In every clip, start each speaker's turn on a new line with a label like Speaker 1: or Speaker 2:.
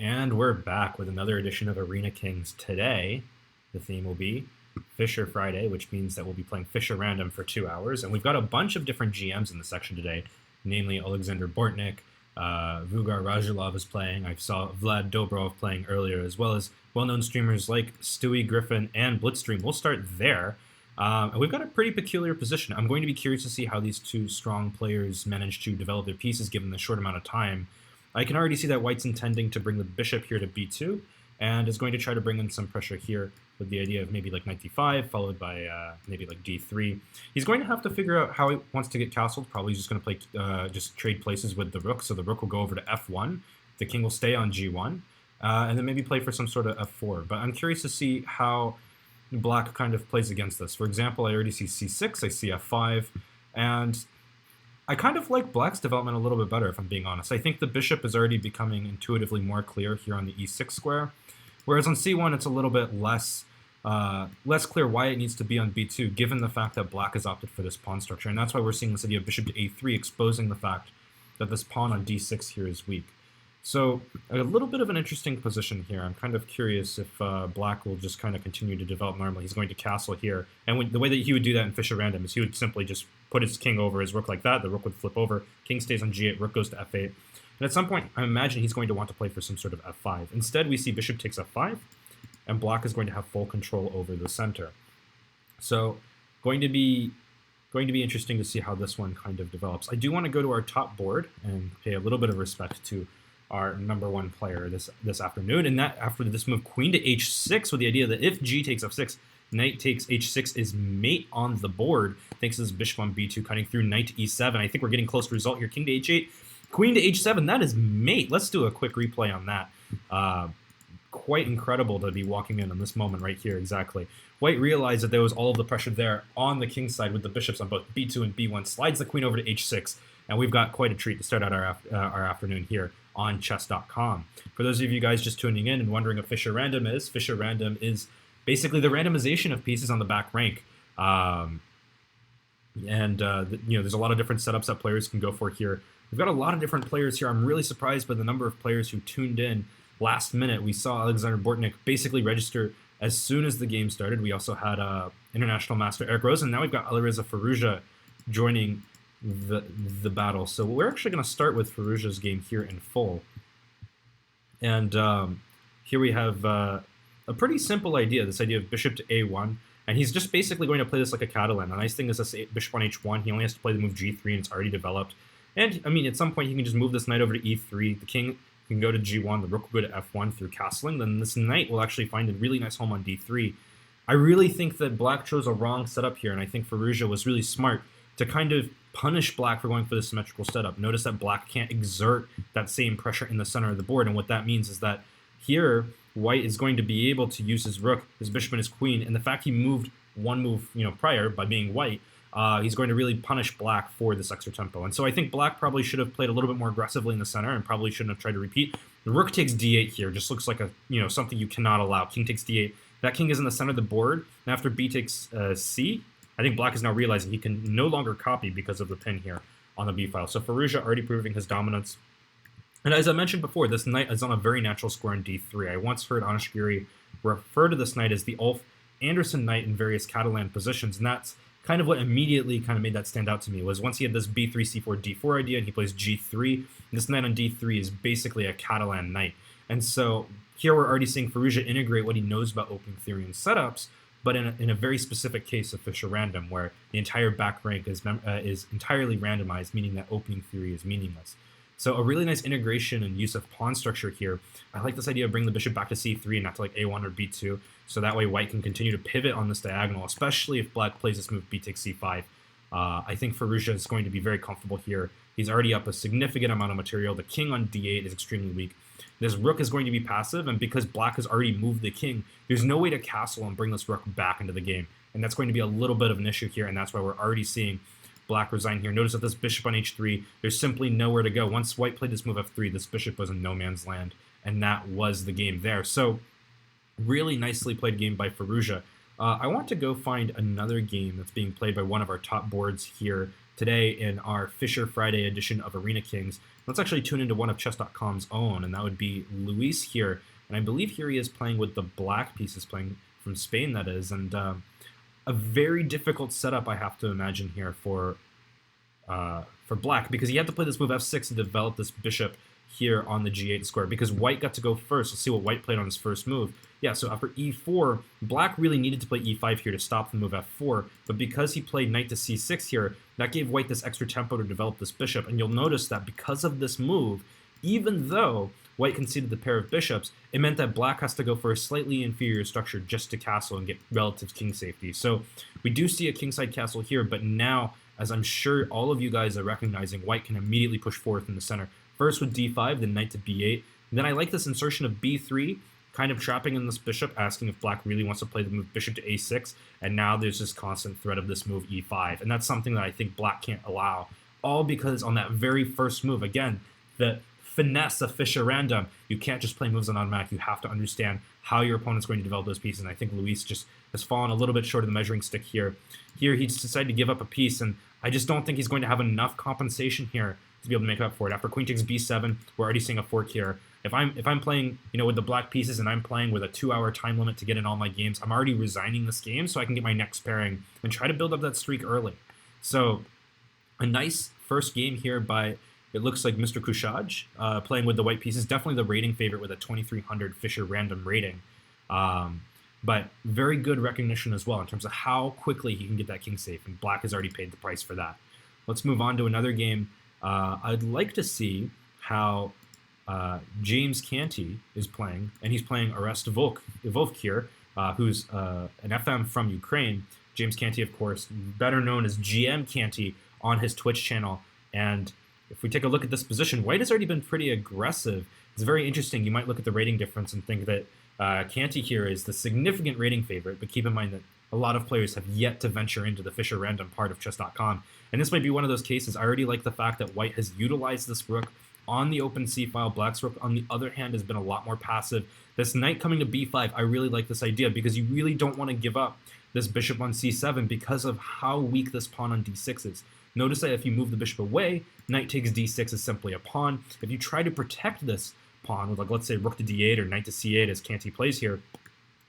Speaker 1: And we're back with another edition of Arena Kings. Today, the theme will be Fischer Friday, which means that we'll be playing Fischer Random for 2 hours. And we've got a bunch of different GMs in the section today, namely Alexander Bortnik, Vugar Radulov is playing. I saw Vlad Dobrev playing earlier, as well as well-known streamers like Stewie, Griffin, and Blitzstream. We'll start there. And we've got a pretty peculiar position. I'm going to be curious to see how these two strong players manage to develop their pieces given the short amount of time. I can already see that White's intending to bring the bishop here to b2, and is going to try to bring in some pressure here with the idea of maybe like knight d5, followed by maybe like d3. He's going to have to figure out how he wants to get castled. Probably just going to play, just trade places with the rook, so the rook will go over to f1, the king will stay on g1, and then maybe play for some sort of f4. But I'm curious to see how Black kind of plays against this. For example, I already see c6, I see f5, and I kind of like Black's development a little bit better, if I'm being honest. I think the bishop is already becoming intuitively more clear here on the e6 square, whereas on c1 it's a little bit less clear why it needs to be on b2, given the fact that Black has opted for this pawn structure. And that's why we're seeing this idea of bishop to a3 exposing the fact that this pawn on d6 here is weak. So a little bit of an interesting position here. I'm kind of curious if Black will just kind of continue to develop normally. He's going to castle here. And the way that he would do that in Fischer Random is he would simply just put his king over his rook like that. The rook would flip over. King stays on g8. Rook goes to f8. And at some point, I imagine he's going to want to play for some sort of f5. Instead, we see bishop takes f5. And Black is going to have full control over the center. So going to be interesting to see how this one kind of develops. I do want to go to our top board and pay a little bit of respect to our #1 player this afternoon, and that after this move queen to h6 with the idea that if g takes f6, knight takes h6 is mate on the board, thanks to this bishop on b2 cutting through knight to e7. I think we're getting close to result here. King to h8, queen to h7, that is mate. Let's do a quick replay on that. Quite incredible to be walking in on this moment right here, exactly. White realized that there was all of the pressure there on the king's side with the bishops on both b2 and b1, slides the queen over to h6, and we've got quite a treat to start out our afternoon here on Chess.com. For those of you guys just tuning in and wondering what Fischer Random is basically the randomization of pieces on the back rank. There's a lot of different setups that players can go for here. We've got a lot of different players here. I'm really surprised by the number of players who tuned in last minute. We saw Alexander Bortnik basically register as soon as the game started. We also had international master Eric Rosen. Now we've got Alireza Firouzja joining the battle. So we're actually going to start with Firouzja's game here in full. And here we have a pretty simple idea, this idea of bishop to a1. And he's just basically going to play this like a Catalan. The nice thing is this bishop on h1, he only has to play the move g3 and it's already developed. And, I mean, at some point he can just move this knight over to e3. The king can go to g1, the rook will go to f1 through castling. Then this knight will actually find a really nice home on d3. I really think that Black chose a wrong setup here, and I think Firouzja was really smart to kind of punish Black for going for the symmetrical setup. Notice that Black can't exert that same pressure in the center of the board, and what that means is that here White is going to be able to use his rook, his bishop, and his queen, and the fact he moved one move prior by being White, he's going to really punish Black for this extra tempo. And so I think Black probably should have played a little bit more aggressively in the center and probably shouldn't have tried to repeat. The rook takes d8 here, just looks like a something you cannot allow. King takes d8. That king is in the center of the board, and after b takes c, I think Black is now realizing he can no longer copy because of the pin here on the b file. So Firouzja already proving his dominance. And as I mentioned before, this knight is on a very natural square in d3. I once heard Anish Giri refer to this knight as the Ulf Anderson knight in various Catalan positions, and that's kind of what immediately kind of made that stand out to me, was once he had this b3, c4, d4 idea, and he plays g3, this knight on d3 is basically a Catalan knight. And so here we're already seeing Firouzja integrate what he knows about opening theory and setups, but in a very specific case of Fischer Random, where the entire back rank is entirely randomized, meaning that opening theory is meaningless. So a really nice integration and use of pawn structure here. I like this idea of bringing the bishop back to c3 and not to like a1 or b2, so that way White can continue to pivot on this diagonal, especially if Black plays this move b takes c5. I think Firouzja is going to be very comfortable here. He's already up a significant amount of material. The king on d8 is extremely weak. This rook is going to be passive, and because Black has already moved the king, there's no way to castle and bring this rook back into the game. And that's going to be a little bit of an issue here, and that's why we're already seeing Black resign here. Notice that this bishop on h3, there's simply nowhere to go. Once White played this move f3, this bishop was in no man's land, and that was the game there. So really nicely played game by Firouzja. I want to go find another game that's being played by one of our top boards here today in our Fisher Friday edition of Arena Kings. Let's actually tune into one of Chess.com's own, and that would be Luis here. And I believe here he is playing with the black pieces, playing from Spain, that is. And a very difficult setup, I have to imagine, here for black, because he had to play this move f6 to develop this bishop here on the g8 square, because white got to go first. Let's see what white played on his first move. Yeah, so after e4, black really needed to play e5 here to stop the move f4, but because he played knight to c6 here, that gave white this extra tempo to develop this bishop, and you'll notice that because of this move, even though white conceded the pair of bishops, it meant that black has to go for a slightly inferior structure just to castle and get relative king safety. So we do see a kingside castle here, but now, as I'm sure all of you guys are recognizing, white can immediately push forth in the center. First with d5, then knight to b8. And then I like this insertion of b3, kind of trapping in this bishop, asking if black really wants to play the move bishop to a6. And now there's this constant threat of this move e5. And that's something that I think black can't allow. All because on that very first move, again, the finesse of Fischer Random, you can't just play moves on automatic. You have to understand how your opponent's going to develop those pieces. And I think Luis just has fallen a little bit short of the measuring stick here. Here he's decided to give up a piece, and I just don't think he's going to have enough compensation here to be able to make up for it. After queen takes b7, we're already seeing a fork here. If I'm playing, with the black pieces and I'm playing with a 2-hour time limit to get in all my games, I'm already resigning this game so I can get my next pairing and try to build up that streak early. So a nice first game here by, it looks like MrKooShahJi, playing with the white pieces. Definitely the rating favorite with a 2300 Fischer Random rating. But very good recognition as well in terms of how quickly he can get that king safe, and black has already paid the price for that. Let's move on to another game. I'd like to see how James Canty is playing, and he's playing Orest Vovk here, who's an FM from Ukraine. James Canty, of course, better known as GM Canty on his Twitch channel. And if we take a look at this position, white has already been pretty aggressive. It's very interesting. You might look at the rating difference and think that Canty here is the significant rating favorite, but keep in mind that a lot of players have yet to venture into the Fischer Random part of Chess.com. And this might be one of those cases. I already like the fact that white has utilized this rook on the open c file. Black's rook, on the other hand, has been a lot more passive. This knight coming to b5, I really like this idea because you really don't want to give up this bishop on c7 because of how weak this pawn on d6 is. Notice that if you move the bishop away, knight takes d6 is simply a pawn. If you try to protect this pawn with, like, let's say rook to d8 or knight to c8 as Canty plays here,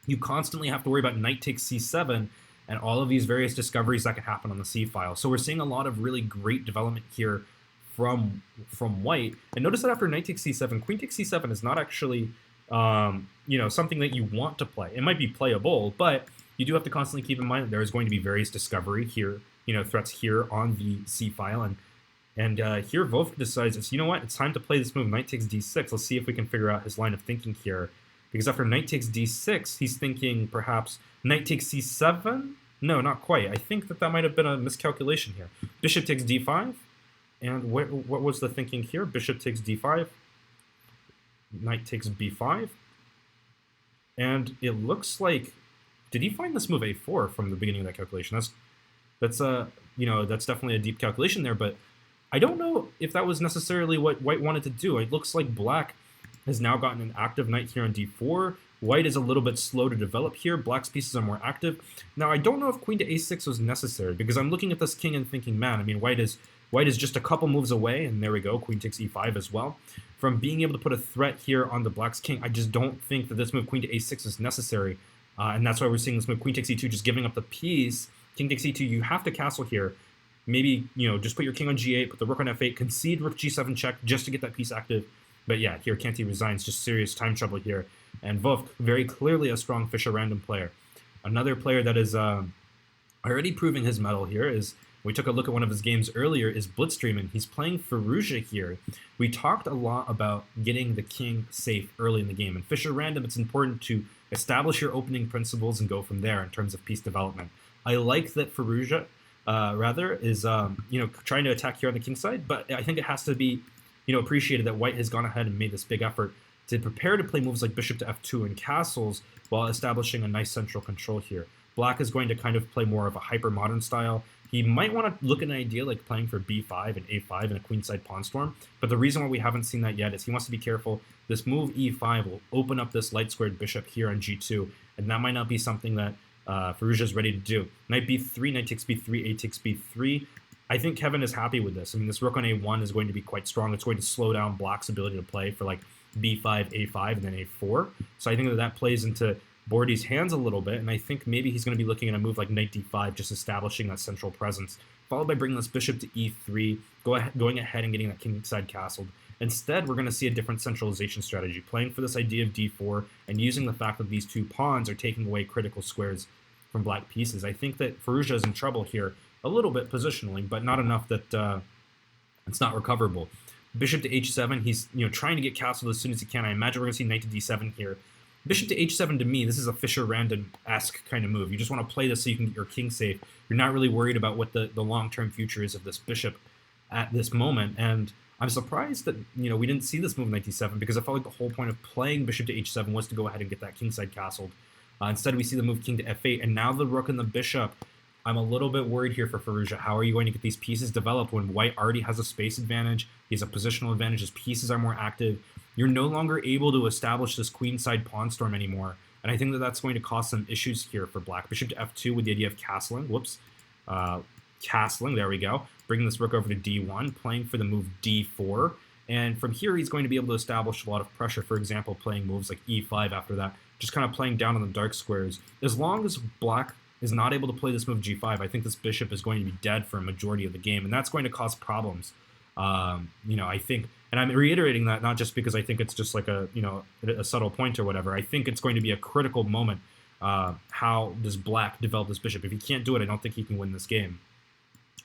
Speaker 1: you constantly have to worry about knight takes c7 and all of these various discoveries that can happen on the c file. So we're seeing a lot of really great development here from white. And notice that after knight takes c7, queen takes c7 is not actually something that you want to play. It might be playable, but you do have to constantly keep in mind that there is going to be various discovery here, threats here on the c file. And here Vovk decides, it's time to play this move, knight takes d6. Let's see if we can figure out his line of thinking here. Because after knight takes d6, he's thinking perhaps knight takes c7? No, not quite. I think that might have been a miscalculation here. Bishop takes d5. And what was the thinking here? Bishop takes d5. Knight takes b5. And it looks like, did he find this move a4 from the beginning of that calculation? That's definitely a deep calculation there, but I don't know if that was necessarily what white wanted to do. It looks like black has now gotten an active knight here on d4. White is a little bit slow to develop here. Black's pieces are more active. Now, I don't know if queen to a6 was necessary, because I'm looking at this king and thinking, man, white is just a couple moves away, and there we go, queen takes e5 as well, from being able to put a threat here on the black's king. I just don't think that this move, queen to a6, is necessary, and that's why we're seeing this move, queen takes e2, just giving up the piece. King takes e2, you have to castle here. Maybe, just put your king on g8, put the rook on f8, concede rook g7 check just to get that piece active. But yeah, here Canty resigns, just serious time trouble here. And Vovk, very clearly a strong Fischer Random player. Another player that is already proving his mettle here is, we took a look at one of his games earlier, is Blitzstream, and he's playing Firouzja here. We talked a lot about getting the king safe early in the game. In Fischer Random, it's important to establish your opening principles and go from there in terms of piece development. I like that Firouzja, is trying to attack here on the king side, but I think it has to be appreciated that white has gone ahead and made this big effort to prepare to play moves like bishop to f2 and castles while establishing a nice central control here. Black is going to kind of play more of a hyper-modern style. He might want to look at an idea like playing for b5 and a5 and a queenside pawn storm, but the reason why we haven't seen that yet is he wants to be careful. This move e5 will open up this light squared bishop here on g2, and that might not be something that Firouzja is ready to do. Knight b3, knight takes b3, a takes b3. I think Kevin is happy with this. I mean, this rook on a1 is going to be quite strong. It's going to slow down Black's ability to play for like b5, a5, and then a4. So I think that that plays into Bordy's hands a little bit, and I think maybe he's going to be looking at a move like knight d5, just establishing that central presence, followed by bringing this bishop to e3, going ahead and getting that kingside castled. Instead, we're going to see a different centralization strategy, playing for this idea of d4 and using the fact that these two pawns are taking away critical squares from black pieces. I think that Firouzja is in trouble here a little bit positionally, but not enough that it's not recoverable. Bishop to h7, he's trying to get castled as soon as he can. I imagine we're going to see knight to d7 here. Bishop to h7, to me, this is a Fischer Random-esque kind of move. You just want to play this so you can get your king safe. You're not really worried about what the long-term future is of this bishop at this moment. And I'm surprised that we didn't see this move knight d7, because I felt like the whole point of playing bishop to h7 was to go ahead and get that kingside castled. Instead, we see the move king to f8, and now the rook and the bishop. I'm a little bit worried here for Firouzja. How are you going to get these pieces developed when white already has a space advantage? He has a positional advantage. His pieces are more active. You're no longer able to establish this queenside pawn storm anymore. And I think that that's going to cause some issues here for black. Bishop to f2 with the idea of castling. Whoops. Castling. There we go. Bringing this rook over to d1, playing for the move d4. And from here, he's going to be able to establish a lot of pressure. For example, playing moves like e5 after that. Just kind of playing down on the dark squares. As long as black is not able to play this move g5, I think this bishop is going to be dead for a majority of the game, and that's going to cause problems. I think, and I'm reiterating that not just because I think it's just like a subtle point or whatever. I think it's going to be a critical moment. How does black develop this bishop? If he can't do it, I don't think he can win this game.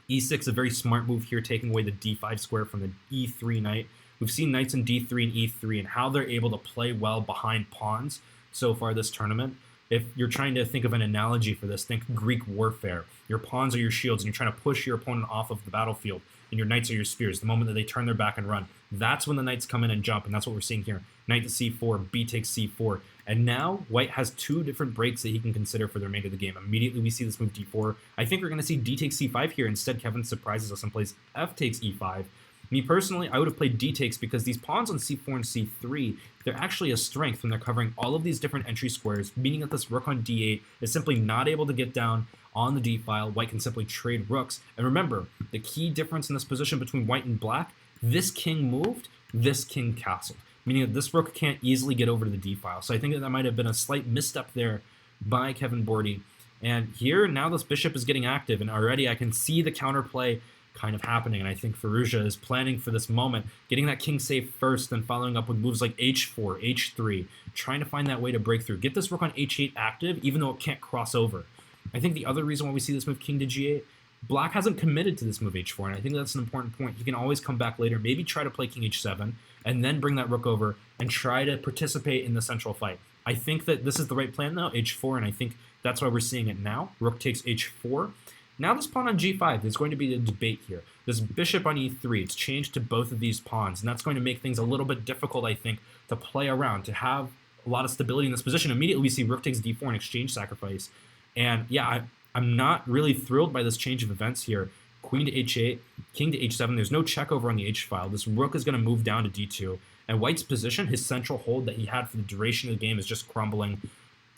Speaker 1: e6, a very smart move here, taking away the d5 square from the e3 knight. We've seen knights in d3 and e3 and how they're able to play well behind pawns so far this tournament. If you're trying to think of an analogy for this, think Greek warfare. Your pawns are your shields, and you're trying to push your opponent off of the battlefield, and your knights are your spears. The moment that they turn their back and run, that's when the knights come in and jump, and that's what we're seeing here. Knight to c4, b takes c4, and now white has two different breaks that he can consider for the remainder of the game. Immediately we see this move d4. I think we're going to see d takes c5 here. Instead, Kevin surprises us and plays f takes e5. Me personally, I would have played d takes because these pawns on c4 and c3, they're actually a strength when they're covering all of these different entry squares, meaning that this rook on d8 is simply not able to get down on the d file. White can simply trade rooks. And remember, the key difference in this position between white and black, this king moved, this king castled, meaning that this rook can't easily get over to the d file. So I think that might have been a slight misstep there by Kevin Bordy. And here, now this bishop is getting active, and already I can see the counterplay kind of happening, and I think Firouzja is planning for this moment, getting that king safe first, then following up with moves like h4, h3, trying to find that way to break through. Get this rook on h8 active, even though it can't cross over. I think the other reason why we see this move king to g8, black hasn't committed to this move h4, and I think that's an important point. He can always come back later, maybe try to play king h7, and then bring that rook over and try to participate in the central fight. I think that this is the right plan now, h4, and I think that's why we're seeing it now. Rook takes h4. Now this pawn on g5, there's going to be a debate here. This bishop on e3, it's changed to both of these pawns, and that's going to make things a little bit difficult, I think, to play around, to have a lot of stability in this position. Immediately we see rook takes d4 and exchange sacrifice. And yeah, I'm not really thrilled by this change of events here. Queen to h8, king to h7, there's no check over on the h file. This rook is going to move down to d2, and white's position, his central hold that he had for the duration of the game, is just crumbling.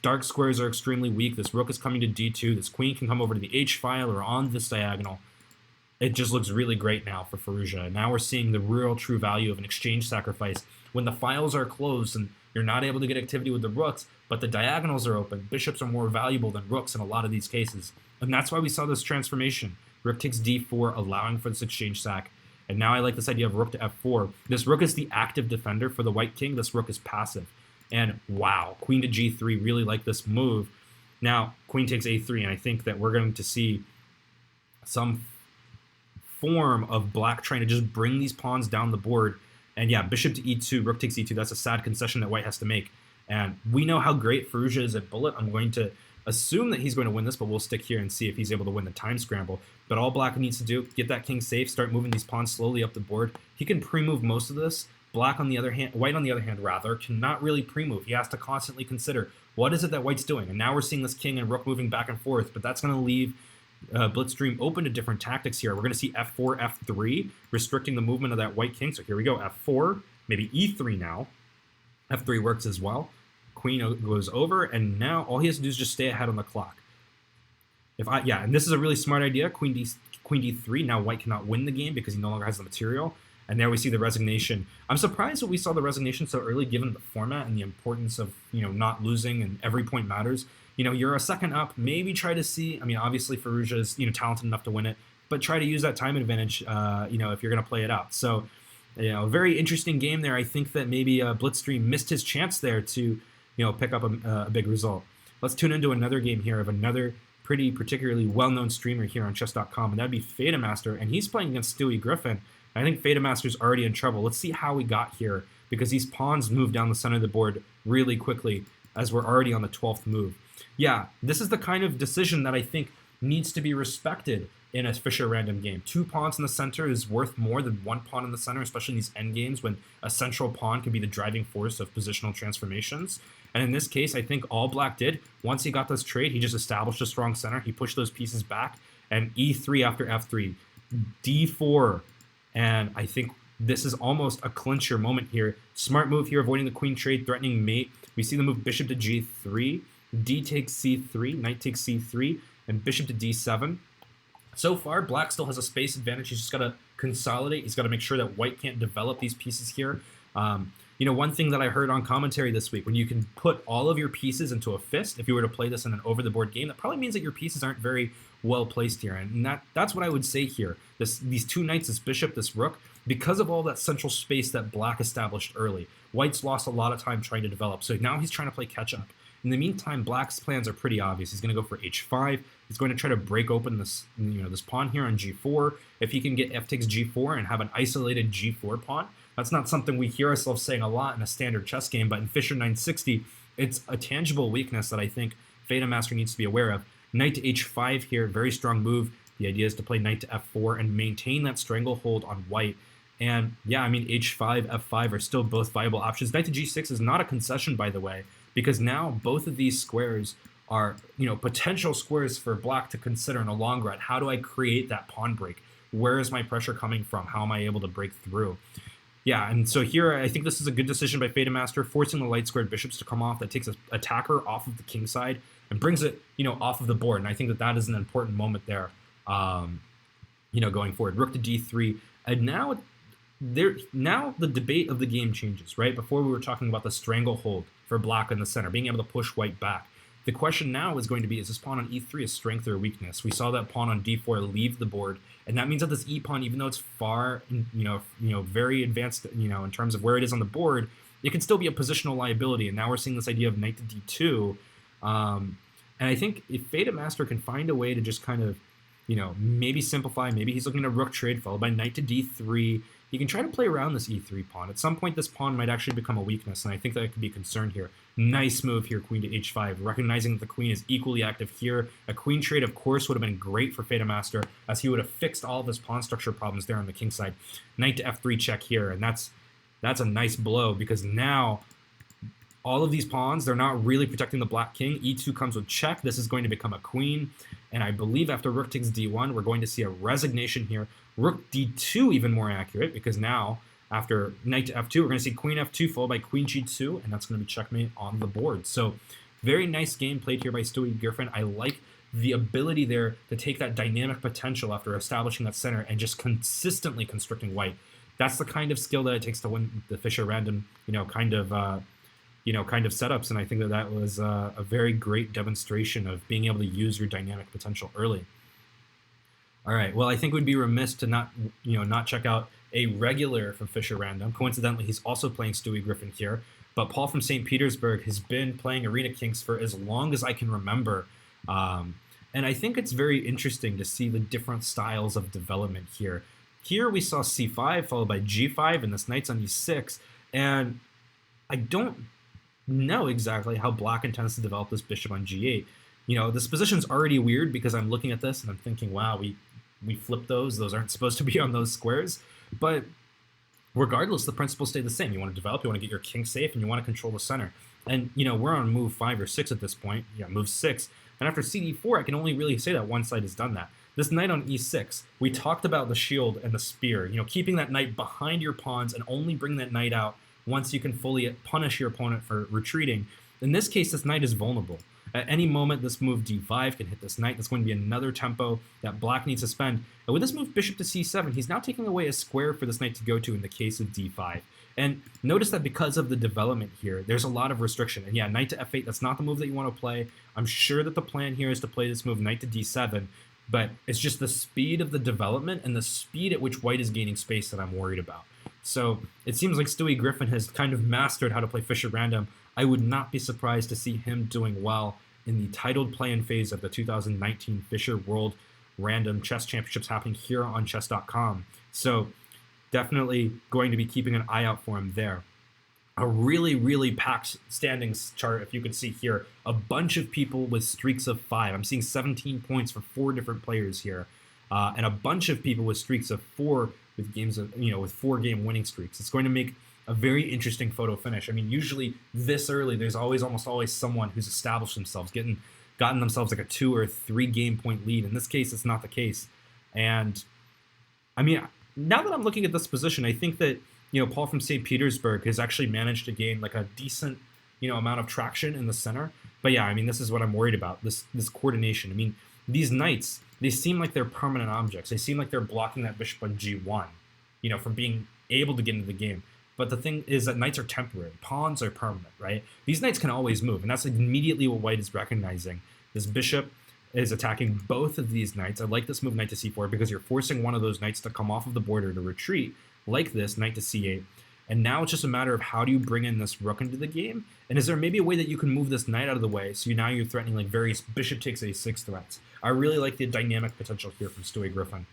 Speaker 1: Dark squares are extremely weak. This rook is coming to d2. This queen can come over to the h-file or on this diagonal. It just looks really great now for Firouzja. Now we're seeing the real true value of an exchange sacrifice. When the files are closed and you're not able to get activity with the rooks, but the diagonals are open, bishops are more valuable than rooks in a lot of these cases. And that's why we saw this transformation. Rook takes d4, allowing for this exchange sack. And now I like this idea of rook to f4. This rook is the active defender for the white king. This rook is passive. And wow, queen to g3, really like this move. Now, queen takes a3, and I think that we're going to see some form of black trying to just bring these pawns down the board. And yeah, bishop to e2, rook takes e2, that's a sad concession that white has to make. And we know how great Firouzja is at bullet. I'm going to assume that he's going to win this, but we'll stick here and see if he's able to win the time scramble. But all black needs to do, get that king safe, start moving these pawns slowly up the board. He can pre-move most of this. Black on the other hand, white on the other hand rather, cannot really pre-move. He has to constantly consider, what is it that white's doing? And now we're seeing this king and rook moving back and forth, but that's going to leave Blitzstream open to different tactics here. We're going to see f4, f3, restricting the movement of that white king. So here we go, f4, maybe e3 now. f3 works as well. Queen goes over, and now all he has to do is just stay ahead on the clock. And this is a really smart idea. Queen queen d3. Now white cannot win the game because he no longer has the material. And there we see the resignation. I'm surprised that we saw the resignation so early, given the format and the importance of, not losing and every point matters. You're a second up. Maybe try to see. I mean, obviously Firouzja is talented enough to win it, but try to use that time advantage. If you're going to play it out. So, very interesting game there. I think that maybe Blitzstream missed his chance there to, pick up a big result. Let's tune into another game here of another pretty particularly well-known streamer here on Chess.com, and that'd be BetaMaster, and he's playing against Stewie Griffin. I think BetaMaster's already in trouble. Let's see how we got here, because these pawns move down the center of the board really quickly as we're already on the 12th move. Yeah, this is the kind of decision that I think needs to be respected in a Fischer Random game. 2 pawns in the center is worth more than 1 pawn in the center, especially in these endgames when a central pawn can be the driving force of positional transformations. And in this case, I think all black did, once he got this trade, he just established a strong center. He pushed those pieces back, and e3 after f3, d4. And I think this is almost a clincher moment here. Smart move here, avoiding the queen trade, threatening mate. We see the move bishop to g3, d takes c3, knight takes c3, and bishop to d7. So far, black still has a space advantage. He's just got to consolidate. He's got to make sure that white can't develop these pieces here. One thing that I heard on commentary this week, when you can put all of your pieces into a fist, if you were to play this in an over-the-board game, that probably means that your pieces aren't very well placed here. And that's what I would say here. These 2 knights, this bishop, this rook, because of all that central space that black established early, white's lost a lot of time trying to develop. So now he's trying to play catch-up. In the meantime, black's plans are pretty obvious. He's going to go for h5. He's going to try to break open this, this pawn here on g4. If he can get f takes g4 and have an isolated g4 pawn, that's not something we hear ourselves saying a lot in a standard chess game, but in Fischer 960, it's a tangible weakness that I think BetaMaster needs to be aware of. Knight to h5 here, very strong move. The idea is to play knight to f4 and maintain that stranglehold on white. And yeah, I mean, h5, f5 are still both viable options. Knight to g6 is not a concession, by the way, because now both of these squares are, potential squares for black to consider in the long run. How do I create that pawn break? Where is my pressure coming from? How am I able to break through? Yeah, and so here I think this is a good decision by BetaMaster, forcing the light squared bishops to come off. That takes an attacker off of the king side and brings it, off of the board. And I think that is an important moment there, going forward. Rook to d3, and now the debate of the game changes, right? Before we were talking about the stranglehold for black in the center, being able to push white back. The question now is going to be, is this pawn on e3 a strength or a weakness? We saw that pawn on d4 leave the board, and that means that this e pawn, even though it's far, very advanced, in terms of where it is on the board, it can still be a positional liability. And now we're seeing this idea of knight to d2, and I think if BetaMaster can find a way to just kind of, maybe simplify, maybe he's looking at a rook trade followed by knight to d3. He can try to play around this e3 pawn. At some point, this pawn might actually become a weakness, and I think that could be a concern here. Nice move here, queen to h5, recognizing that the queen is equally active here. A queen trade, of course, would have been great for BetaMaster, as he would have fixed all of his pawn structure problems there on the king side. Knight to f3 check here, and that's a nice blow, because now all of these pawns, they're not really protecting the black king. e2 comes with check. This is going to become a queen, and I believe after rook takes d1, we're going to see a resignation here. Rook d2 even more accurate, because now after knight to f2, we're going to see queen f2 followed by queen g2, and that's going to be checkmate on the board. So very nice game played here by Stewie Griffin. I like the ability there to take that dynamic potential after establishing that center and just consistently constricting white. That's the kind of skill that it takes to win the Fischer Random, kind of setups, and I think that was a very great demonstration of being able to use your dynamic potential early. All right, well, I think we'd be remiss to not check out a regular from Fischer Random. Coincidentally, he's also playing Stewie Griffin here, but Paul from St. Petersburg has been playing Arena Kings for as long as I can remember, and I think it's very interesting to see the different styles of development here. Here we saw c5 followed by g5, and this knight's on e6, and I don't know exactly how black intends to develop this bishop on g8. This position's already weird because I'm looking at this and I'm thinking, wow, we flipped those. Those aren't supposed to be on those squares. But regardless, the principles stay the same. You want to develop, you want to get your king safe, and you want to control the center. And, we're on move 5 or 6 at this point. Yeah, move 6. And after cd4, I can only really say that one side has done that. This knight on e6, we talked about the shield and the spear, keeping that knight behind your pawns and only bring that knight out once you can fully punish your opponent for retreating. In this case, this knight is vulnerable. At any moment, this move d5 can hit this knight. That's going to be another tempo that black needs to spend. And with this move bishop to c7, he's now taking away a square for this knight to go to in the case of d5. And notice that because of the development here, there's a lot of restriction. And yeah, knight to f8, that's not the move that you want to play. I'm sure that the plan here is to play this move knight to d7, but it's just the speed of the development and the speed at which white is gaining space that I'm worried about. So it seems like Stewie Griffin has kind of mastered how to play Fischer Random. I would not be surprised to see him doing well in the titled play-in phase of the 2019 Fischer World Random Chess Championships happening here on Chess.com. So definitely going to be keeping an eye out for him there. A really, really packed standings chart, if you can see here. A bunch of people with streaks of 5. I'm seeing 17 points for 4 different players here. And a bunch of people with streaks of 4 with games of, with 4-game winning streaks. It's going to make a very interesting photo finish. I mean, usually this early, there's almost always someone who's established themselves, gotten themselves like a 2 or 3 game point lead. In this case, it's not the case. And I mean, now that I'm looking at this position, I think that Paul from St. Petersburg has actually managed to gain like a decent amount of traction in the center. But yeah, I mean, this is what I'm worried about, this coordination. I mean, these knights, they seem like they're permanent objects. They seem like they're blocking that bishop on g1, from being able to get into the game. But the thing is that knights are temporary. Pawns are permanent, right? These knights can always move, and that's immediately what white is recognizing. This bishop is attacking both of these knights. I like this move, knight to c4, because you're forcing one of those knights to come off of the border to retreat, like this, knight to c8. And now it's just a matter of how do you bring in this rook into the game? And is there maybe a way that you can move this knight out of the way, so now you're threatening like various bishop takes a6 threats? I really like the dynamic potential here from Stewie Griffin,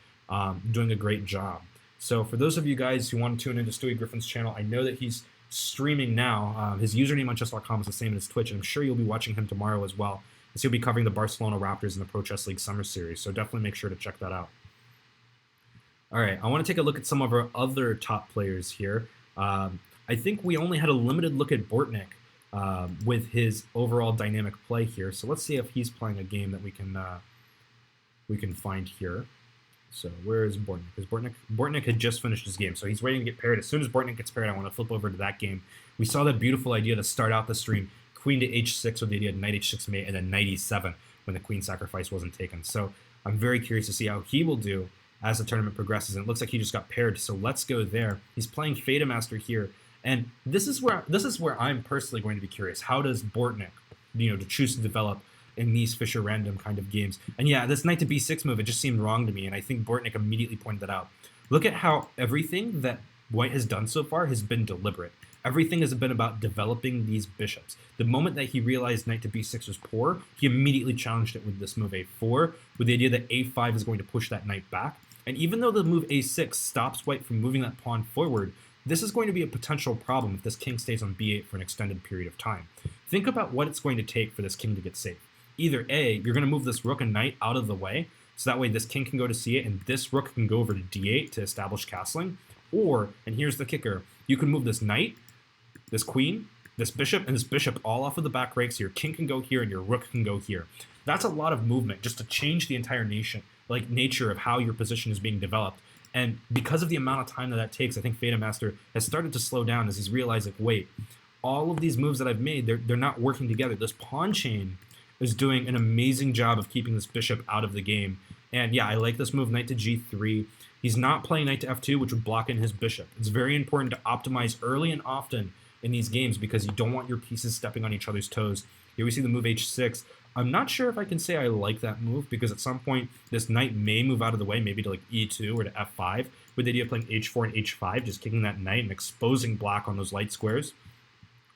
Speaker 1: doing a great job. So for those of you guys who want to tune into Stewie Griffin's channel, I know that he's streaming now. His username on Chess.com is the same as Twitch, and I'm sure you'll be watching him tomorrow as well, as he'll be covering the Barcelona Raptors in the Pro Chess League Summer Series, so definitely make sure to check that out. All right, I want to take a look at some of our other top players here. I think we only had a limited look at Bortnik with his overall dynamic play here, so let's see if he's playing a game that we can find here. So where is Bortnik? Because Bortnik had just finished his game, so he's waiting to get paired. As soon as Bortnik gets paired, I want to flip over to that game. We saw that beautiful idea to start out the stream, queen to h6 with the idea of knight h6 mate, and then knight e7 when the queen sacrifice wasn't taken. So I'm very curious to see how he will do as the tournament progresses, and it looks like he just got paired, so let's go there. He's playing BetaMaster here, and this is where I'm personally going to be curious. How does Bortnik, to choose to develop in these Fischer Random kind of games? And yeah, this knight to b6 move, it just seemed wrong to me, and I think Bortnik immediately pointed that out. Look at how everything that white has done so far has been deliberate. Everything has been about developing these bishops. The moment that he realized knight to b6 was poor, he immediately challenged it with this move a4, with the idea that a5 is going to push that knight back. And even though the move a6 stops white from moving that pawn forward, this is going to be a potential problem if this king stays on b8 for an extended period of time. Think about what it's going to take for this king to get safe. Either A, you're going to move this rook and knight out of the way, so that way this king can go to c8 and this rook can go over to d8 to establish castling. Or, and here's the kicker, you can move this knight, this queen, this bishop, and this bishop all off of the back rank, so your king can go here and your rook can go here. That's a lot of movement just to change the entire nature of how your position is being developed. And because of the amount of time that takes, I think BetaMaster has started to slow down as he's realized, like, wait, all of these moves that I've made, they're not working together. This pawn chain is doing an amazing job of keeping this bishop out of the game. And yeah, I like this move, knight to g3. He's not playing knight to f2, which would block in his bishop. It's very important to optimize early and often in these games because you don't want your pieces stepping on each other's toes. Here we see the move h6. I'm not sure if I can say I like that move because at some point this knight may move out of the way, maybe to like e2 or to f5, with the idea of playing h4 and h5, just kicking that knight and exposing black on those light squares.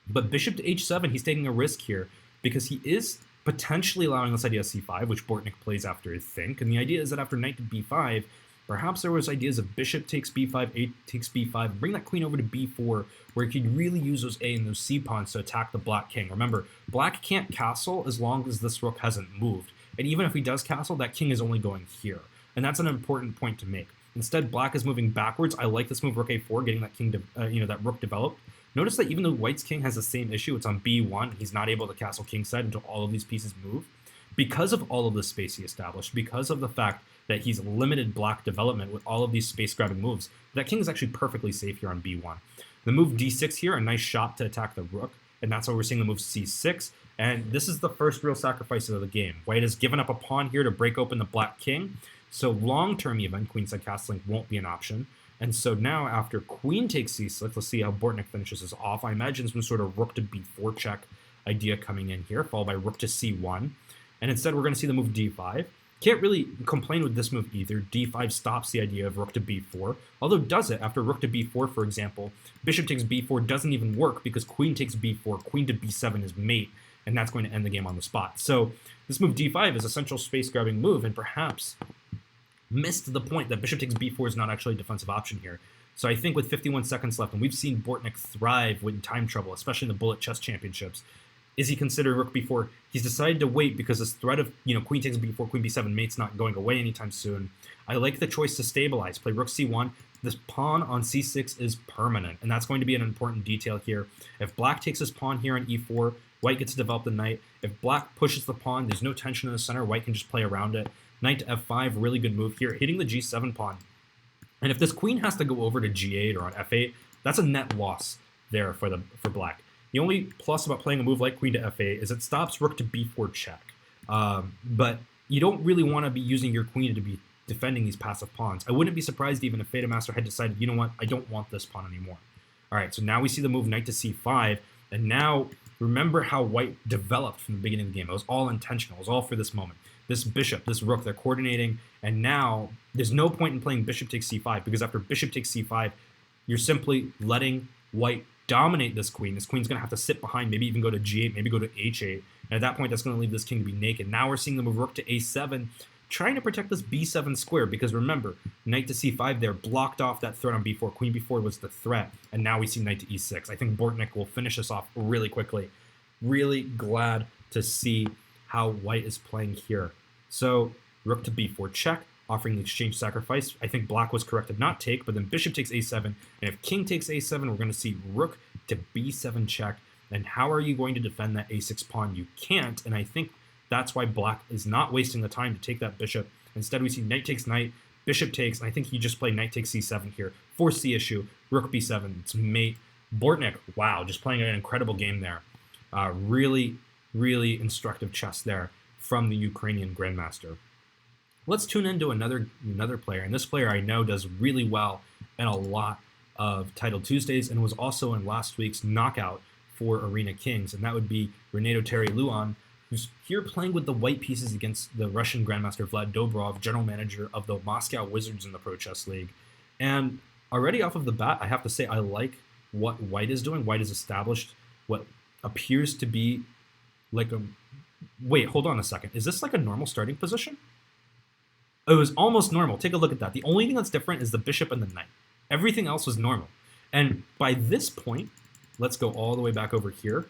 Speaker 1: But bishop to h7, he's taking a risk here because he is potentially allowing this idea of c5, which Bortnik plays after his think. And the idea is that after knight to b5, perhaps there was ideas of bishop takes b5, a takes b5, bring that queen over to b4, where he could really use those a and those c pawns to attack the black king. Remember, black can't castle as long as this rook hasn't moved. And even if he does castle, that king is only going here. And that's an important point to make. Instead, black is moving backwards. I like this move, rook a4, getting that king to, that rook developed. Notice that even though white's king has the same issue, it's on b1, he's not able to castle kingside until all of these pieces move. Because of all of the space he established, because of the fact that he's limited black development with all of these space-grabbing moves, that king is actually perfectly safe here on b1. The move d6 here, a nice shot to attack the rook, and that's why we're seeing the move c6. And this is the first real sacrifice of the game. White has given up a pawn here to break open the black king. So long-term even, queenside castling won't be an option. And so now after queen takes c6, let's see how Bortnik finishes this off. I imagine some sort of rook to b4 check idea coming in here, followed by rook to c1. And instead we're going to see the move d5. Can't really complain with this move either. d5 stops the idea of rook to b4, although does it after rook to b4, for example. Bishop takes b4 doesn't even work because queen takes b4, queen to b7 is mate, and that's going to end the game on the spot. So this move d5 is a central space-grabbing move, and perhaps missed the point that bishop takes b4 is not actually a defensive option here. So I think with 51 seconds left, and we've seen Bortnik thrive with time trouble, especially in the Bullet Chess Championships, is he considered rook b4? He's decided to wait because this threat of, queen takes b4, queen b7 mate's not going away anytime soon. I like the choice to stabilize. Play rook c1. This pawn on c6 is permanent, and that's going to be an important detail here. If black takes his pawn here on e4, white gets to develop the knight. If black pushes the pawn, there's no tension in the center. White can just play around it. Knight to f5, really good move here, hitting the g7 pawn. And if this queen has to go over to g8 or on f8, that's a net loss there for black. The only plus about playing a move like queen to f8 is it stops rook to b4 check. But you don't really want to be using your queen to be defending these passive pawns. I wouldn't be surprised even if BetaMaster had decided, you know what, I don't want this pawn anymore. All right, so now we see the move knight to c5, and now remember how white developed from the beginning of the game. It was all intentional. It was all for this moment. This bishop, this rook, they're coordinating, and now there's no point in playing bishop takes c5 because after bishop takes c5, you're simply letting white dominate this queen. This queen's going to have to sit behind, maybe even go to g8, maybe go to h8, and at that point, that's going to leave this king to be naked. Now we're seeing the move rook to a7, trying to protect this b7 square, because remember, knight to c5 there blocked off that threat on b4. Queen b4 was the threat, and now we see knight to e6. I think Bortnik will finish this off really quickly. Really glad to see how white is playing here. So rook to b4 check, offering the exchange sacrifice. I think black was correct to not take, but then bishop takes a7, and if king takes a7, we're going to see rook to b7 check. And how are you going to defend that a6 pawn? You can't, and I think that's why black is not wasting the time to take that bishop. Instead, we see knight takes knight, bishop takes, and I think he just played knight takes c7 here. Force the issue, rook b7, it's mate. Bortnik, wow, just playing an incredible game there. Really, really instructive chess there from the Ukrainian Grandmaster. Let's tune into another player, and this player I know does really well in a lot of Title Tuesdays and was also in last week's knockout for Arena Kings, and that would be Luan, who's here playing with the white pieces against the Russian Grandmaster Vlad Dobrev, general manager of the Moscow Wizards in the Pro Chess League. And already off of the bat, I have to say I like what white is doing. White has established what appears to be like a... Wait, hold on a second. Is this like a normal starting position? It was almost normal. Take a look at that. The only thing that's different is the bishop and the knight. Everything else was normal. And by this point, let's go all the way back over here.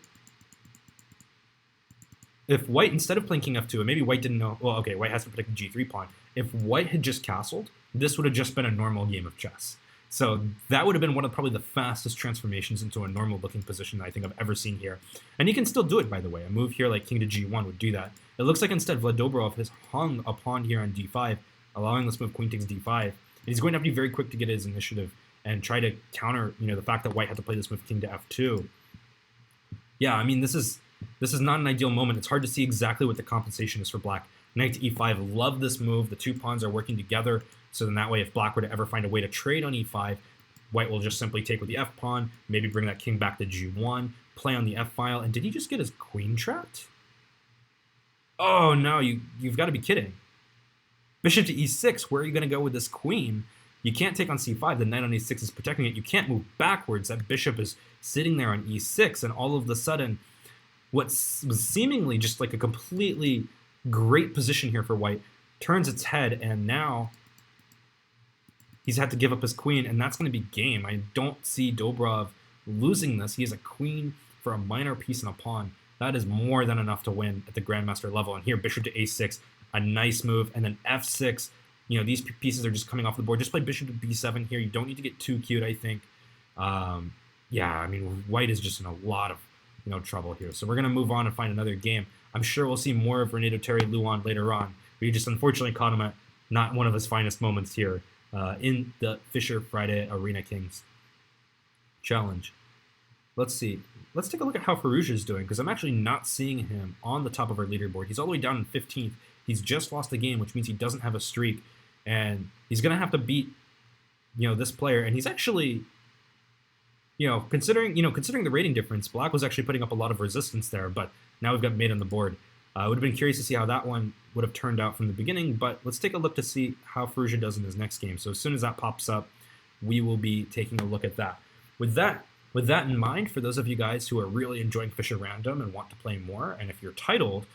Speaker 1: If white, instead of playing king f2, and maybe white didn't know, well, okay, white has to protect the g3 pawn. If white had just castled, this would have just been a normal game of chess. So that would have been one of probably the fastest transformations into a normal looking position that I think I've ever seen here. And he can still do it, by the way. A move here like king to g1 would do that. It looks like instead Vlad Dobrev has hung a pawn here on d5, allowing this move queen takes d5. And he's going to have to be very quick to get his initiative and try to counter, the fact that white had to play this move king to f2. Yeah, I mean, this is not an ideal moment. It's hard to see exactly what the compensation is for black. Knight to e5, love this move. The two pawns are working together, so then that way if black were to ever find a way to trade on e5, white will just simply take with the f pawn, maybe bring that king back to g1, play on the f file, and did he just get his queen trapped? Oh no, you've got to be kidding. Bishop to e6, where are you going to go with this queen? You can't take on c5, the knight on e6 is protecting it. You can't move backwards, that bishop is sitting there on e6, and all of a sudden, what was seemingly just like a completely great position here for white turns its head, and now he's had to give up his queen, and that's going to be game. I don't see Dobrev losing this. He has a queen for a minor piece and a pawn. That is more than enough to win at the Grandmaster level. And here, bishop to a6, a nice move, and then f6. These pieces are just coming off the board. Just play bishop to b7 here. You don't need to get too cute, I think. Yeah, I mean, white is just in a lot of trouble here. So we're going to move on and find another game. I'm sure we'll see more of Luan later on. We just unfortunately caught him at not one of his finest moments here in the Fischer Friday Arena Kings Challenge. let's see. Let's take a look at how Firouzja is doing, because I'm actually not seeing him on the top of our leaderboard. He's all the way down in 15th. He's just lost a game, which means he doesn't have a streak, and he's going to have to beat, this player. And he's actually, considering the rating difference, Black was actually putting up a lot of resistance there, but now we've got mate on the board. I would have been curious to see how that one would have turned out from the beginning, but let's take a look to see how Firouzja does in his next game. So as soon as that pops up, we will be taking a look at that. With that in mind, for those of you guys who are really enjoying Fischer Random and want to play more, and if you're titled,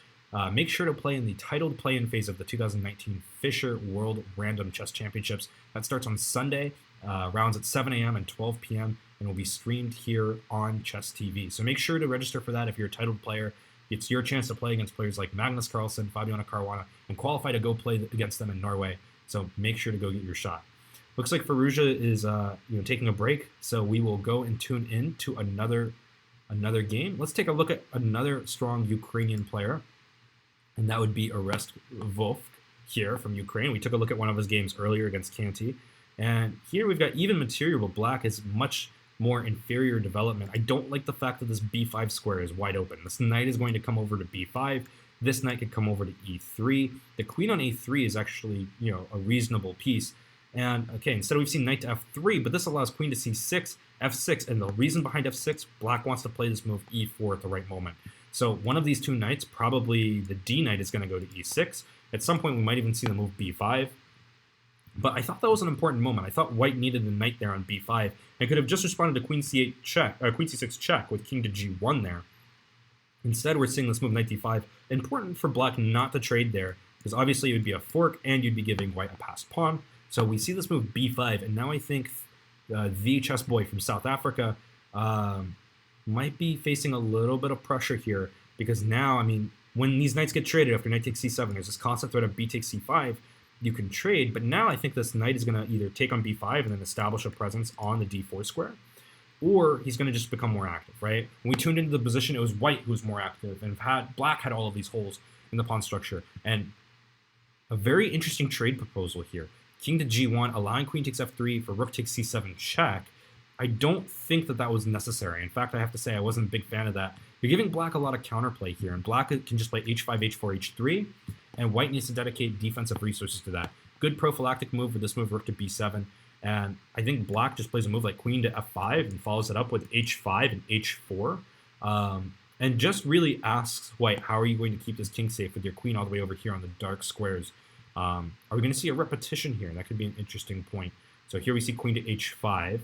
Speaker 1: make sure to play in the titled play-in phase of the 2019 Fischer World Random Chess Championships. That starts on Sunday, rounds at 7 a.m. and 12 p.m., and will be streamed here on Chess TV. So make sure to register for that if you're a titled player. It's your chance to play against players like Magnus Carlsen, Fabiano Caruana, and qualify to go play against them in Norway. So make sure to go get your shot. Looks like Firouzja is taking a break, so we will go and tune in to another game. Let's take a look at another strong Ukrainian player, and that would be Reshetnikov here from Ukraine. We took a look at one of his games earlier against Canty, and here we've got even material, but Black is much more inferior development. I don't like the fact that this b5 square is wide open. This knight is going to come over to b5. This knight could come over to e3. The queen on a3 is actually, a reasonable piece. And okay, instead we've seen knight to f3, but this allows queen to c6, f6, and the reason behind f6, Black wants to play this move e4 at the right moment. So one of these two knights, probably the d knight, is going to go to e6. At some point, we might even see the move b5. But I thought that was an important moment. I thought white needed the knight there on b5, and could have just responded to queen c8 check, queen c6 check with king to g1 there. Instead, we're seeing this move knight d5. Important for Black not to trade there, because obviously it would be a fork, and you'd be giving white a passed pawn. So we see this move b5, and now I think the chess boy from South Africa might be facing a little bit of pressure here, because now, when these knights get traded after knight takes c7, there's this constant threat of b takes c5, you can trade, but now I think this knight is going to either take on b5 and then establish a presence on the d4 square, or he's going to just become more active, right? When we tuned into the position, it was white who was more active, and Black had all of these holes in the pawn structure. And a very interesting trade proposal here. King to g1, allowing queen takes f3 for rook takes c7 check. I don't think that was necessary. In fact, I have to say I wasn't a big fan of that. You're giving Black a lot of counterplay here, and Black can just play h5, h4, h3, and white needs to dedicate defensive resources to that. Good prophylactic move with this move, rook to b7, and I think Black just plays a move like queen to f5 and follows it up with h5 and h4, and just really asks white, how are you going to keep this king safe with your queen all the way over here on the dark squares? Are we going to see a repetition here? That could be an interesting point. So here we see queen to h5.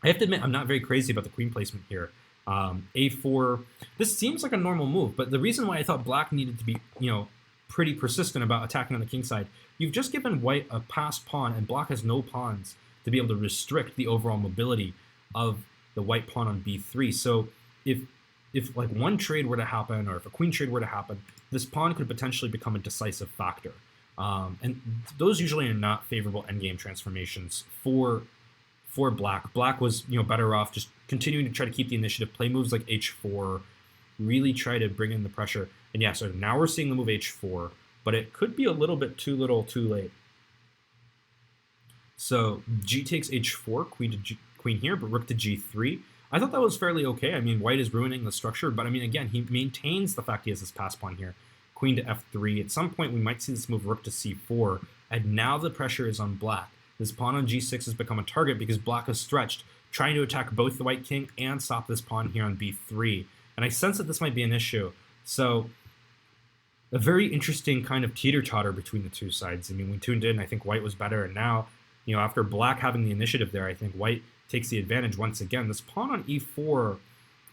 Speaker 1: I have to admit, I'm not very crazy about the queen placement here. A4, this seems like a normal move, but the reason why I thought Black needed to be, pretty persistent about attacking on the king side, you've just given white a passed pawn, and Black has no pawns to be able to restrict the overall mobility of the white pawn on b3. So if like one trade were to happen, or if a queen trade were to happen, this pawn could potentially become a decisive factor. And those usually are not favorable endgame transformations for Black. Black was, better off just continuing to try to keep the initiative, play moves like h4, really try to bring in the pressure. And yeah, so now we're seeing the move h4, but it could be a little bit too little, too late. So g takes h4, queen here, but rook to g3. I thought that was fairly okay. White is ruining the structure, but again, he maintains the fact he has this pass pawn here. Queen to f3. At some point, we might see this move rook to c4, and now the pressure is on Black. This pawn on g6 has become a target because Black is stretched, trying to attack both the white king and stop this pawn here on b3. And I sense that this might be an issue. So a very interesting kind of teeter-totter between the two sides. We tuned in, I think white was better, and now, after Black having the initiative there, I think white takes the advantage once again. This pawn on e4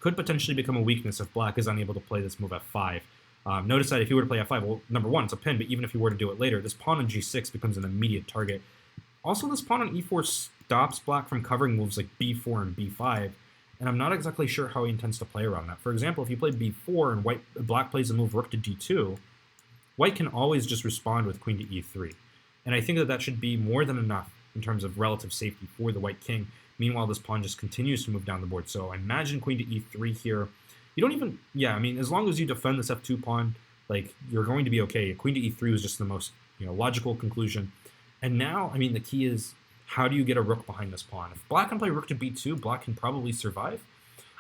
Speaker 1: could potentially become a weakness if Black is unable to play this move f5. Notice that if he were to play f5, well, number one, it's a pin, but even if he were to do it later, this pawn on g6 becomes an immediate target. Also, this pawn on e4 stops Black from covering moves like b4 and b5, and I'm not exactly sure how he intends to play around that. For example, if you play b4 and Black plays a move rook to d2, white can always just respond with queen to e3. And I think that should be more than enough in terms of relative safety for the white king. Meanwhile, this pawn just continues to move down the board. So I imagine queen to e3 here. You don't even, as long as you defend this f2 pawn, you're going to be okay. Queen to e3 was just the most, logical conclusion. And now, the key is, how do you get a rook behind this pawn? If Black can play rook to b2, Black can probably survive.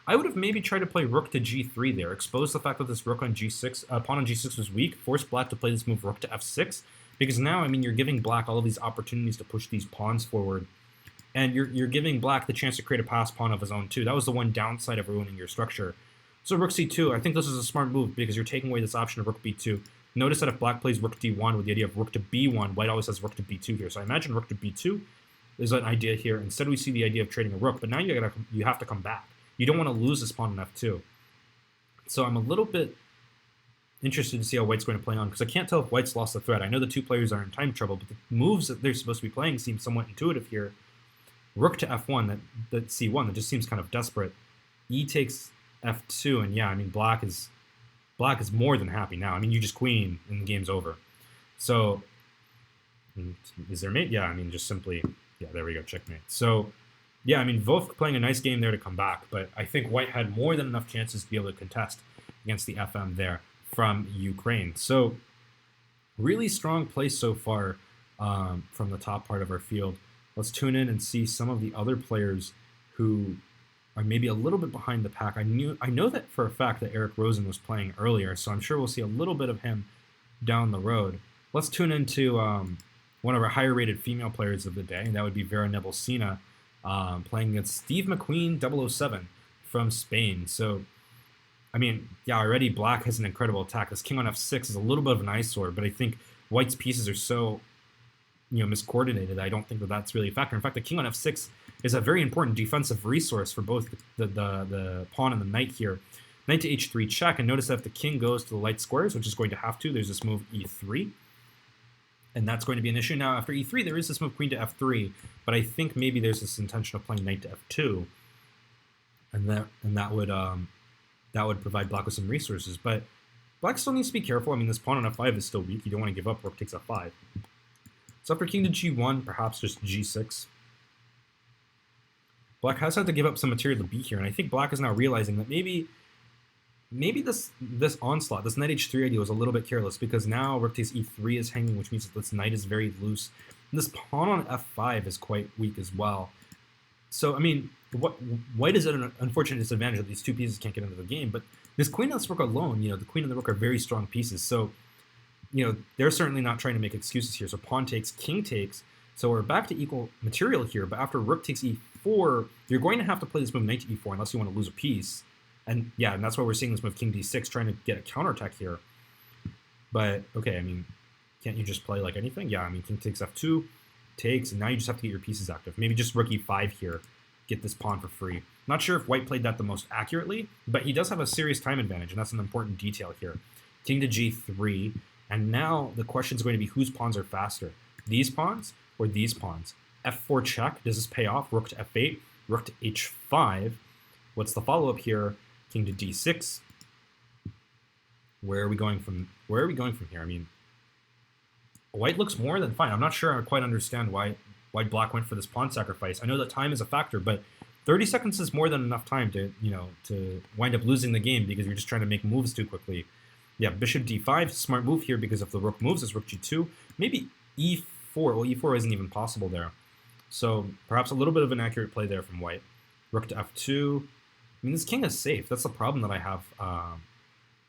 Speaker 1: I would have maybe tried to play rook to g3 there, expose the fact that this rook on g6, pawn on g6 was weak, force black to play this move rook to f6, because now, I mean, you're giving black all of these opportunities to push these pawns forward, and you're giving black the chance to create a pass pawn of his own too. That was the one downside of ruining your structure. So rook c2, I think this is a smart move because you're taking away this option of rook b2. Notice that if black plays rook d1 with the idea of rook to b1, white always has rook to b2 here. So I imagine rook to b2 is an idea here. Instead, we see the idea of trading a rook, but now you have to come back. You don't want to lose this pawn on f2. So I'm a little bit interested to see how white's going to play on, because I can't tell if white's lost the thread. I know the two players are in time trouble, but the moves that they're supposed to be playing seem somewhat intuitive here. Rook to f1, that c1, that just seems kind of desperate. E takes f2, and yeah, I mean, black is more than happy now. I mean, you just queen, and the game's over. So, is there mate? Yeah, I mean, just simply, yeah, there we go, checkmate. So, yeah, I mean, both playing a nice game there to come back, but I think white had more than enough chances to be able to contest against the FM there from Ukraine. So, really strong play so far from the top part of our field. Let's tune in and see some of the other players who are maybe a little bit behind the pack. I know that for a fact that Eric Rosen was playing earlier, so I'm sure we'll see a little bit of him down the road. Let's tune into one of our higher-rated female players of the day, and that would be Vera Nebolsina, playing against SteveMcQueen 007 from Spain. So, I mean, yeah, already black has an incredible attack. This king on f6 is a little bit of an eyesore, but I think white's pieces are so, miscoordinated. I don't think that that's really a factor. In fact, the king on f6 is a very important defensive resource for both the pawn and the knight here. Knight to h3 check, and notice that if the king goes to the light squares, which is going to have to, there's this move e3, and that's going to be an issue. Now, after e3, there is this move queen to f3, but I think maybe there's this intention of playing knight to f2, and that would provide black with some resources. But black still needs to be careful. I mean, this pawn on f5 is still weak. You don't want to give up. Rook takes f5. So after king to g1, perhaps just g6. Black has had to give up some material to b here, and I think black is now realizing that maybe this onslaught, this knight h3 idea was a little bit careless, because now rook takes e3 is hanging, which means that this knight is very loose. And this pawn on f5 is quite weak as well. So, I mean, white is at an unfortunate disadvantage that these two pieces can't get into the game, but this queen and this rook alone, the queen and the rook are very strong pieces. So, they're certainly not trying to make excuses here. So pawn takes, king takes. So we're back to equal material here, but after rook takes e4, you're going to have to play this move knight to e4 unless you want to lose a piece. And yeah, and that's why we're seeing this move king d6, trying to get a counterattack here. But, okay, I mean, can't you just play like anything? Yeah, I mean, king takes f2, takes, and now you just have to get your pieces active. Maybe just rook e5 here, get this pawn for free. Not sure if white played that the most accurately, but he does have a serious time advantage, and that's an important detail here. King to g3, and now the question is going to be whose pawns are faster, these pawns or these pawns? f4 check, does this pay off? Rook to f8, rook to h5. What's the follow-up here? King to d6. Where are we going from here? I mean, white looks more than fine. I'm not sure I quite understand why black went for this pawn sacrifice. I know that time is a factor, but 30 seconds is more than enough time to wind up losing the game because you're just trying to make moves too quickly. Yeah, bishop d5, smart move here, because if the rook moves, it's rook g2. Maybe e4. Well, e4 isn't even possible there. So perhaps a little bit of an accurate play there from white. Rook to f2. I mean, this king is safe. That's the problem that I have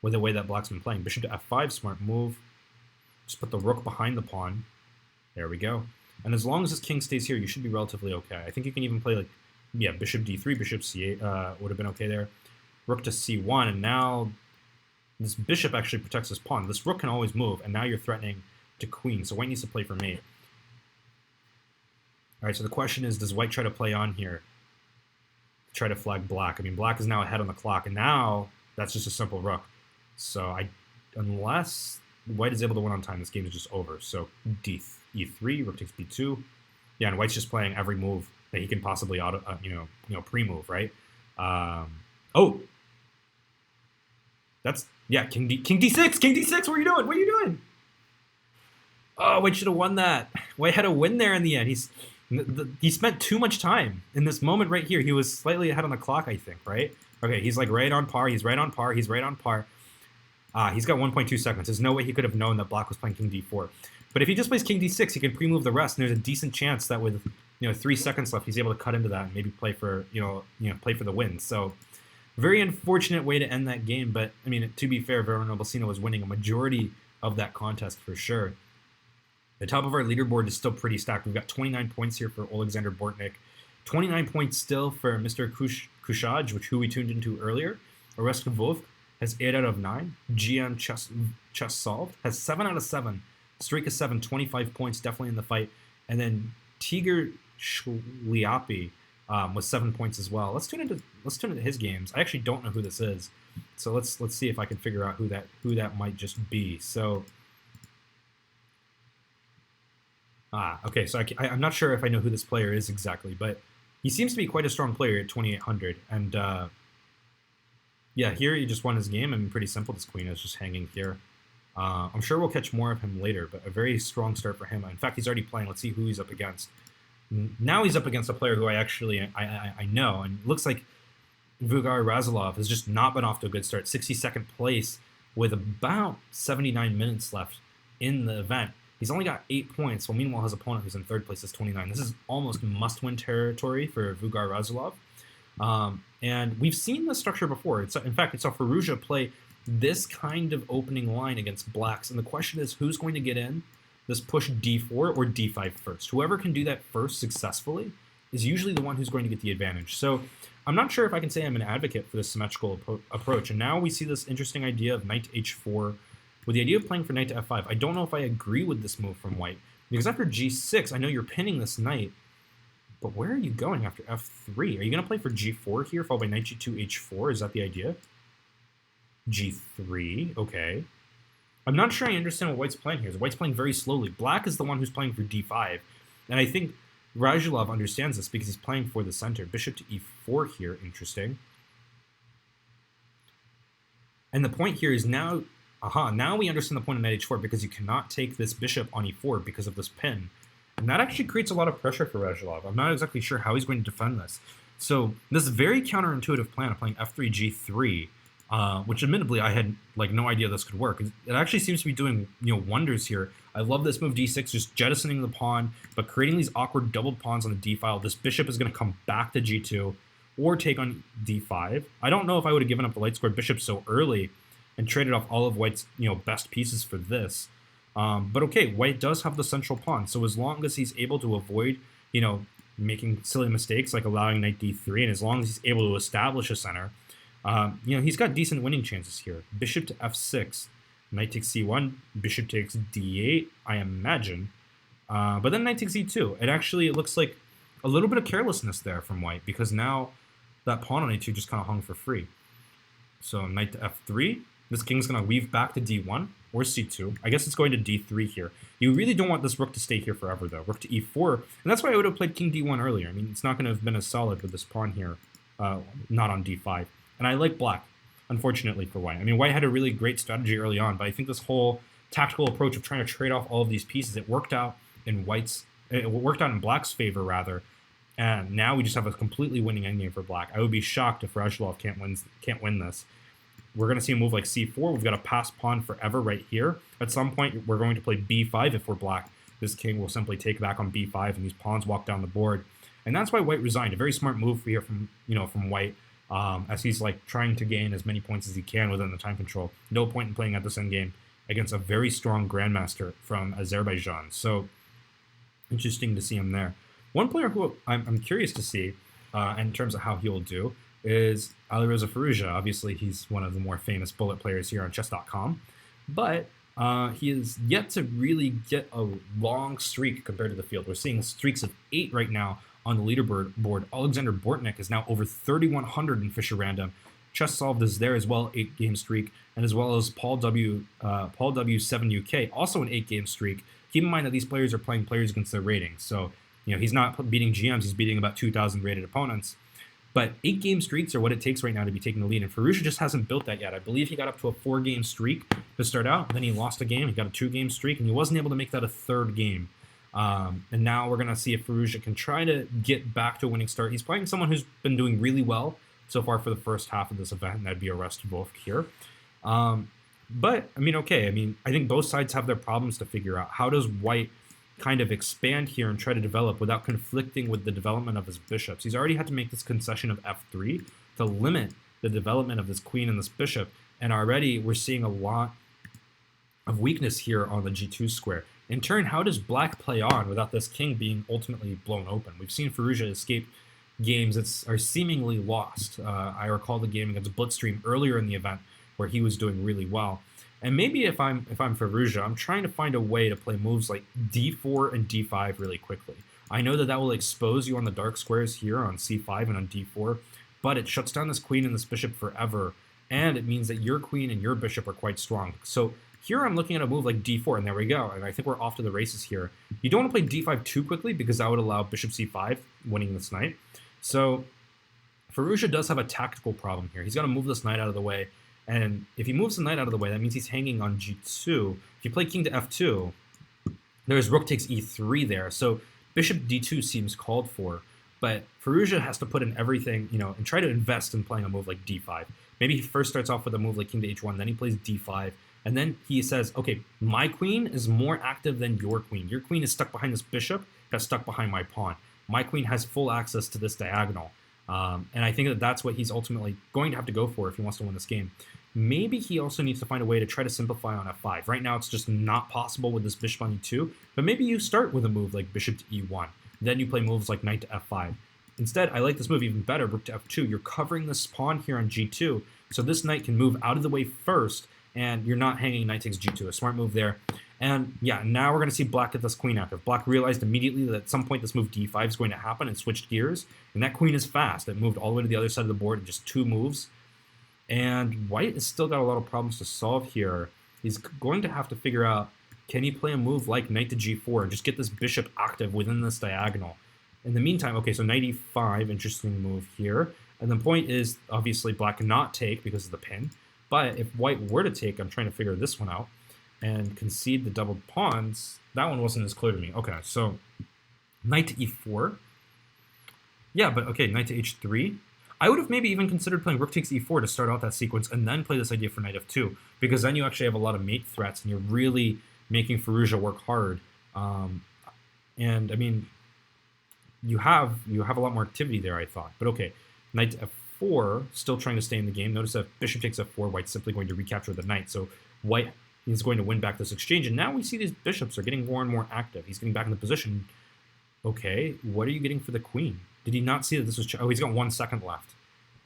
Speaker 1: with the way that black's been playing. Bishop to f5, smart move. Just put the rook behind the pawn. There we go. And as long as this king stays here, you should be relatively okay. I think you can even play, like, yeah, bishop d3, bishop c8 would have been okay there. Rook to c1, and now this bishop actually protects this pawn. This rook can always move, and now you're threatening to queen, so white needs to play for mate. All right, so the question is, does white try to play on here? Try to flag black. I mean, black is now ahead on the clock, and now that's just a simple rook. So unless white is able to win on time, this game is just over. So e3, rook takes b2. Yeah, and white's just playing every move that he can possibly pre-move, right? Oh, that's, yeah, king d6, king d6. What are you doing? What are you doing? Oh, white should have won that. White had a win there in the end. He spent too much time in this moment right here. He was slightly ahead on the clock, I think, right? Okay, he's like right on par. He's right on par. He's right on par. He's got 1.2 seconds. There's no way he could have known that black was playing king d4. But if he just plays king d6, he can pre-move the rest, and there's a decent chance that with 3 seconds left, he's able to cut into that and maybe play for play for the win. So Very unfortunate way to end that game, but I mean, to be fair, Vera Nebolsina was winning a majority of that contest for sure. The top of our leaderboard is still pretty stacked. We've got 29 points here for Alexander Bortnik, 29 points still for MrKooShahJi, who we tuned into earlier. Reshetnikov has 8 out of 9. GM Chess Solved has 7 out of 7. Streak of 7, 25 points, definitely in the fight. And then Tiger Shliapi with 7 points as well. Let's tune into his games. I actually don't know who this is, so let's see if I can figure out who that might just be. So, okay. So I'm not sure if I know who this player is exactly, but he seems to be quite a strong player at 2,800. And yeah, here he just won his game. I mean, pretty simple. This queen is just hanging here. I'm sure we'll catch more of him later, but a very strong start for him. In fact, he's already playing. Let's see who he's up against. Now he's up against a player who I know, and it looks like Vugar Razilov has just not been off to a good start. 62nd place with about 79 minutes left in the event. He's only got 8 points. Well, meanwhile, his opponent, who's in 3rd place, is 29. This is almost must-win territory for Vugar Razilov. And we've seen this structure before. In fact, it's saw Firouzja play this kind of opening line against blacks. And the question is, who's going to get in this push d4 or d5 first? Whoever can do that first successfully is usually the one who's going to get the advantage. So I'm not sure if I can say I'm an advocate for this symmetrical approach. And now we see this interesting idea of knight to h4 with the idea of playing for knight to f5. I don't know if I agree with this move from white, because after g6, I know you're pinning this knight, but where are you going after f3? Are you going to play for g4 here, followed by knight g2, h4? Is that the idea? g3, okay. I'm not sure I understand what white's playing here. White's playing very slowly. Black is the one who's playing for d5, and I think Razilov understands this because he's playing for the center. Bishop to e4 here, interesting. And the point here is now, now we understand the point of knight h4, because you cannot take this bishop on e4 because of this pin. And that actually creates a lot of pressure for Razilov. I'm not exactly sure how he's going to defend this. So this very counterintuitive plan of playing f3, g3, which admittedly I had like no idea this could work. It actually seems to be doing wonders here. I love this move d6, just jettisoning the pawn, but creating these awkward doubled pawns on the d file. This bishop is going to come back to g2 or take on d5. I don't know if I would have given up the light squared bishop so early and traded off all of white's best pieces for this. But okay, white does have the central pawn, so as long as he's able to avoid making silly mistakes like allowing knight d3, and as long as he's able to establish a center, he's got decent winning chances here. Bishop to f6, knight takes c1, bishop takes d8, I imagine. But then knight takes e2. It looks like a little bit of carelessness there from white, because now that pawn on a2 just kind of hung for free. So knight to f3. This king's going to weave back to d1 or c2. I guess it's going to d3 here. You really don't want this rook to stay here forever, though. Rook to e4. And that's why I would have played king d1 earlier. I mean, it's not going to have been as solid with this pawn here, not on d5. And I like black, unfortunately, for white. I mean, white had a really great strategy early on, but I think this whole tactical approach of trying to trade off all of these pieces, it worked out in black's favor, rather. And now we just have a completely winning endgame for black. I would be shocked if Razilov can't win this. We're going to see a move like c4. We've got a pass pawn forever right here. At some point, we're going to play b5 if we're black. This king will simply take back on b5, and these pawns walk down the board. And that's why white resigned. A very smart move here from white, as he's like trying to gain as many points as he can within the time control. No point in playing at this endgame against a very strong grandmaster from Azerbaijan. So interesting to see him there. One player who I'm curious to see in terms of how he'll do is Alireza Firouzja. Obviously, he's one of the more famous bullet players here on Chess.com, but he is yet to really get a long streak compared to the field. We're seeing streaks of 8 right now on the leaderboard. Alexander Bortnik is now over 3,100 in Fischer Random. Chess Solved is there as well, 8-game streak, and as well as Paul W 7 UK, also an 8-game streak. Keep in mind that these players are playing players against their ratings, so he's not beating GMs, he's beating about 2,000 rated opponents. But 8-game streaks are what it takes right now to be taking the lead, and Firouzja just hasn't built that yet. I believe he got up to a 4-game streak to start out, then he lost a game, he got a 2-game streak, and he wasn't able to make that a 3rd game. And now we're going to see if Firouzja can try to get back to a winning start. He's playing someone who's been doing really well so far for the first half of this event, and that'd be Reshetnikov here. But, I think both sides have their problems to figure out. How does white kind of expand here and try to develop without conflicting with the development of his bishops? He's already had to make this concession of f3 to limit the development of this queen and this bishop, and already we're seeing a lot of weakness here on the g2 square. In turn, how does black play on without this king being ultimately blown open? We've seen Firouzja escape games that are seemingly lost. I recall the game against Blitzstream earlier in the event where he was doing really well. And maybe if I'm Firouzja, I'm trying to find a way to play moves like d4 and d5 really quickly. I know that that will expose you on the dark squares here on c5 and on d4, but it shuts down this queen and this bishop forever, and it means that your queen and your bishop are quite strong. So here I'm looking at a move like d4, and there we go, and I think we're off to the races here. You don't want to play d5 too quickly because that would allow bishop c5, winning this knight. So Firouzja does have a tactical problem here. He's got to move this knight out of the way, and if he moves the knight out of the way, that means he's hanging on g2. If you play king to f2, there's rook takes e3 there, so bishop d2 seems called for, but Firouzja has to put in everything, and try to invest in playing a move like d5. Maybe he first starts off with a move like king to h1, then he plays d5, and then he says, okay, my queen is more active than your queen. Your queen is stuck behind this bishop, that's stuck behind my pawn. My queen has full access to this diagonal. And I think that that's what he's ultimately going to have to go for if he wants to win this game. Maybe he also needs to find a way to try to simplify on f5. Right now, it's just not possible with this bishop on e2, but maybe you start with a move like bishop to e1. Then you play moves like knight to f5. Instead, I like this move even better, rook to f2. You're covering this pawn here on g2, so this knight can move out of the way first, and you're not hanging knight takes g2. A smart move there. And yeah, now we're going to see black get this queen active. Black realized immediately that at some point this move d5 is going to happen and switched gears. And that queen is fast. It moved all the way to the other side of the board in just 2 moves. And white has still got a lot of problems to solve here. He's going to have to figure out, can he play a move like knight to g4 and just get this bishop active within this diagonal? In the meantime, okay, so knight e5, interesting move here. And the point is, obviously, black cannot take because of the pin. But if white were to take, I'm trying to figure this one out, and concede the doubled pawns, that one wasn't as clear to me. Okay, so knight to e4. Yeah, but okay, knight to h3. I would have maybe even considered playing rook takes e4 to start out that sequence and then play this idea for knight f2, because then you actually have a lot of mate threats and you're really making Firouzja work hard. And I mean, you have a lot more activity there, I thought. But okay, knight to f4, still trying to stay in the game. Notice that bishop takes f4, white's simply going to recapture the knight. So white is going to win back this exchange. And now we see these bishops are getting more and more active. He's getting back in the position. Okay, what are you getting for the queen? Did he not see that this was... Oh, he's got 1 second left.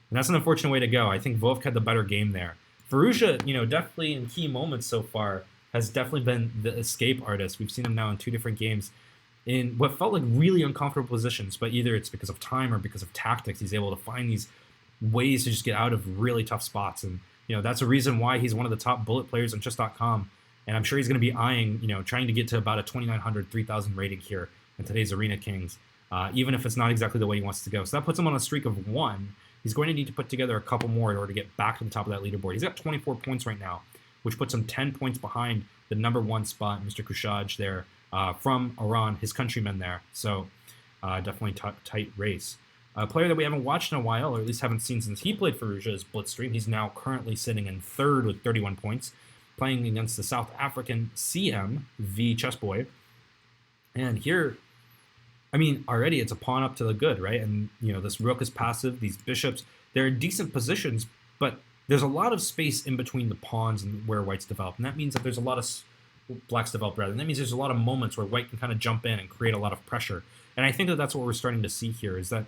Speaker 1: And that's an unfortunate way to go. I think Vovk had the better game there. Firouzja, definitely in key moments so far, has definitely been the escape artist. We've seen him now in 2 different games in what felt like really uncomfortable positions, but either it's because of time or because of tactics. He's able to find these ways to just get out of really tough spots. And, that's a reason why he's one of the top bullet players on Chess.com. And I'm sure he's going to be eyeing, trying to get to about a 2,900, 3,000 rating here in today's Arena Kings, even if it's not exactly the way he wants to go. So that puts him on a streak of 1. He's going to need to put together a couple more in order to get back to the top of that leaderboard. He's got 24 points right now, which puts him 10 points behind the #1 spot, MrKooShahJi there, from Iran, his countryman there. So definitely tight race. A player that we haven't watched in a while, or at least haven't seen since he played Firouzja, is Blitzstream. He's now currently sitting in 3rd with 31 points, playing against the South African CM, the chess boy. And here, I mean, already it's a pawn up to the good, right? And, this rook is passive, these bishops, they're in decent positions, but there's a lot of space in between the pawns and where white's developed. And that means that there's a lot of... black's developed, rather. And that means there's a lot of moments where white can kind of jump in and create a lot of pressure. And I think that that's what we're starting to see here, is that,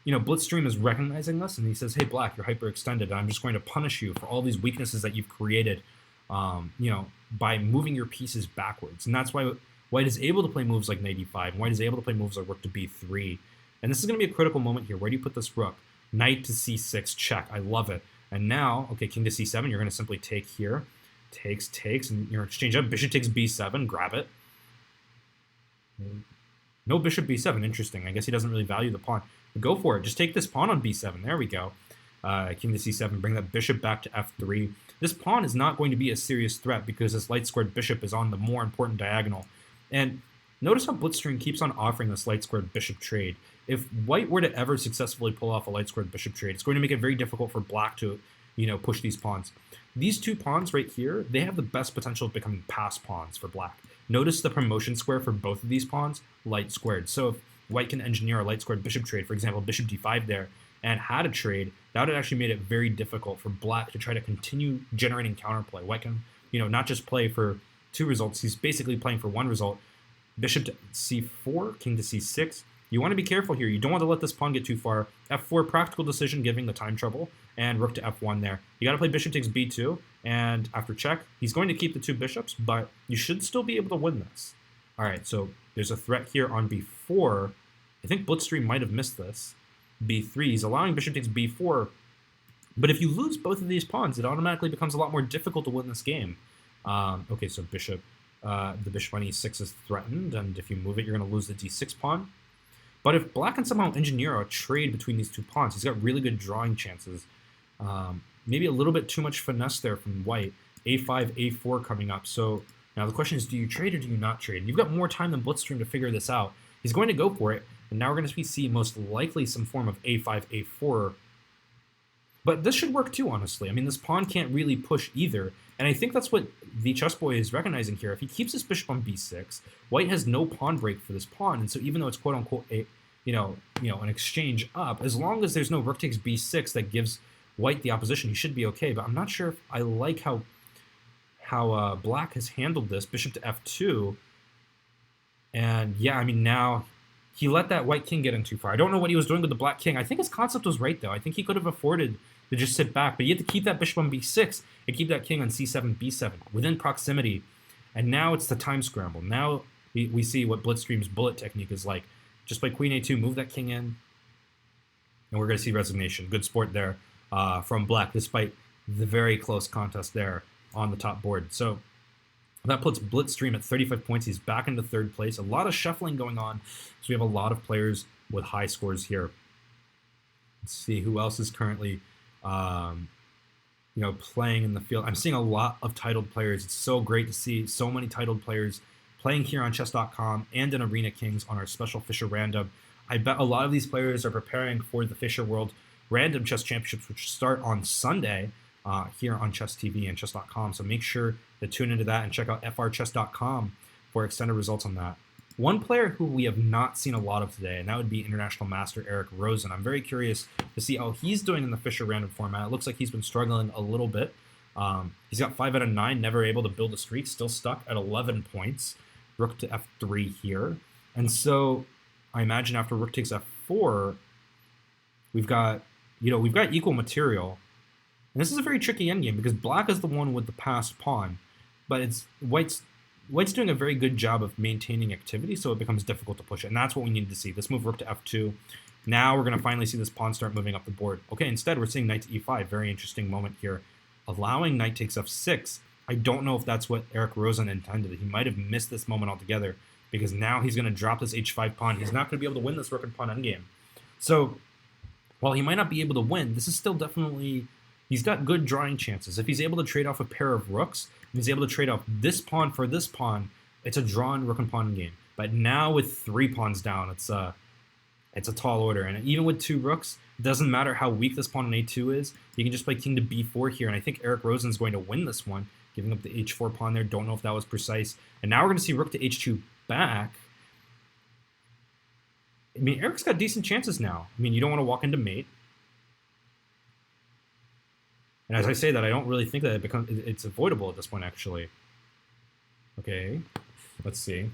Speaker 1: Blitzstream is recognizing this, and he says, hey, black, you're hyperextended, and I'm just going to punish you for all these weaknesses that you've created, by moving your pieces backwards. And that's why white is able to play moves like knight e5, and white is able to play moves like rook to b3. And this is going to be a critical moment here. Where do you put this rook? Knight to c6, check. I love it. And now, okay, king to c7, you're going to simply take here. Takes, and you're exchange up. Bishop takes b7, grab it. No bishop b7, interesting. I guess he doesn't really value the pawn. Go for it. Just take this pawn on b7. There we go. King to c7, bring that bishop back to f3. This pawn is not going to be a serious threat because this light-squared bishop is on the more important diagonal. And notice how Blitzstream keeps on offering this light-squared bishop trade. If white were to ever successfully pull off a light-squared bishop trade, it's going to make it very difficult for black to, push these pawns. These 2 pawns right here, they have the best potential of becoming pass pawns for black. Notice the promotion square for both of these pawns, light squared. So if white can engineer a light squared bishop trade, for example, bishop d5 there, and had a trade, that would have actually made it very difficult for Black to try to continue generating counterplay. White can, not just play for 2 results. He's basically playing for 1 result. Bishop to c4, king to c6. You want to be careful here. You don't want to let this pawn get too far. f4, practical decision, giving the time trouble, and rook to f1 there. You got to play bishop takes b2, and after check, he's going to keep the 2 bishops, but you should still be able to win this. All right, so there's a threat here on b4. I think Blitzstream might have missed this. b3, he's allowing bishop takes b4, but if you lose both of these pawns, it automatically becomes a lot more difficult to win this game. Okay, so the bishop on e6 is threatened, and if you move it, you're going to lose the d6 pawn. But if Black can somehow engineer a trade between these 2 pawns, he's got really good drawing chances. Maybe a little bit too much finesse there from White. a5, a4 coming up. So now the question is, do you trade or do you not trade? You've got more time than Blitzstream to figure this out. He's going to go for it, and now we're going to see most likely some form of a5, a4. But this should work too, honestly. I mean, this pawn can't really push either. And I think that's what the chess boy is recognizing here. If he keeps his bishop on b6, White has no pawn break for this pawn. And so even though it's quote unquote an exchange up, as long as there's no rook takes b6 that gives White the opposition, he should be okay. But I'm not sure if I like how Black has handled this. Bishop to f2. And yeah, I mean, now he let that White king get in too far. I don't know what he was doing with the Black king. I think his concept was right, though. I think he could have afforded to just sit back, but you have to keep that bishop on b6 and keep that king on c7, b7 within proximity. And now it's the time scramble. Now we see what Blitzstream's bullet technique is like. Just play queen a2, move that king in, and we're going to see resignation. Good sport there from Black, despite the very close contest there on the top board. So that puts Blitzstream at 35 points. He's back into 3rd place. A lot of shuffling going on, so we have a lot of players with high scores here. Let's see who else is currently playing in the field. I'm seeing a lot of titled players. It's so great to see so many titled players playing here on Chess.com and in Arena Kings on our special Fischer Random. I bet a lot of these players are preparing for the Fischer World Random Chess Championships, which start on Sunday here on Chess TV and Chess.com. So make sure to tune into that and check out frchess.com for extended results on that. One player who we have not seen a lot of today, and that would be International Master Eric Rosen. I'm very curious to see how he's doing in the Fischer Random format. It looks like he's been struggling a little bit. He's got 5 out of 9, never able to build a streak, still stuck at 11 points. Rook to f3 here. And so I imagine after rook takes f4, we've got equal material. And this is a very tricky endgame because Black is the one with the passed pawn, but it's White's doing a very good job of maintaining activity, so it becomes difficult to push it. And that's what we need to see. Let's move rook to f2. Now we're going to finally see this pawn start moving up the board. Okay, instead we're seeing knight to e5. Very interesting moment here. Allowing knight takes f6. I don't know if that's what Eric Rosen intended. He might have missed this moment altogether because now he's going to drop this h5 pawn. He's not going to be able to win this rook and pawn endgame. So while he might not be able to win, this is still definitely... He's got good drawing chances. If he's able to trade off a pair of rooks, if he's able to trade off this pawn for this pawn, it's a drawn rook and pawn game. But now with 3 pawns down, it's a tall order. And even with 2 rooks, it doesn't matter how weak this pawn on a2 is. You can just play king to b4 here, and I think Eric Rosen's going to win this one, giving up the h4 pawn there. Don't know if that was precise. And now we're going to see rook to h2 back. I mean, Eric's got decent chances now. I mean, you don't want to walk into mate. And as I say that, I don't really think that it's avoidable at this point, actually. Okay, let's see.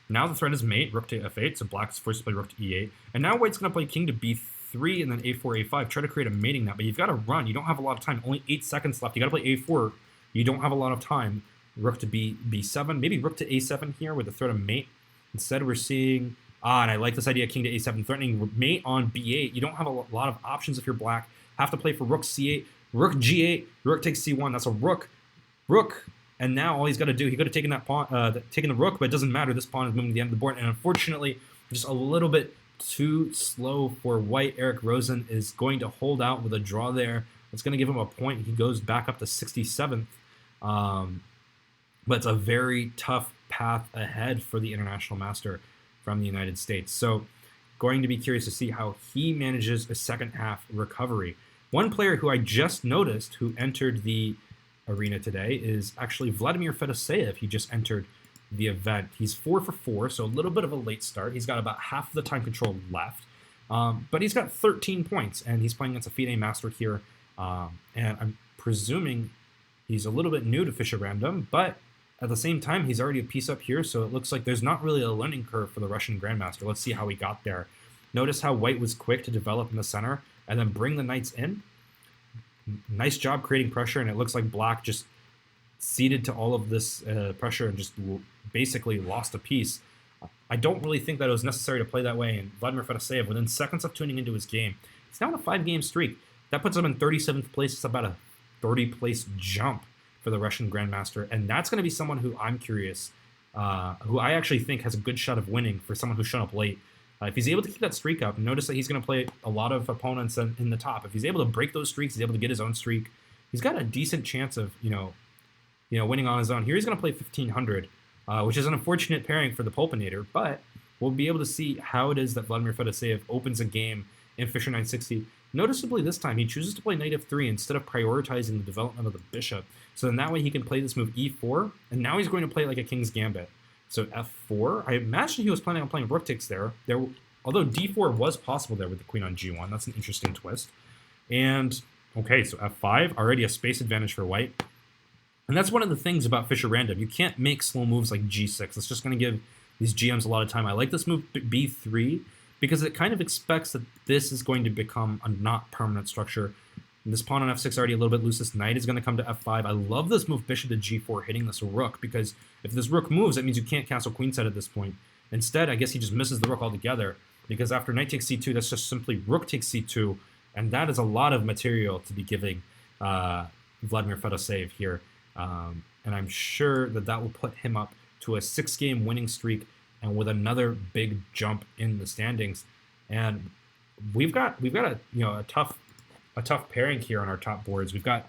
Speaker 1: Now the threat is mate, rook to f8, so Black's forced to play rook to e8. And now White's going to play king to b3 and then a4, a5, try to create a mating net. But you've got to run. You don't have a lot of time. Only 8 seconds left. You got to play a4. You don't have a lot of time. Rook to b7, maybe rook to a7 here with the threat of mate. Instead, we're seeing... and I like this idea, king to a7, threatening mate on b8. You don't have a lot of options if you're Black. Have to play for rook c8. Rook g8, rook takes c1. That's a rook, and now all he's got to do, he could have taken that pawn, taken the rook, but it doesn't matter. This pawn is moving to the end of the board, and unfortunately, just a little bit too slow for White. Eric Rosen is going to hold out with a draw there. It's going to give him a point. He goes back up to 67th, but it's a very tough path ahead for the International Master from the United States. So, going to be curious to see how he manages a second half recovery. One player who I just noticed who entered the arena today is actually Vladimir Fedoseev. He just entered the event. He's 4 for 4, so a little bit of a late start. He's got about half of the time control left. But he's got 13 points, and he's playing against a FIDE master here. And I'm presuming he's a little bit new to Fischer Random, but at the same time, he's already a piece up here, so it looks like there's not really a learning curve for the Russian Grandmaster. Let's see how he got there. Notice how white was quick to develop in the center and then bring the knights in. Nice job creating pressure, and it looks like black just ceded to all of this pressure and just basically lost a piece. I don't really think that it was necessary to play that way, and Vladimir Fedoseev, within seconds of tuning into his game, he's now on a 5-game streak. That puts him in 37th place. It's about a 30-place jump for the Russian Grandmaster, and that's going to be someone who I'm curious, who I actually think has a good shot of winning for someone who's shown up late. If he's able to keep that streak up, notice that he's going to play a lot of opponents in the top. If he's able to break those streaks, he's able to get his own streak, he's got a decent chance of, winning on his own. Here he's going to play 1500, which is an unfortunate pairing for the Pulpinator, but we'll be able to see how it is that Vladimir Fedoseev opens a game in Fischer 960. Noticeably this time, he chooses to play knight f3 instead of prioritizing the development of the bishop. So then that way he can play this move e4, and now he's going to play like a king's gambit. So f4, I imagine he was planning on playing rook takes there. Although d4 was possible there with the queen on g1. That's an interesting twist. And, okay, so f5, already a space advantage for white. And that's one of the things about Fischer Random. You can't make slow moves like g6. It's just going to give these GMs a lot of time. I like this move b3 because it kind of expects that this is going to become a not permanent structure. And this pawn on f6 already a little bit loose. This knight is going to come to f5. I love this move bishop to g4 hitting this rook, because if this rook moves, that means you can't castle queenside at this point. Instead, I guess he just misses the rook altogether, because after knight takes c2, that's just simply rook takes c2, and that is a lot of material to be giving Vladimir Fedoseev here. And I'm sure that that will put him up to a 6-game winning streak and with another big jump in the standings. And we've got a tough pairing here on our top boards. We've got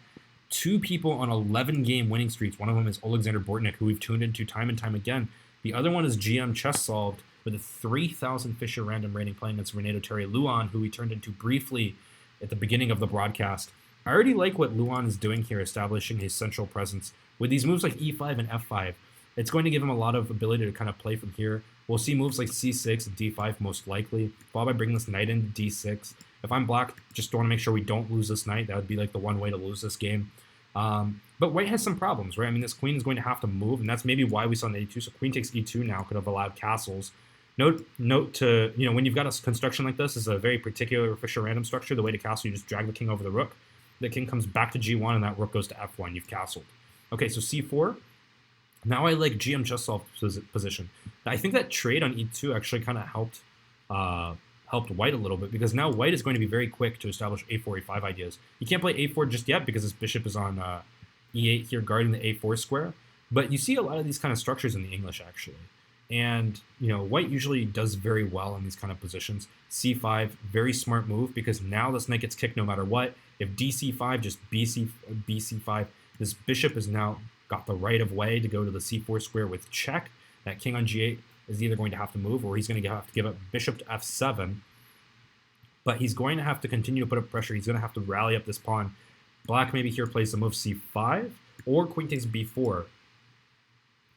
Speaker 1: two people on 11-game winning streaks. One of them is Alexander Bortnik, who we've tuned into time and time again. The other one is GM Chess Solved with a 3,000 Fischer Random rating playing against Renato Terry Luan, who we turned into briefly at the beginning of the broadcast. I already like what Luan is doing here, establishing his central presence. With these moves like e5 and f5, it's going to give him a lot of ability to kind of play from here. We'll see moves like c6 and d5 most likely, followed by bringing this knight into d6. If I'm black, just want to make sure we don't lose this knight. That would be like the one way to lose this game. But white has some problems, right? I mean, this queen is going to have to move, and that's maybe why we saw knight e2. So queen takes e2 now could have allowed castles. Note to, when you've got a construction like this, is a very particular Fischer Random structure. The way to castle, you just drag the king over the rook. The king comes back to g1, and that rook goes to f1. You've castled. Okay, so c4. Now I like GM Chess Solved position. I think that trade on e2 actually kind of helped white a little bit, because now white is going to be very quick to establish a4, a5 ideas. You can't play a4 just yet because his bishop is on e8 here, guarding the a4 square. But you see a lot of these kind of structures in the English, actually. And, white usually does very well in these kind of positions. c5, very smart move, because now this knight gets kicked no matter what. If dc5, just bc5, this bishop is now got the right of way to go to the c4 square with check. That king on g8 is either going to have to move, or he's going to have to give up bishop to f7. But he's going to have to continue to put up pressure. He's going to have to rally up this pawn. Black maybe here plays the move c5, or queen takes b4,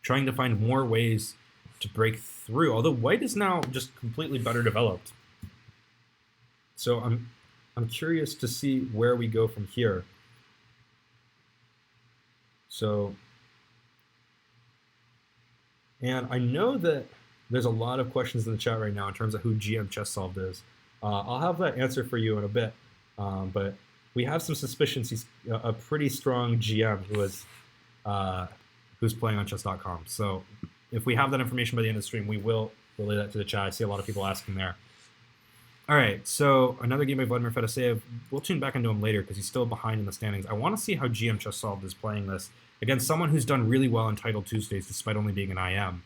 Speaker 1: trying to find more ways to break through. Although white is now just completely better developed. So I'm curious to see where we go from here. So, and I know that there's a lot of questions in the chat right now in terms of who GM Chess Solved is. I'll have that answer for you in a bit, but we have some suspicions he's a pretty strong GM who's playing on Chess.com. So if we have that information by the end of the stream, we will relay that to the chat. I see a lot of people asking there. All right, so another game by Vladimir Fedoseev. We'll tune back into him later because he's still behind in the standings. I want to see how GM Chess Solved is playing this against someone who's done really well in Title Tuesdays despite only being an IM.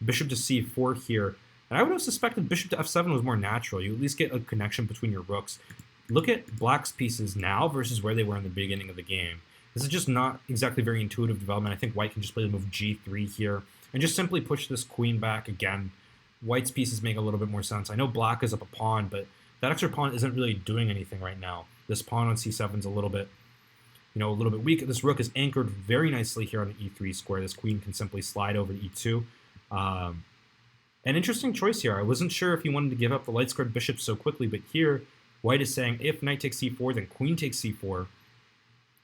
Speaker 1: Bishop to c4 here. And I would have suspected bishop to f7 was more natural. You at least get a connection between your rooks. Look at black's pieces now versus where they were in the beginning of the game. This is just not exactly very intuitive development. I think white can just play the move g3 here and just simply push this queen back again. White's pieces make a little bit more sense. I know black is up a pawn, but that extra pawn isn't really doing anything right now. This pawn on c7 is a little bit weak. This rook is anchored very nicely here on the e3 square. This queen can simply slide over to e2. An interesting choice here. I wasn't sure if he wanted to give up the light squared bishop so quickly, but here white is saying if knight takes c4, then queen takes c4.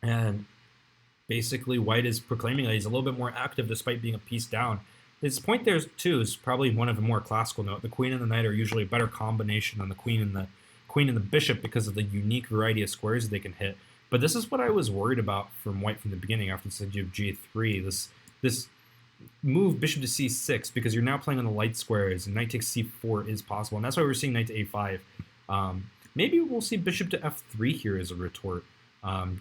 Speaker 1: And basically white is proclaiming that he's a little bit more active despite being a piece down. His point there, too, is probably one of a more classical note. The queen and the knight are usually a better combination than the queen and the bishop because of the unique variety of squares they can hit. But this is what I was worried about from white from the beginning after this idea of g3. This move bishop to c6 because you're now playing on the light squares, and knight takes c4 is possible. And that's why we're seeing knight to a5. Maybe we'll see bishop to f3 here as a retort.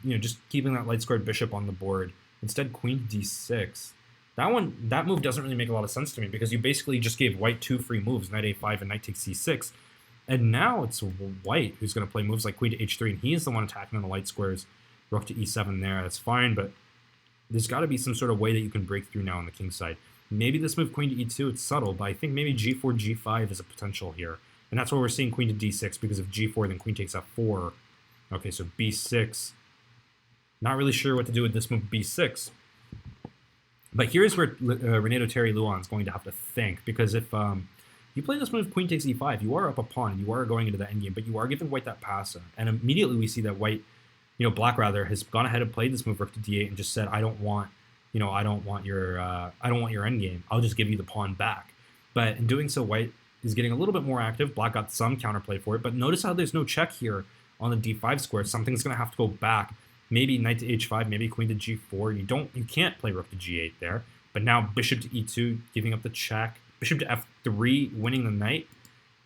Speaker 1: Just keeping that light squared bishop on the board. Instead, queen to d6. That move doesn't really make a lot of sense to me because you basically just gave white 2 free moves, knight a5 and knight takes c6. And now it's white who's going to play moves like queen to h3, and he's the one attacking on the light squares. Rook to e7 there, that's fine, but there's got to be some sort of way that you can break through now on the king side. Maybe this move queen to e2, it's subtle, but I think maybe g4, g5 is a potential here. And that's why we're seeing queen to d6, because if g4, then queen takes f4. Okay, so b6. Not really sure what to do with this move b6. But here's where Renato Terry Luan's going to have to think, because if you play this move queen takes e5, you are up a pawn, and you are going into the endgame, but you are giving white that pass. And immediately we see that white, black rather, has gone ahead and played this move rook to d8 and just said, I don't want your endgame. I'll just give you the pawn back. But in doing so, white is getting a little bit more active. Black got some counterplay for it, but notice how there's no check here on the d5 square. Something's going to have to go back. Maybe knight to h5, maybe queen to g4. You can't play rook to g8 there. But now bishop to e2, giving up the check. Bishop to f3, winning the knight.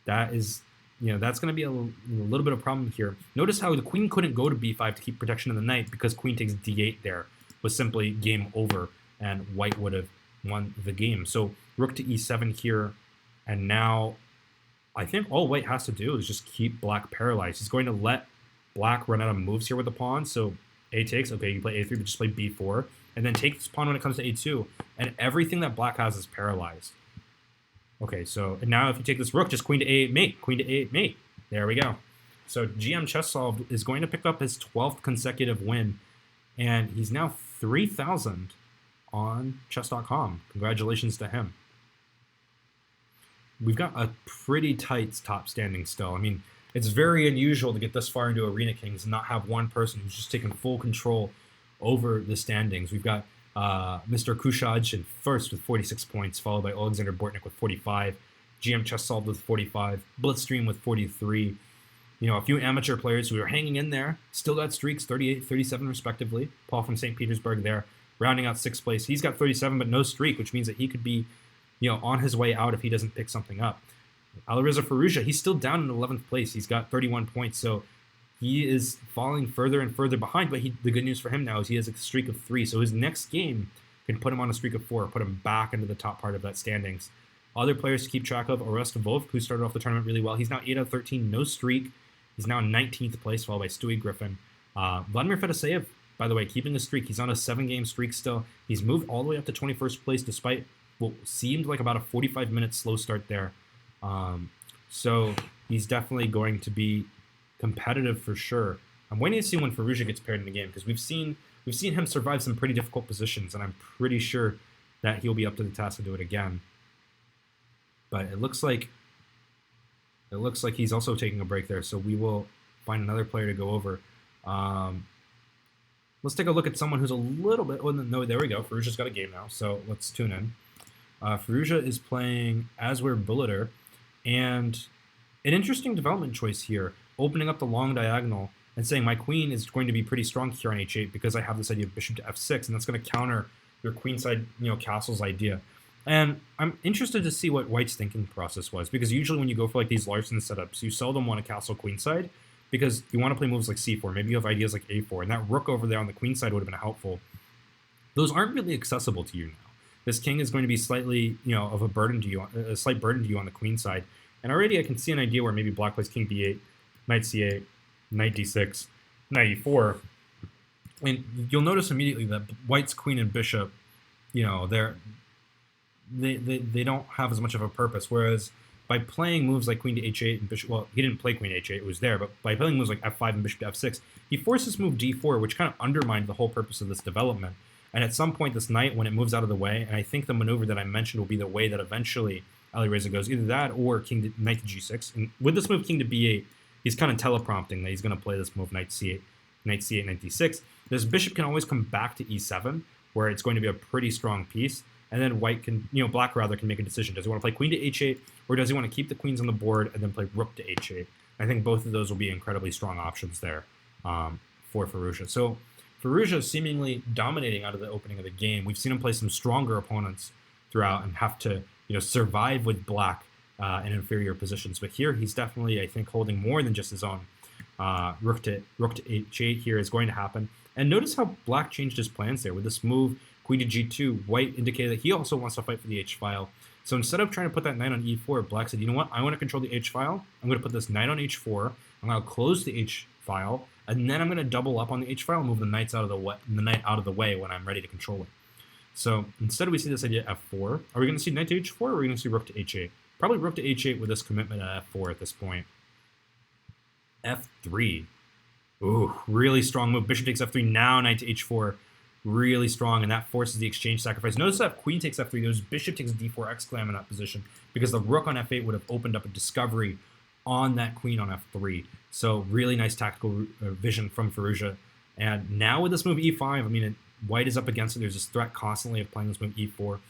Speaker 1: That is, that's going to be a little bit of a problem here. Notice how the queen couldn't go to b5 to keep protection of the knight because queen takes d8 there was simply game over, and white would have won the game. So rook to e7 here, and now I think all white has to do is just keep black paralyzed. He's going to let black run out of moves here with the pawn. So a takes, okay, you play a3, but just play b4, and then take this pawn when it comes to a2, and everything that black has is paralyzed. Okay, so and now if you take this rook, just queen to a8 mate, queen to a8 mate. There we go. So GM Chess Solved is going to pick up his 12th consecutive win, and he's now 3,000 on Chess.com. Congratulations to him. We've got a pretty tight top standing still. I mean, it's very unusual to get this far into Arena Kings and not have one person who's just taken full control over the standings. We've got MrKooShahJi first with 46 points, followed by Alexander Bortnik with 45, GM Chess Solved with 45, Blitzstream with 43. A few amateur players who are hanging in there, still got streaks, 38, 37 respectively. Paul from St. Petersburg there, rounding out 6th place. He's got 37, but no streak, which means that he could be, on his way out if he doesn't pick something up. Alireza Firouzja, he's still down in 11th place. He's got 31 points, so he is falling further and further behind, but the good news for him now is he has a streak of 3, so his next game can put him on a streak of 4, put him back into the top part of that standings. Other players to keep track of, Reshetnikov, who started off the tournament really well. He's now 8 out of 13, no streak. He's now in 19th place, followed by Stewie, Griffin. Vladimir Feta, by the way, keeping a streak. He's on a 7-game streak still. He's moved all the way up to 21st place despite what seemed like about a 45-minute slow start there. So he's definitely going to be competitive for sure. I'm waiting to see when Firouzja gets paired in the game because we've seen him survive some pretty difficult positions, and I'm pretty sure that he'll be up to the task to do it again. But it looks like he's also taking a break there, so we will find another player to go over. Let's take a look at someone who's a little bit... Oh, no, there we go. Firouzja's got a game now, so let's tune in. Firouzja is playing Aswer Billiter, and an interesting development choice here, opening up the long diagonal and saying my queen is going to be pretty strong here on h8 because I have this idea of bishop to f6, and that's going to counter your queenside, castle's idea. And I'm interested to see what white's thinking process was, because usually when you go for like these Larsen setups, you seldom want a castle queenside because you want to play moves like c4. Maybe you have ideas like a4, and that rook over there on the queen side would have been helpful. Those aren't really accessible to you now. This king is going to be slightly, of a burden to you, a slight burden to you on the queen side. And already I can see an idea where maybe black plays king b8, knight c8, knight d6, knight e4. And you'll notice immediately that white's queen and bishop, they don't have as much of a purpose. Whereas by playing moves like queen to h8 and bishop, well, he didn't play queen to h8, it was there, but by playing moves like f5 and bishop to f6, he forces move d4, which kind of undermined the whole purpose of this development. And at some point, this knight, when it moves out of the way, and I think the maneuver that I mentioned will be the way that eventually Alireza goes. Either that or knight to g6. And with this move, king to b8, he's kind of teleprompting that he's going to play this move, knight c8, knight c8, knight d6. This bishop can always come back to e7, where it's going to be a pretty strong piece. And then white can, black rather, can make a decision. Does he want to play queen to h8, or does he want to keep the queens on the board and then play rook to h8? I think both of those will be incredibly strong options there for Firouzja. So Firouzja is seemingly dominating out of the opening of the game. We've seen him play some stronger opponents throughout and have to, survive with black in inferior positions. But here he's definitely, I think, holding more than just his own. Rook to h8 here is going to happen. And notice how black changed his plans there with this move. Queen to g2, white indicated that he also wants to fight for the h-file. So instead of trying to put that knight on e4, black said, you know what, I want to control the h-file. I'm going to put this knight on h4. I'm going to close the h-file, and then I'm going to double up on the h-file and move the knight out of the way when I'm ready to control it. So instead we see this idea at f4. Are we going to see knight to h4, or are we going to see rook to h8? Probably rook to h8 with this commitment at f4 at this point. f3. Ooh, really strong move. Bishop takes f3, now knight to h4. Really strong, and that forces the exchange sacrifice. Notice that queen takes f3, there's bishop takes d4 exclam in that position, because the rook on f8 would have opened up a discovery on that queen on f3. So really nice tactical vision from Firouzja. And now with this move e5, white is up against it. There's this threat constantly of playing this move e4.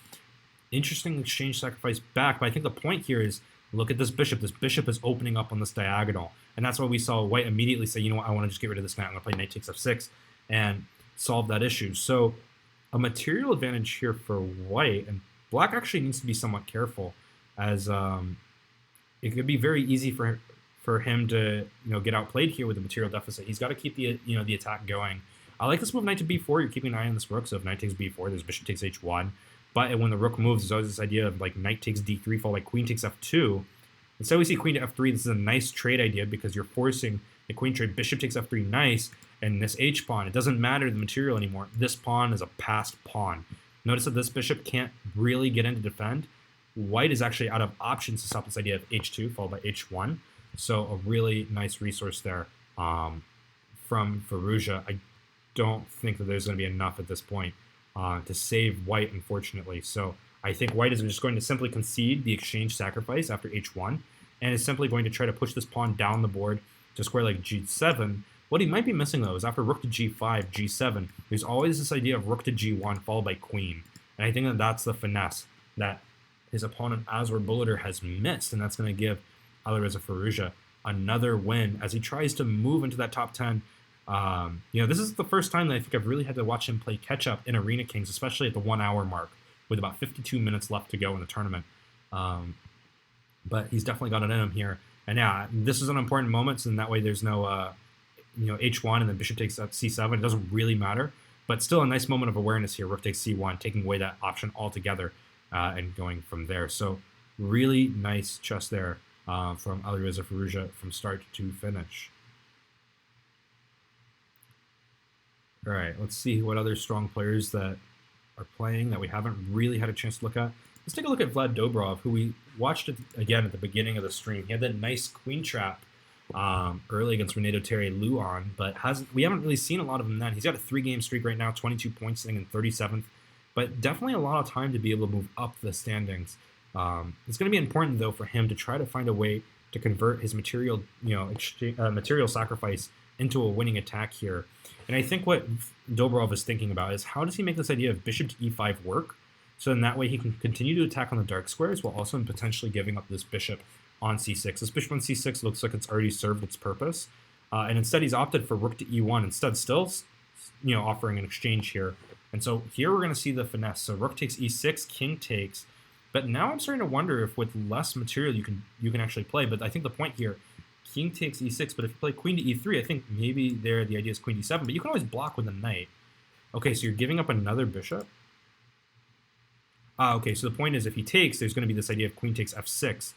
Speaker 1: Interesting exchange sacrifice back, but I think the point here is, look at this bishop. This bishop is opening up on this diagonal, and that's why we saw white immediately say, you know what, I want to just get rid of this knight. I'm going to play knight takes f6 and solve that issue. So a material advantage here for white, and black actually needs to be somewhat careful, as it could be very easy for him to get outplayed here with the material deficit. He's got to keep the the attack going. I like this move knight to b4. You're keeping an eye on this rook. So if knight takes b4, there's bishop takes h1. But when the rook moves, there's always this idea of like knight takes d3 followed by queen takes f2. Instead we see queen to f3. This is a nice trade idea because you're forcing the queen trade. Bishop takes f3, nice. And this h-pawn, it doesn't matter the material anymore. This pawn is a passed pawn. Notice that this bishop can't really get in to defend. White is actually out of options to stop this idea of h2 followed by h1. So a really nice resource there from Firouzja. I don't think that there's going to be enough at this point to save white, unfortunately. So I think white is just going to simply concede the exchange sacrifice after h1 and is simply going to try to push this pawn down the board to square like g7. What he might be missing, though, is after rook to g5, g7, there's always this idea of rook to g1 followed by queen. And I think that that's the finesse that his opponent, Azor Bulliter, has missed, and that's going to give Alireza Firouzja another win as he tries to move into that top 10. This is the first time that I think I've really had to watch him play catch-up in Arena Kings, especially at the 1 hour mark, with about 52 minutes left to go in the tournament. But he's definitely got it in him here. And yeah, this is an important moment, so in that way there's no... h1 and then bishop takes c7. It doesn't really matter, but still a nice moment of awareness here. Rook takes c1, taking away that option altogether and going from there. So really nice chess there from Alireza Firouzja from start to finish. All right, let's see what other strong players that are playing that we haven't really had a chance to look at. Let's take a look at Vlad Dobrev, who we watched again at the beginning of the stream. He had that nice queen trap early against Renato Terry Luan, but we haven't really seen a lot of him then. He's got a 3-game streak right now, 22 points sitting in 37th, but definitely a lot of time to be able to move up the standings. It's going to be important, though, for him to try to find a way to convert his material sacrifice into a winning attack here. And I think what Dobrev is thinking about is how does he make this idea of bishop to e5 work, so in that way he can continue to attack on the dark squares while also potentially giving up this bishop on c6. This bishop on c6 looks like it's already served its purpose, and instead he's opted for rook to e1 instead, still offering an exchange here. And so here we're going to see the finesse. So rook takes e6, king takes, but now I'm starting to wonder if with less material you can actually play. But I think the point here, king takes e6, but if you play queen to e3, I think maybe there the idea is queen d7, but you can always block with a knight. Okay, so you're giving up another bishop. Okay, so the point is if he takes, there's going to be this idea of queen takes f6.